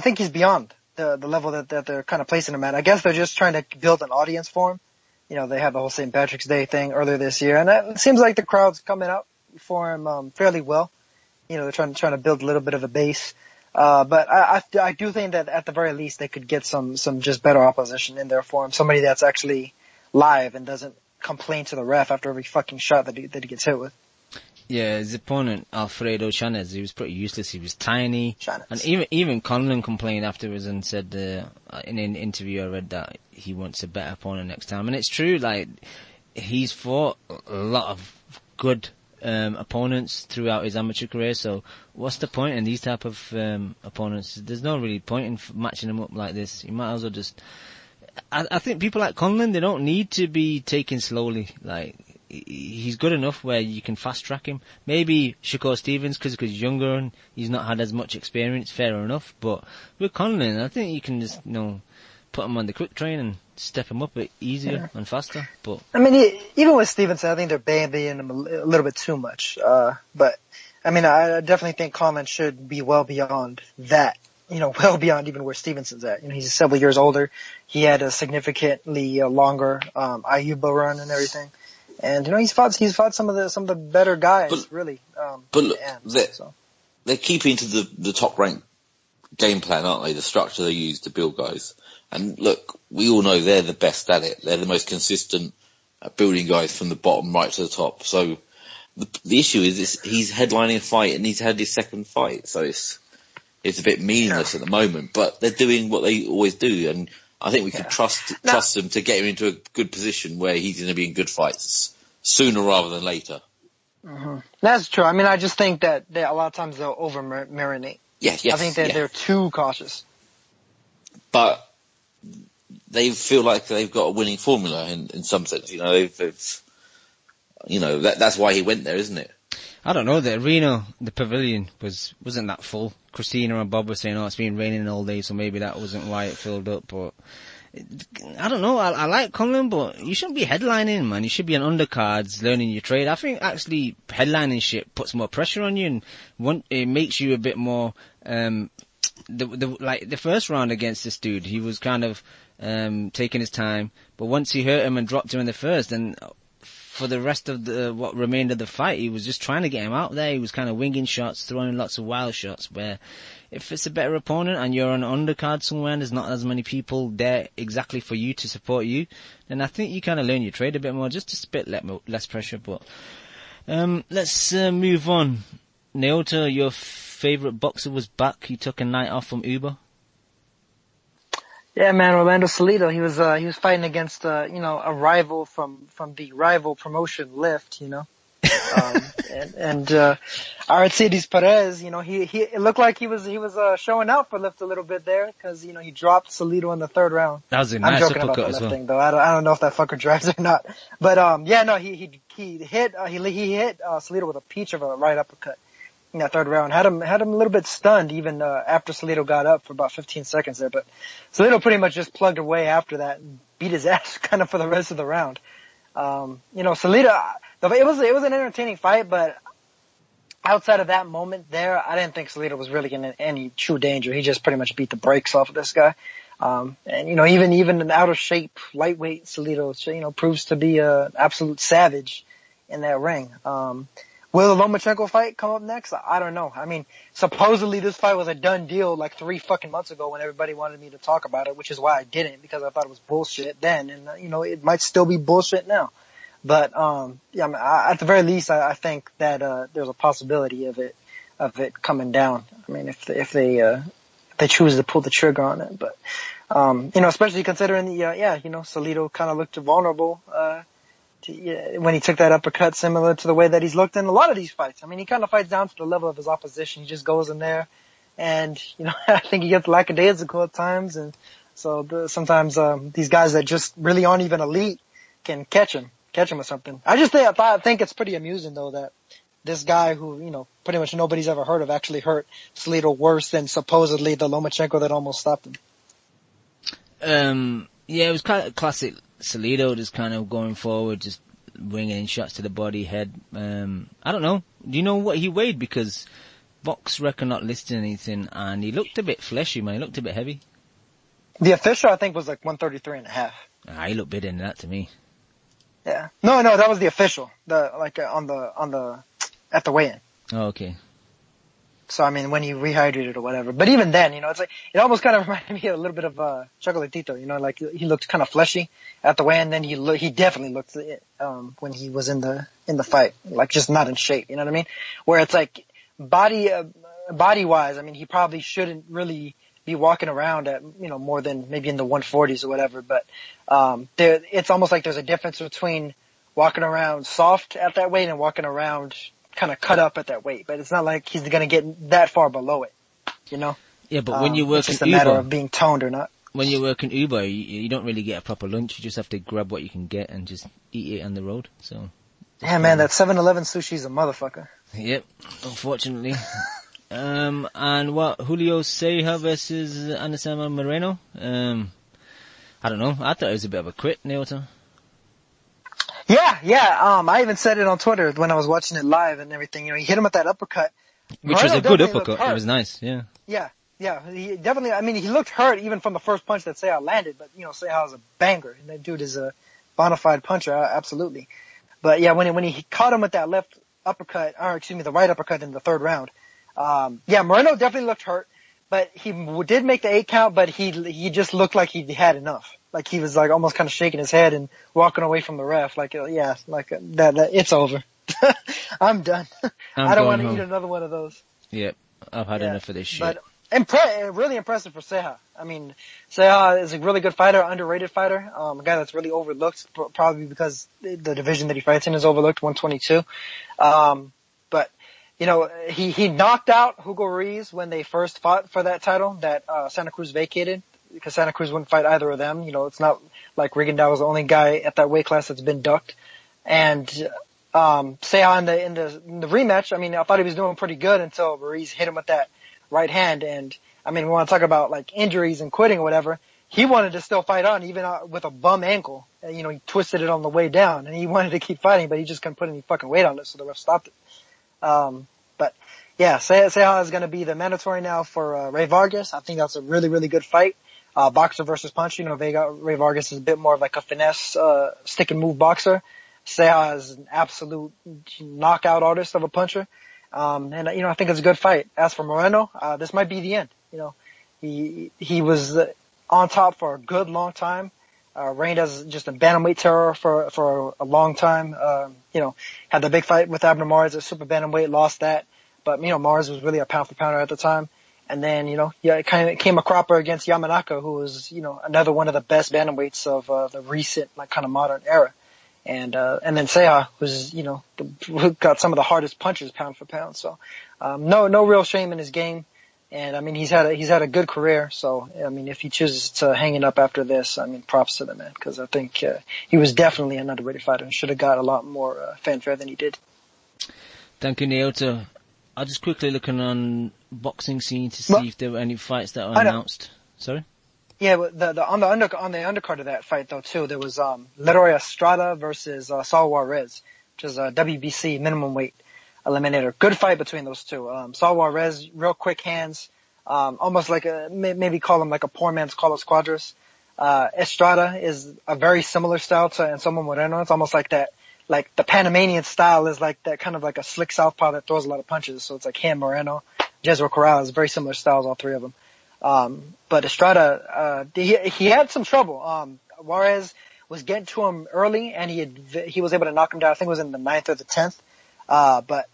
think he's beyond the level that they're kind of placing him at. I guess they're just trying to build an audience for him. They had the whole St. Patrick's Day thing earlier this year, and it seems like the crowd's coming up for him, fairly well. They're trying to build a little bit of a base. But I do think that at the very least they could get some just better opposition in there for him. Somebody that's actually live and doesn't complain to the ref after every fucking shot that he gets hit with. Yeah, his opponent, Alfredo Chanez, he was pretty useless. He was tiny. Chanez. And even Conlon complained afterwards and said, in an interview I read that he wants a better opponent next time. And it's true, like, he's fought a lot of good opponents throughout his amateur career, so what's the point in these type of opponents? There's no really point in matching them up like this. You might as well just... I think people like Conlon, they don't need to be taken slowly. Like, he's good enough where you can fast track him. Maybe Shakur Stevens, because he's younger and he's not had as much experience, fair enough. But with Conlon, I think you can just, put him on the quick train and step him up a bit easier and faster. But I mean, even with Stevenson, I think they're babying him a little bit too much. But I mean, I definitely think Conlon should be well beyond that. Well beyond even where Stevenson's at. He's several years older. He had a significantly longer Ayuba run and everything. And he's fought some of the better guys, but, really. But look, they're keeping to the top ranked game plan, aren't they? The structure they use to build guys. And look, we all know they're the best at it. They're the most consistent at building guys from the bottom right to the top. So the issue is he's headlining a fight and he's had his second fight. So it's a bit meaningless at the moment, but they're doing what they always do, and I think we can trust them to get him into a good position where he's going to be in good fights sooner rather than later. Mm-hmm. That's true. I mean, I just think that a lot of times they'll over-marinate. Yes, I think that they're too cautious. But they feel like they've got a winning formula in some sense. That's why he went there, isn't it? I don't know, the arena, the pavilion wasn't that full. Christina and Bob were saying, it's been raining all day, so maybe that wasn't why it filled up, but I don't know, I like Conlon, but you shouldn't be headlining, man. You should be on undercards, learning your trade. I think actually headlining shit puts more pressure on you, and it makes you a bit more, like the first round against this dude, he was kind of, taking his time, but once he hurt him and dropped him in the first, then for the rest of what remained of the fight, he was just trying to get him out there. He was kind of winging shots, throwing lots of wild shots, where if it's a better opponent and you're on an undercard somewhere and there's not as many people there exactly for you to support you, then I think you kind of learn your trade a bit more, just a bit less pressure. But let's move on. Naota, your favourite boxer was back. He took a night off from Uber. Yeah, man, Orlando Salido. He was fighting against a rival from the rival promotion Lift, and Aristides Perez, it looked like he was showing out for Lift a little bit there, because he dropped Salido in the third round. That was a nice uppercut as well. Thing, though. I don't know if that fucker drives or not, but he hit Salido with a peach of a right uppercut in that third round. Had him a little bit stunned even after Salido got up for about 15 seconds there, but Salido pretty much just plugged away after that and beat his ass kind of for the rest of the round. Salido, it was an entertaining fight, but outside of that moment there, I didn't think Salido was really in any true danger. He just pretty much beat the brakes off of this guy. And even an out of shape lightweight Salido, proves to be a absolute savage in that ring. Will the Lomachenko fight come up next? I don't know. I mean, supposedly this fight was a done deal like 3 fucking months ago when everybody wanted me to talk about it, which is why I didn't, because I thought it was bullshit then, and it might still be bullshit now. But at the very least, I think that there's a possibility of it coming down. I mean, if they choose to pull the trigger on it, but especially considering Salido kind of looked vulnerable when he took that uppercut, similar to the way that he's looked in a lot of these fights. I mean, he kind of fights down to the level of his opposition. He just goes in there, and I think he gets lackadaisical at times, and so sometimes these guys that just really aren't even elite can catch him with something. I think it's pretty amusing though that this guy who, pretty much nobody's ever heard of actually hurt Salido worse than supposedly the Lomachenko that almost stopped him. Yeah, it was kind of classic Salido, just kind of going forward, just bringing in shots to the body, head. I don't know. Do you know what he weighed? Because Box Rec are not listing anything, and he looked a bit fleshy, man. He looked a bit heavy. The official, I think, was like 133.5. He looked bigger than that to me. Yeah. No, that was the official. At the weigh-in. Oh, okay. So, I mean, when he rehydrated or whatever. But even then, it's like, it almost kind of reminded me a little bit of, Chocolatito, like he looked kind of fleshy at the weigh-in, then he definitely looked, when he was in the fight, like just not in shape, you know what I mean? Where it's like, body-wise, I mean, he probably shouldn't really be walking around at, more than maybe in the 140s or whatever, but, it's almost like there's a difference between walking around soft at that weight and walking around kind of cut up at that weight, but it's not like he's going to get that far below it, Yeah, but when you work it's just in a matter Uber, of being toned or not. when you work in Uber, you don't really get a proper lunch. You just have to grab what you can get and just eat it on the road. So. Yeah, man, that 7-Eleven sushi's a motherfucker. Yep, unfortunately. And what, Julio Ceja versus Anderson Moreno? I don't know. I thought it was a bit of a quit, Neota. Yeah. I even said it on Twitter when I was watching it live and everything. He hit him with that uppercut. Which was a good uppercut. It was nice, yeah. Yeah. He definitely, I mean, he looked hurt even from the first punch that Ceja landed, but, Ceja was a banger. And that dude is a bona fide puncher, absolutely. But yeah, when he caught him with that left uppercut, the right uppercut in the third round, Moreno definitely looked hurt, but he did make the 8 count, but he just looked like he had enough. Like he was like almost kind of shaking his head and walking away from the ref, like that it's over. I'm done. I don't want to eat another one of those. Yep, I've had enough of this shit. But really impressive for Ceja. I mean, Ceja is a really good fighter, underrated fighter, a guy that's really overlooked, probably because the division that he fights in is overlooked, 122. But he knocked out Hugo Ruiz when they first fought for that title that Santa Cruz vacated, because Santa Cruz wouldn't fight either of them. It's not like Rigondeaux was the only guy at that weight class that's been ducked. And Ceja in the rematch, I mean, I thought he was doing pretty good until Ruiz hit him with that right hand. And I mean, we want to talk about like injuries and quitting or whatever. He wanted to still fight on, even with a bum ankle. He twisted it on the way down, and he wanted to keep fighting, but he just couldn't put any fucking weight on it, so the ref stopped it. But yeah, Ceja is going to be the mandatory now for Ray Vargas. I think that's a really, really good fight. Boxer versus puncher. Ray Vargas is a bit more of like a finesse, stick and move boxer. Ceja is an absolute knockout artist of a puncher. And I think it's a good fight. As for Moreno, this might be the end. He was on top for a good long time. Reigned as just a bantamweight terror for a long time. Had the big fight with Abner Mares at super bantamweight, lost that. But, Mares was really a pound for pounder at the time. And then, it kind of came a cropper against Yamanaka, who was, another one of the best bantamweights of the recent, kind of modern era. And then Ceja, who's, who got some of the hardest punches pound for pound. So, no real shame in his game. And I mean, he's had a good career. So, I mean, if he chooses to hang it up after this, I mean, props to the man, because I think, he was definitely an underrated fighter and should have got a lot more, fanfare than he did. Thank you, Neota. I'll just quickly looking on boxing scene to see if there were any fights that were announced. Sorry? Yeah, on the undercard of that fight though too, there was Leroy Estrada versus Saul Juarez, which is a WBC minimum weight eliminator. Good fight between those two. Saul Juarez, real quick hands, almost like maybe call him like a poor man's Carlos Cuadras. Estrada is a very similar style to Anselmo Moreno. It's almost like that, like the Panamanian style is like that kind of like a slick southpaw that throws a lot of punches. So it's like him, Moreno, Jezreel Corrales, very similar styles, all three of them. But Estrada, he had some trouble. Juarez was getting to him early and he was able to knock him down. I think it was in the 9th or the 10th. But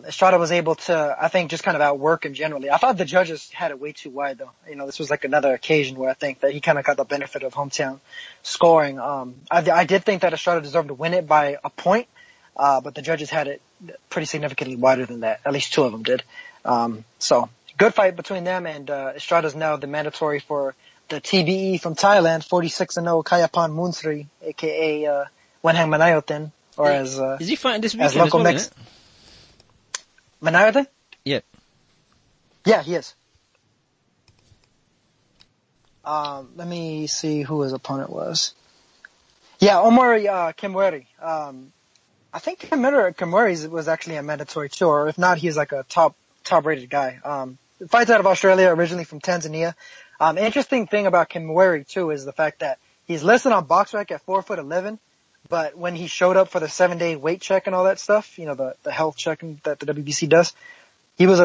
Estrada was able to, I think, just kind of outwork him generally. I thought the judges had it way too wide though. You know, this was like another occasion where I think that he kind of got the benefit of hometown scoring. I did think that Estrada deserved to win it by a point, but the judges had it pretty significantly wider than that. At least two of them did. So good fight between them, and Estrada's now the mandatory for the TBE from Thailand, 46-0 Kayapan Munsri, aka Wenhang Manayotin, or as is he fighting this weekend as local as well, Manayotin? Yeah. Yeah, he is. Let me see who his opponent was. Yeah, Omar Kimweri. I think Kimweri was actually a mandatory too, or if not, he's like a top rated guy. Fights out of Australia, originally from Tanzania. Interesting thing about Kimweri too is the fact that he's listed on BoxRec at 4'11", but when he showed up for the 7-day weight check and all that stuff, you know, the health check that the WBC does, he was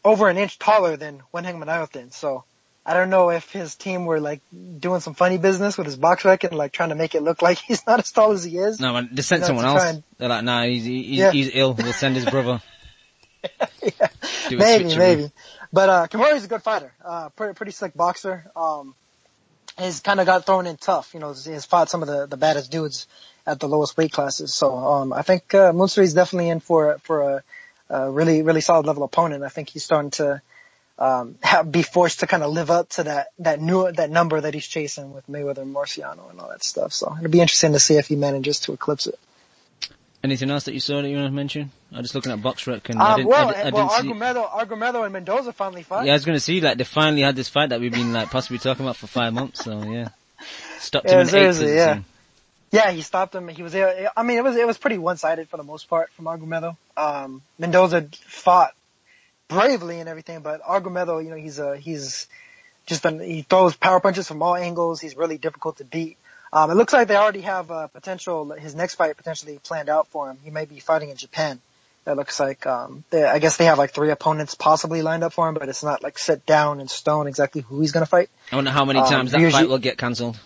over an inch taller than Wenheng Manayotin. So I don't know if his team were like doing some funny business with his BoxRec and like trying to make it look like he's not as tall as he is. No, man, they sent someone else. They're like, nah, he's ill. We'll send his brother. Yeah. Maybe. But Kimweri's a good fighter. Pretty slick boxer. He's kind of got thrown in tough. You know, he's fought some of the baddest dudes at the lowest weight classes. So I think Munsri's definitely in for a really solid level opponent. I think he's starting to be forced to kind of live up to that number that he's chasing with Mayweather and Marciano and all that stuff. So it'll be interesting to see if he manages to eclipse it. Anything else that you saw that you want to mention? I'm just looking at BoxRec and Argumedo and Mendoza finally fought. Yeah, I was going to see like they finally had this fight that we've been like possibly talking about for 5 months. So yeah, stopped him in 8th position. Yeah, he stopped him. He was. I mean, it was pretty one-sided for the most part from Argumedo. Mendoza fought bravely and everything, but Argumedo, you know, he throws power punches from all angles. He's really difficult to beat. It looks like they already have his next fight potentially planned out for him. He may be fighting in Japan. It looks like I guess they have like 3 opponents possibly lined up for him, but it's not like set down in stone exactly who he's going to fight. I wonder how many times that fight will get cancelled.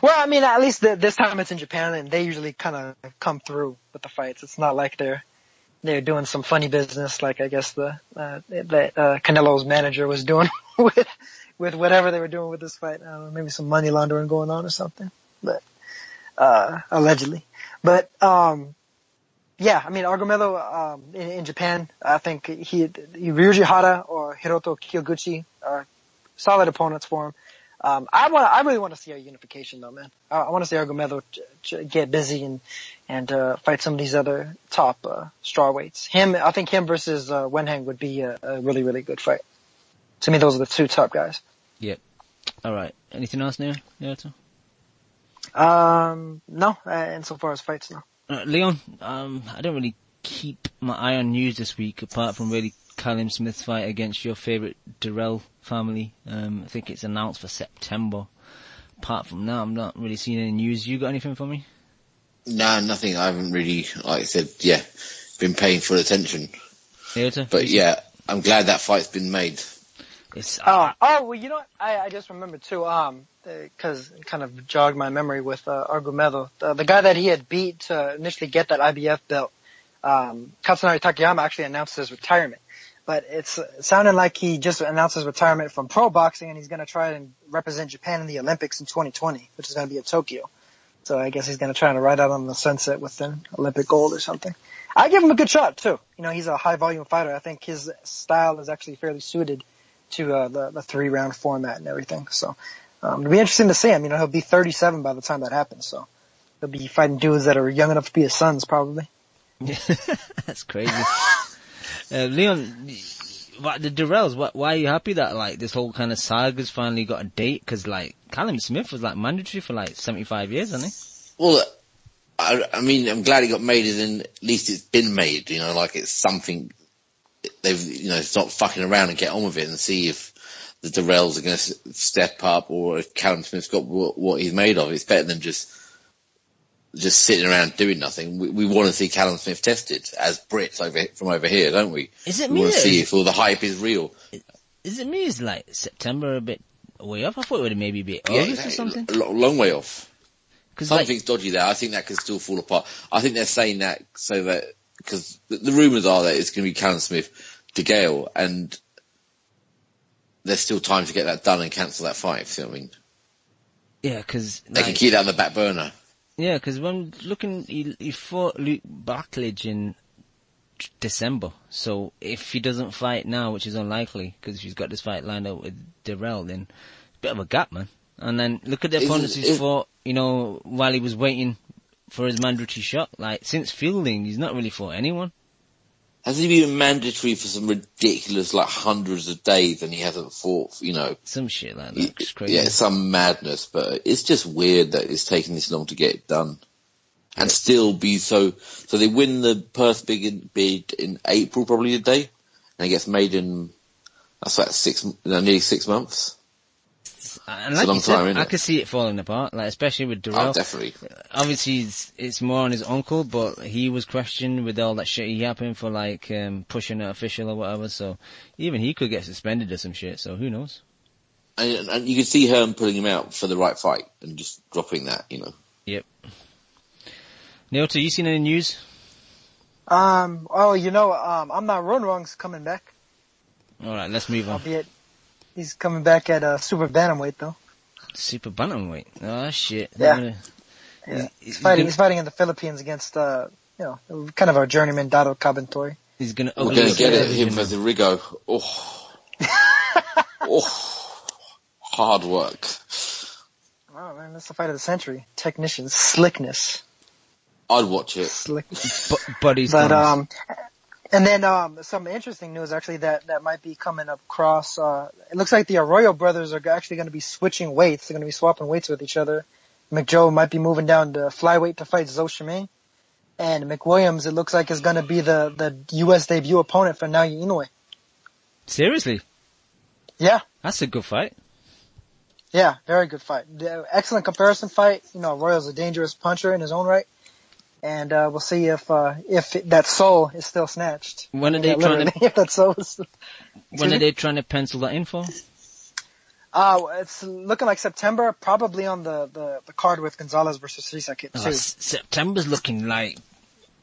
Well, I mean, at least this time it's in Japan, and they usually kind of come through with the fights. It's not like they're doing some funny business like I guess that Canelo's manager was doing with whatever they were doing with this fight. I don't know, maybe some money laundering going on or something, but allegedly. But yeah, I mean, Argumedo in Japan, I think Ryuji Hara or Hiroto Kiyoguchi are solid opponents for him. I really want to see a unification though, man. I want to see Argumedo get busy and fight some of these other top strawweights. I think him versus Wenheng would be a really, really good fight. To me, those are the 2 top guys. Yep. All right. Anything else, Naoto? No. Insofar as fights, no. Leon, I don't really keep my eye on news this week, apart from really Callum Smith's fight against your favourite Durrell family. I think it's announced for September. Apart from that, I'm not really seeing any news. You got anything for me? No, nothing. I haven't really, like I said, been paying full attention. Naoto? But yeah, I'm glad that fight's been made. Well, you know what? I just remembered too, cause it kind of jogged my memory with, Argumedo. The guy that he had beat to initially get that IBF belt, Katsunari Takayama actually announced his retirement. But it sounded like he just announced his retirement from pro boxing and he's gonna try and represent Japan in the Olympics in 2020, which is gonna be at Tokyo. So I guess he's gonna try to ride out on the sunset with an Olympic gold or something. I give him a good shot too. You know, he's a high volume fighter. I think his style is actually fairly suited to the 3-round format and everything. So it'll be interesting to see him. You know, he'll be 37 by the time that happens. So he'll be fighting dudes that are young enough to be his sons, probably. That's crazy. Leon, the Durrells, why are you happy that like this whole kind of saga's finally got a date? Because like Callum Smith was like mandatory for like 75 years, hasn't he? Well, I mean, I'm glad it got made, and at least it's been made. You know, like it's something they've stop fucking around and get on with it and see if the Durrells are going to step up or if Callum Smith's got what he's made of. It's better than just sitting around doing nothing. We want to see Callum Smith tested as Brits from over here, don't we? Is it we me? want to see if all the hype is real. Is it me? Is like September a bit way off? I thought it would maybe be August or something. Long way off. Something's like, dodgy there. I think that could still fall apart. I think they're saying that so that because the rumours are that it's going to be Callum Smith to Gale, and there's still time to get that done and cancel that fight. See what I mean? Yeah, because they can keep that on the back burner. Yeah, because when looking, he fought Luke Bartlett in December. So if he doesn't fight now, which is unlikely, because he's got this fight lined up with Durrell, then it's a bit of a gap, man. And then look at the opponents he's fought, while he was waiting for his mandatory shot. Like, since Fielding, he's not really fought anyone. Has he been mandatory for some ridiculous, hundreds of days and he hasn't fought, Some shit like that. It's crazy. Yeah, some madness, but it's just weird that it's taking this long to get it done. And still be so they win the Perth bid in April probably today, and it gets made in, that's like nearly 6 months. And like you said, I could see it falling apart, especially with Durrell. Oh, definitely. Obviously, it's more on his uncle, but he was questioned with all that shit he happened for, pushing an official or whatever, so even he could get suspended or some shit, so who knows? And you could see Hearn pulling him out for the right fight and just dropping that, Yep. Neota, you seen any news? I'm Not Wrong's coming back. Alright, let's move on. Albeit, he's coming back at super bantamweight though. Super bantamweight? Oh shit. Yeah. He's fighting in the Philippines against, kind of our journeyman Dado Cabentoy. We're going to get him for the Rigo. Hard work. Oh man, that's the fight of the century. Technician, slickness. I'd watch it. And then some interesting news actually that might be coming across. It looks like the Arroyo brothers are actually going to be switching weights. They're going to be swapping weights with each other. McJoe might be moving down to flyweight to fight Zo Shimei. And McWilliams, it looks like, is going to be the U.S. debut opponent for Naoya Inoue. Seriously? Yeah. That's a good fight. Yeah, very good fight. Excellent comparison fight. Arroyo's a dangerous puncher in his own right. And we'll see if that soul is still snatched. When are they trying to? If that soul is. When are they trying to pencil that in for? It's looking like September, probably on the card with Gonzalez versus Rizak too. September's looking like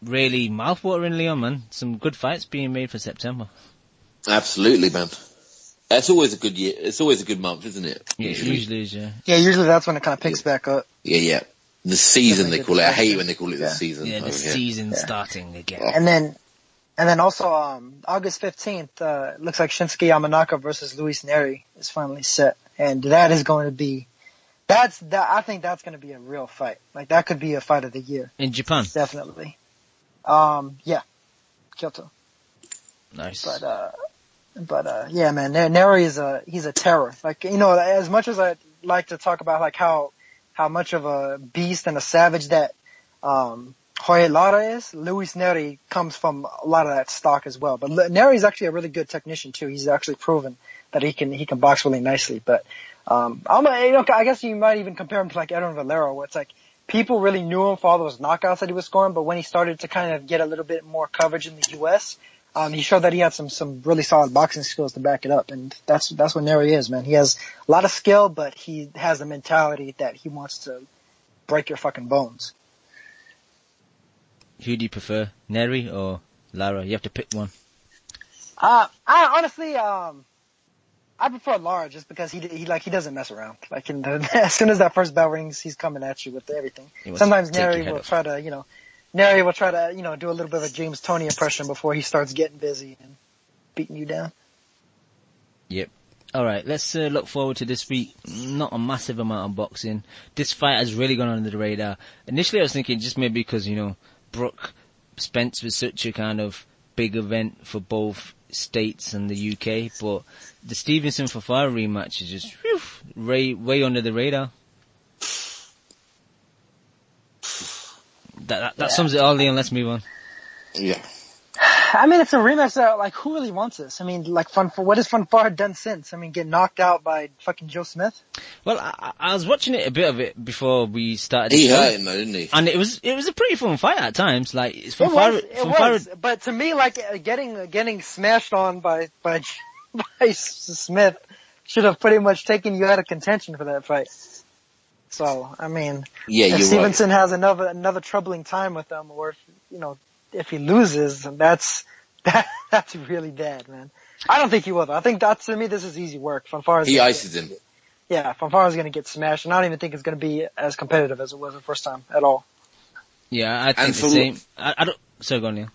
really mouthwatering, Leon, man. Some good fights being made for September. Absolutely, man. It's always a good year. It's always a good month, isn't it? Yeah, usually is, yeah. Yeah, usually that's when it kind of picks back up. Yeah. The season they call it. I hate when they call it the season. Yeah, the season starting again. And then also August 15th, looks like Shinsuke Yamanaka versus Luis Neri is finally set, and that is going to be I think that's going to be a real fight. Like that could be a fight of the year in Japan. Definitely. Yeah, Kyoto. Nice. But yeah, man, Neri he's a terror. Like as much as I like to talk about like how much of a beast and a savage that Jorge Lara is, Luis Neri comes from a lot of that stock as well. But Neri's actually a really good technician too. He's actually proven that he can box really nicely. But I guess you might even compare him to like Edwin Valero, where it's like people really knew him for all those knockouts that he was scoring, but when he started to kind of get a little bit more coverage in the U.S., he showed that he had some really solid boxing skills to back it up, and that's what Neri is, man. He has a lot of skill, but he has a mentality that he wants to break your fucking bones. Who do you prefer, Neri or Lara? You have to pick one. I honestly, I prefer Lara just because he doesn't mess around. Like as soon as that first bell rings, he's coming at you with everything. Sometimes Neri will try to, do a little bit of a James Toney impression before he starts getting busy and beating you down. Yep. Alright, let's look forward to this week. Not a massive amount of boxing. This fight has really gone under the radar. Initially I was thinking just maybe because, Brook, Spence was such a kind of big event for both states and the UK, but the Stevenson Fafara rematch is just way under the radar. That sums it all, Leon. Let's move on. Yeah. I mean, it's a rematch that, like, who really wants this? I mean, like, what has Funfar done since? I mean, get knocked out by fucking Joe Smith? Well, I was watching a bit of it before we started. He hurt him though, didn't he? And it was a pretty fun fight at times. Like, It was. But to me, like, getting smashed on by Smith should have pretty much taken you out of contention for that fight. So, I mean, if Stevenson has another troubling time with them, or if he loses, that's really bad, man. I don't think he will, though. I think to me, this is easy work. He ices him. Yeah, Fanfara's going to get smashed, and I don't even think it's going to be as competitive as it was the first time at all. Yeah, I think the same. I don't. So go on, Neil.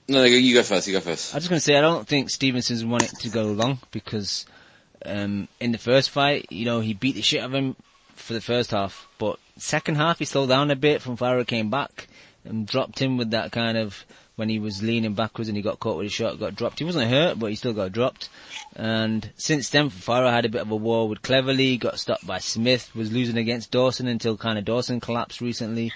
No, you go first. I was just going to say I don't think Stevenson's want it to go long because in the first fight, he beat the shit out of him for the first half, but second half he slowed down a bit. Fanfara came back and dropped him with that kind of when he was leaning backwards and he got caught with a shot, got dropped. He wasn't hurt, but he still got dropped. And since then, Fanfara had a bit of a war with Cleverly, got stopped by Smith, was losing against Dawson until kind of Dawson collapsed recently.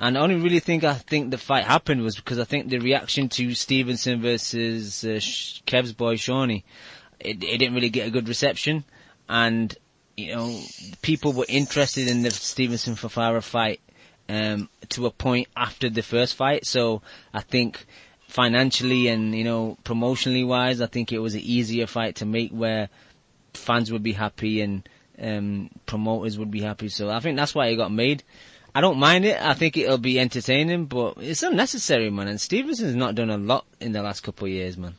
And I only really think the fight happened was because I think the reaction to Stevenson versus Kev's boy Shawnee, it didn't really get a good reception. And, people were interested in the Stevenson-Fanfara fight to a point after the first fight. So I think financially and, promotionally wise, I think it was an easier fight to make where fans would be happy and promoters would be happy. So I think that's why it got made. I don't mind it. I think it'll be entertaining, but it's unnecessary, man. And Stevenson's not done a lot in the last couple of years, man.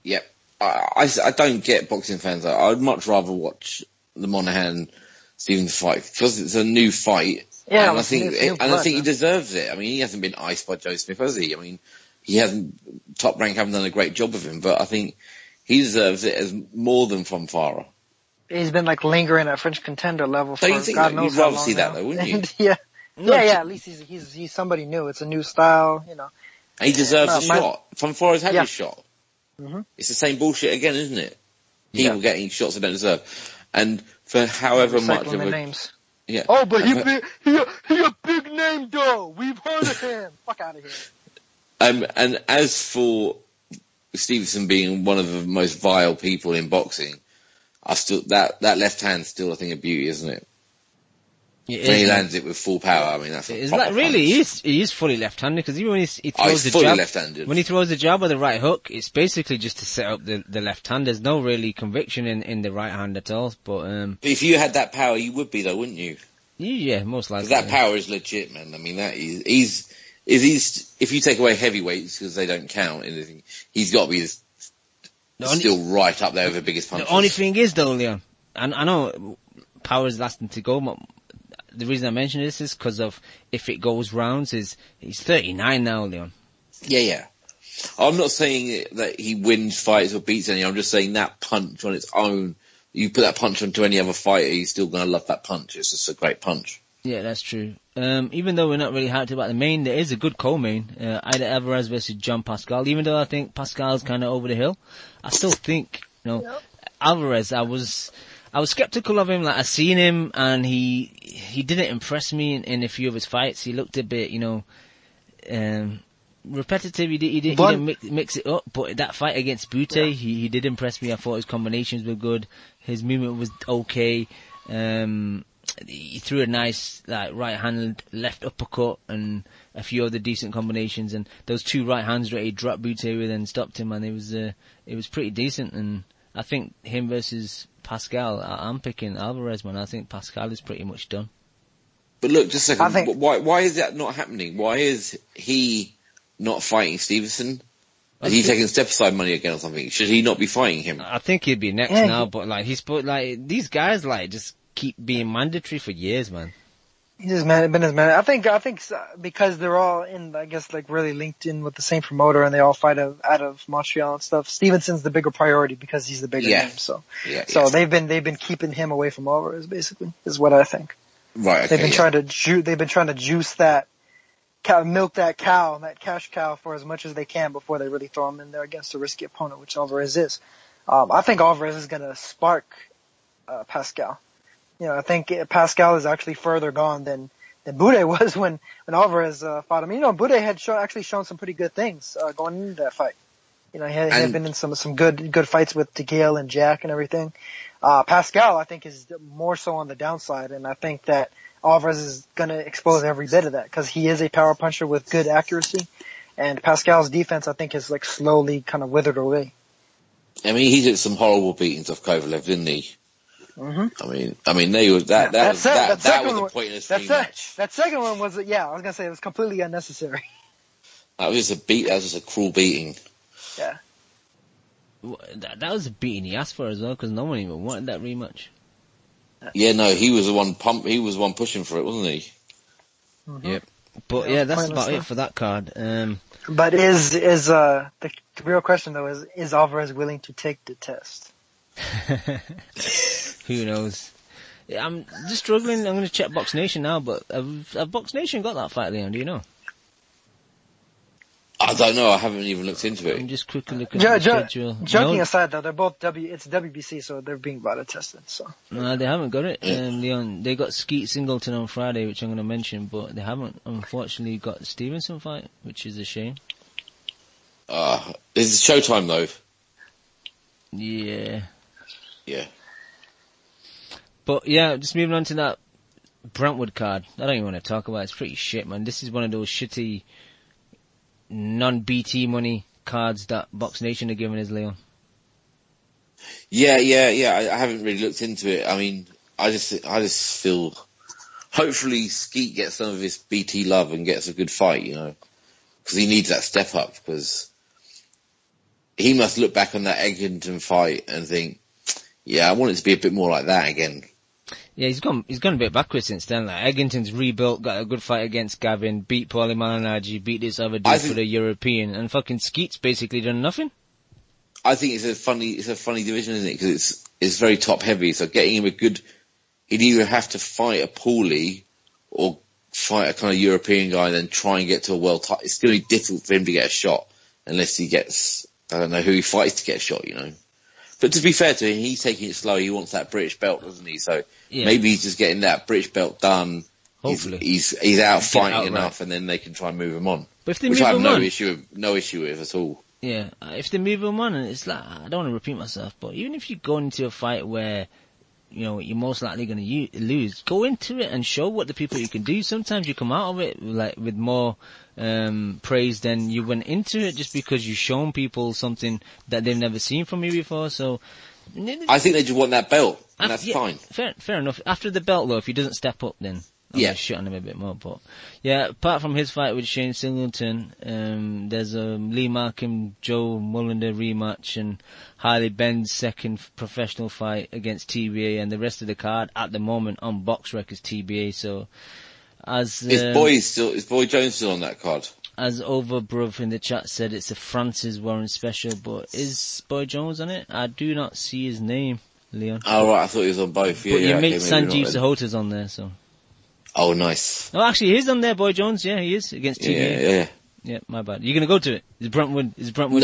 Yep. I don't get boxing fans. I'd much rather watch the Monahan Stevenson fight because it's a new fight. Yeah, and I think he deserves it. I mean, he hasn't been iced by Joe Smith, has he? I mean, he hasn't. Top Rank haven't done a great job of him, but I think he deserves it as more than Fanfara. He's been like lingering at French contender level for God knows how long. You'd rather see that though, wouldn't you? Yeah. At least he's somebody new. It's a new style, And he deserves a shot. Fanfara's had his shot. Mm-hmm. It's the same bullshit again, isn't it? People getting shots they don't deserve. And for however much of a... names. Yeah. Oh, but he a big name though. We've heard of him. Fuck out of here. And as for Stevenson being one of the most vile people in boxing, I still that left hand still a thing of beauty, isn't it? When he lands it with full power, I mean that's. Is that really? He is fully left-handed because even when he throws the fully jab, left-handed. When he throws the jab or the right hook, it's basically just to set up the left hand. There's no really conviction in the right hand at all. But if you had that power, you would be though, wouldn't you? Yeah, most likely. Because that power is legit, man. I mean, that he's if you take away heavyweights because they don't count anything, he's got to be still right up there with the biggest punches. The only thing is though, Leon, and I know power is lasting to go. The reason I mention this is because of if it goes rounds. He's 39 now, Leon. Yeah. I'm not saying that he wins fights or beats any. I'm just saying that punch on its own. You put that punch onto any other fighter, he's still going to love that punch. It's just a great punch. Yeah, that's true. Even though we're not really hyped about the main, there is a good co-main. Ida Alvarez versus John Pascal. Even though I think Pascal's kind of over the hill, I still think, Alvarez, I was skeptical of him. Like, I seen him and he didn't impress me in a few of his fights. He looked a bit, repetitive. He didn't mix it up. But that fight against Butte, he did impress me. I thought his combinations were good. His movement was okay. He threw a nice right-handed left uppercut and a few other decent combinations. And those two right hands that he dropped Butte with and stopped him, and it was pretty decent. And I think him versus Pascal, I'm picking Alvarez, man. I think Pascal is pretty much done. But look, just a second. Why is that not happening? Why is he not fighting Stevenson? Is he taking step-aside money again or something? Should he not be fighting him? I think he'd be next now, but these guys just keep being mandatory for years, man. He's just been his man. I think because they're all really linked in with the same promoter and they all fight out of Montreal and stuff. Stevenson's the bigger priority because he's the bigger name. So they've been keeping him away from Alvarez, basically, is what I think. Right. Okay, they've been trying to juice that cow, milk that cash cow for as much as they can before they really throw him in there against a risky opponent, which Alvarez is. I think Alvarez is going to spark Pascal. I think Pascal is actually further gone than Bude was when Alvarez fought him. You know, Bude had actually shown some pretty good things going into that fight. You know, he had been in some good fights with Tequil and Jack and everything. Pascal, I think, is more so on the downside, and I think that Alvarez is going to expose every bit of that because he is a power puncher with good accuracy, and Pascal's defense, I think, is like slowly kind of withered away. I mean, he did some horrible beatings off Kovalev, didn't he? Mm-hmm. I mean, they were that was a pointless rematch. That second one was, I was gonna say it was completely unnecessary. That was just a cruel beating. Yeah. That was a beating he asked for as well, because no one even wanted that rematch. Yeah, no, he was the one pushing for it, wasn't he? Mm-hmm. Yep. But yeah, that's about it for that card. But is the real question though is Alvarez willing to take the test? Who knows? Yeah, I'm just struggling. I'm going to check Box Nation now, but have Box Nation got that fight, Leon? Do you know? I don't know. I haven't even looked into it. I'm just quickly looking at the schedule. Joking aside, though, they're both it's WBC, so they're being beta tested. So no, they haven't got it. Leon, they got Skeet Singleton on Friday, which I'm going to mention, but they haven't, unfortunately, got the Stevenson fight, which is a shame. This is Showtime though. Yeah. Yeah. But yeah, just moving on to that Brentwood card. I don't even want to talk about it. It's pretty shit, man. This is one of those shitty non-BT money cards that Box Nation are giving us, Leon. Yeah. I haven't really looked into it. I mean, I just feel hopefully Skeet gets some of his BT love and gets a good fight, you know, because he needs that step up, because he must look back on that Egginton fight and think, yeah, I want it to be a bit more like that again. Yeah, he's gone a bit backwards since then. Like, Egginton's rebuilt, got a good fight against Gavin, beat Paulie Malignaggi, beat this other dude for the European, and fucking Skeet's basically done nothing. I think it's a funny division, isn't it? Because it's very top heavy. So getting him he'd either have to fight a Paulie or fight a kind of European guy and then try and get to a world title. It's going to be difficult for him to get a shot unless he gets, I don't know who he fights to get a shot, you know. But to be fair to him, he's taking it slow. He wants that British belt, doesn't he? So maybe he's just getting that British belt done. Hopefully. He's out fighting enough, and then they can try and move him on. But if they which move I have him no on, issue with at all. Yeah, if they move him on, and it's like, I don't want to repeat myself, but even if you go into a fight where, you know, you're most likely going to lose, go into it and show what the people you can do. Sometimes you come out of it like with more praise than you went into it, just because you've shown people something that they've never seen from you before. So I think they just want that belt, and that's fine. Fair enough. After the belt, though, if he doesn't step up, then I'm going to shit on him a bit more. But yeah, apart from his fight with Shane Singleton, there's a Lee Markham, Joe Mullender rematch, and Harley Ben's second professional fight against TBA, and the rest of the card at the moment on Box Rec is TBA. So is Boy Jones still on that card? As Overbruv in the chat said, it's a Francis Warren special, but is Boy Jones on it? I do not see his name, Leon. Oh right, I thought he was on both. Yeah, but your mate Sanjeev Sahota's on there, so. Oh, nice. No, actually, he's on there, Boy Jones. Yeah, he is against TBA. Yeah, my bad. You're gonna go to it? Is Brentwood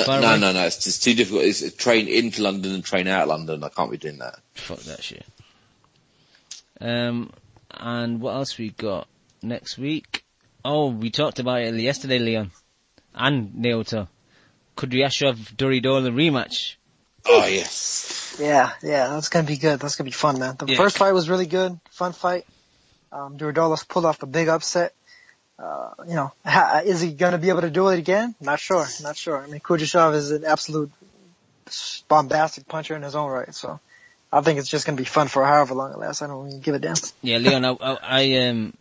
far away? No, it's just too difficult. It's a train into London and train out of London. I can't be doing that. Fuck that shit. And what else we got next week? Oh, we talked about it yesterday, Leon. And Naoto. Kudryashov Doridola rematch. Oh, yes. Yeah, that's gonna be good. That's gonna be fun, man. The first fight was really good. Fun fight. Doridola pulled off a big upset. You know, is he gonna be able to do it again? Not sure. I mean, Kudryashov is an absolute bombastic puncher in his own right, so I think it's just going to be fun for however long it lasts. I don't even give a damn. Yeah, Leon,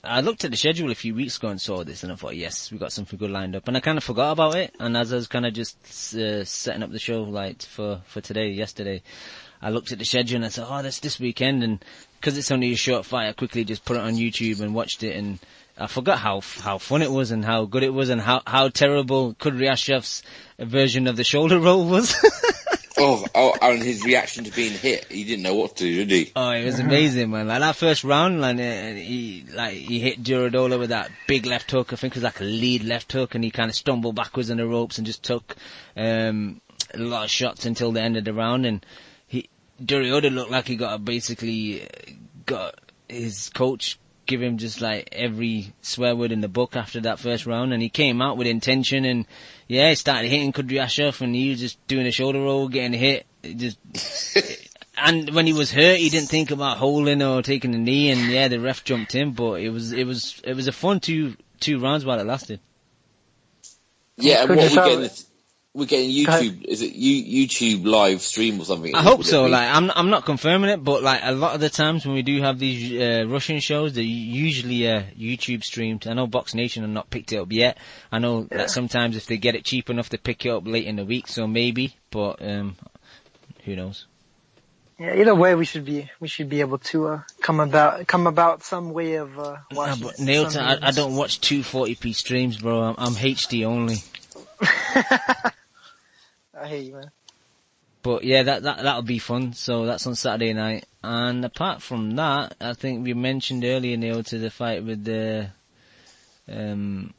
I looked at the schedule a few weeks ago and saw this, and I thought, yes, we got something good lined up. And I kind of forgot about it, and as I was kind of just setting up the show like for yesterday, I looked at the schedule and I said, oh, that's this weekend, and because it's only a short fight, I quickly just put it on YouTube and watched it, and I forgot how fun it was and how good it was and how terrible Kudryashov's version of the shoulder roll was. And his reaction to being hit, he didn't know what to do, did he? Oh, it was amazing, man. Like that first round, he hit Doridola with that big left hook. I think it was like a lead left hook, and he kind of stumbled backwards on the ropes and just took a lot of shots until the end of the round. And Doridola looked like he basically got his coach give him just like every swear word in the book after that first round, and he came out with intention, and yeah, he started hitting Kudryashov, and he was just doing a shoulder roll, getting hit, and when he was hurt, he didn't think about holding or taking a knee, and yeah, the ref jumped in, but it was a fun two rounds while it lasted. Yeah, and what we're getting YouTube, is it YouTube live stream or something? I hope so. Like, I'm not confirming it, but like a lot of the times when we do have these Russian shows, they're usually YouTube streamed. I know Box Nation have not picked it up yet. I know that sometimes if they get it cheap enough, they pick it up late in the week, so maybe. But who knows? Yeah, either way, we should be able to come about some way of watching. But Nailton, I don't watch 240p streams, bro. I'm HD only. I hate you, man. But yeah, that'll be fun. So that's on Saturday night. And apart from that, I think we mentioned earlier, Neil, to the fight with the Menayothin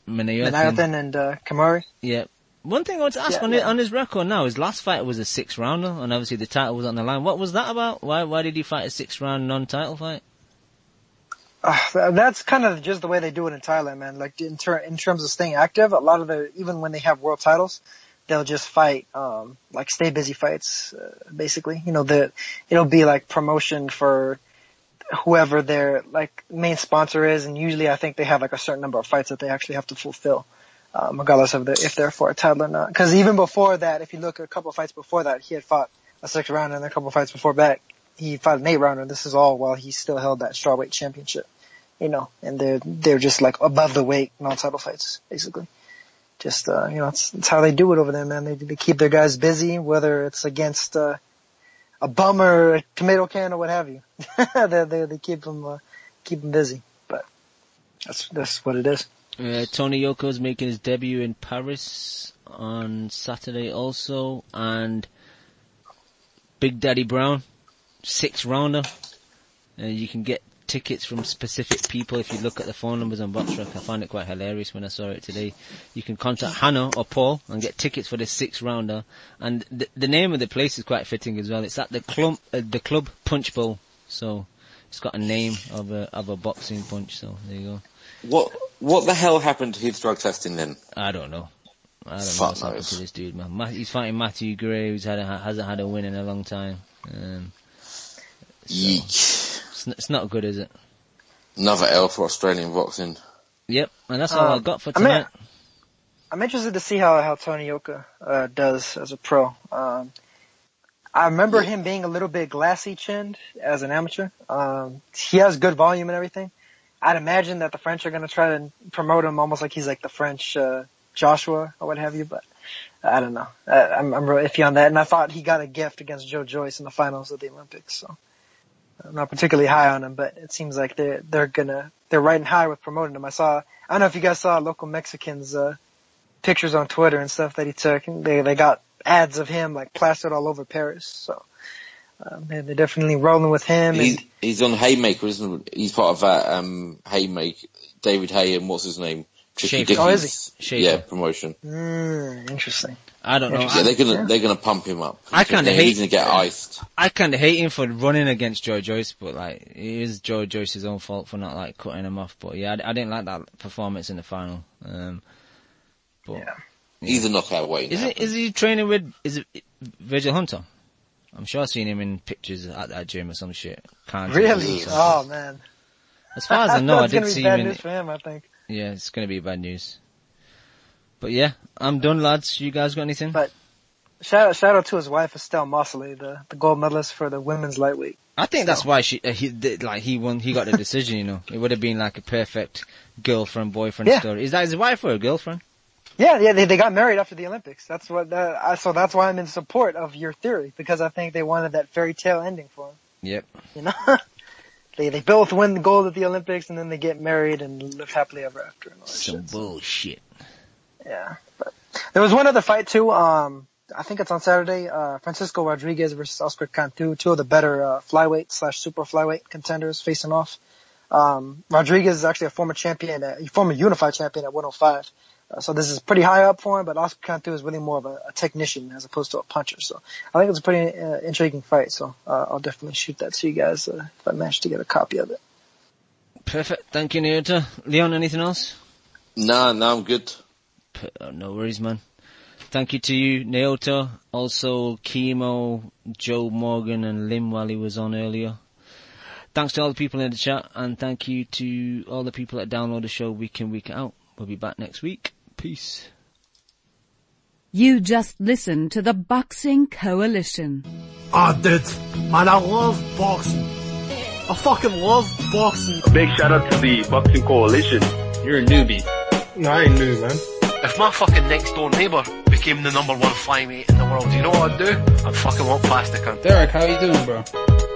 and Kamari. Yeah. One thing I want to ask on his record now, his last fight was a 6 rounder, and obviously the title was on the line. What was that about? Why did he fight a 6 round non-title fight? That's kind of just the way they do it in Thailand, man. Like in terms of staying active, a lot of even when they have world titles, they'll just fight like stay busy fights, basically. You know, it'll be like promotion for whoever their like main sponsor is, and usually I think they have like a certain number of fights that they actually have to fulfill, regardless of if they're for a title or not. Because even before that, if you look at a couple of fights before that, he had fought a 6 rounder, and a couple of fights before that, he fought an 8 rounder. This is all while he still held that strawweight championship. You know, and they're just like above the weight non-title fights, basically. Just, you know, it's how they do it over there, man. They keep their guys busy, whether it's against, a bum or a tomato can or what have you. they keep them busy. But that's what it is. Tony Yoko's making his debut in Paris on Saturday also, and Big Daddy Brown, 6 rounder. You can get tickets from specific people if you look at the phone numbers on BoxRec. I found it quite hilarious when I saw it today. You can contact Hannah or Paul and get tickets for the 6 rounder. And the name of the place is quite fitting as well. It's at the Club Punch Bowl. So it's got a name of a boxing punch. So there you go. What the hell happened to his drug testing then? I don't know. I don't know what's happened to this dude, man. He's fighting Matthew Gray, who's hasn't had a win in a long time. It's not good, is it? Another L for Australian boxing. Yep, and that's all I've got for tonight. I'm interested to see how Tony Yoka does as a pro. I remember him being a little bit glassy-chinned as an amateur. He has good volume and everything. I'd imagine that the French are going to try to promote him almost like he's like the French Joshua or what have you, but I don't know. I'm real iffy on that, and I thought he got a gift against Joe Joyce in the finals of the Olympics, so I'm not particularly high on him, but it seems like they're riding high with promoting him. I don't know if you guys saw local Mexicans pictures on Twitter and stuff that he took. They got ads of him like plastered all over Paris, so they're definitely rolling with him. He's on Haymaker, isn't he? He's part of that Haymaker, David Hay and what's his name? Schaefer. Oh, is he? Yeah, promotion. Interesting. I don't know. Yeah, they're gonna pump him up. I kind of hate. He's gonna get iced. I kind of hate him for running against Joe Joyce, but like it is Joe Joyce's own fault for not like cutting him off. But yeah, I didn't like that performance in the final. He's a knockout weight. Is he training with? Is it Virgil Hunter? I'm sure I've seen him in pictures at that gym or some shit. Really? Oh man. As far as I know, I did see him bad in. News for him, I think. Yeah, it's going to be bad news. But yeah, I'm done, lads. You guys got anything? But shout out to his wife, Estelle Mosley, the gold medalist for the women's lightweight. I think that's why he won. He got the decision. You know, it would have been like a perfect girlfriend-boyfriend story. Is that his wife or a girlfriend? Yeah, they got married after the Olympics. That's what. So that's why I'm in support of your theory, because I think they wanted that fairy tale ending for him. Yep. You know. They both win the gold at the Olympics, and then they get married and live happily ever after. And all that Some bullshit. Yeah, but there was one other fight too. I think it's on Saturday. Francisco Rodriguez versus Oscar Cantu, 2 of the better flyweight / super flyweight contenders facing off. Rodriguez is actually a former unified champion at 105. So this is pretty high up for him, but Oscar Cantu is really more of a technician as opposed to a puncher. So I think it's a pretty intriguing fight. So I'll definitely shoot that to you guys if I manage to get a copy of it. Perfect. Thank you, Naota. Leon, anything else? No, I'm good. No worries, man. Thank you to you, Naota. Also, Chemo, Joe Morgan, and Lim while he was on earlier. Thanks to all the people in the chat, and thank you to all the people that download the show week in, week out. We'll be back next week. Peace. You just listened to the Boxing Coalition. Dude, man, I love boxing. I fucking love boxing. A big shout out to the Boxing Coalition. You're a newbie. No, I ain't new, man. If my fucking next door neighbour became the #1 flyweight in the world, you know what I'd do? I'd fucking walk past the cunt. Derek, how you doing, bro?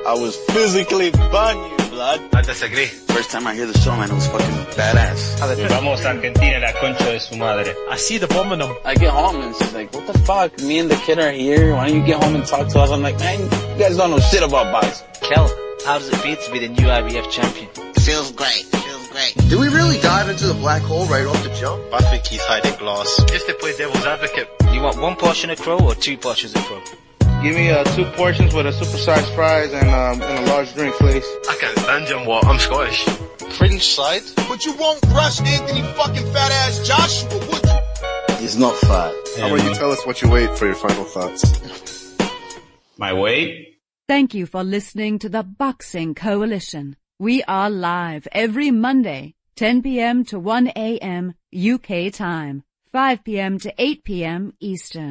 I was physically burn you, blood. I disagree. First time I hear the song, man, it was fucking badass. Vamos a Argentina, la concha de su madre. I see the bomb in them. I get home and she's like, what the fuck? Me and the kid are here. Why don't you get home and talk to us? I'm like, man, you guys don't know shit about boxing. Kel, how does it feel to be the new IBF champion? Feels great. Did we really dive into the black hole right off the jump? I think he's hiding glass. Just to play devil's advocate. You want 1 portion of crow or 2 portions of crow? Give me 2 portions with a supersized fries and a large drink, please. I can't stand him, what? I'm Scottish. Fringe side? But you won't rush Anthony fucking fat ass Joshua, would you? He's not fat. How about you tell us what you weigh for your final thoughts? My weight? Thank you for listening to the Boxing Coalition. We are live every Monday, 10 p.m. to 1 a.m. UK time, 5 p.m. to 8 p.m. Eastern.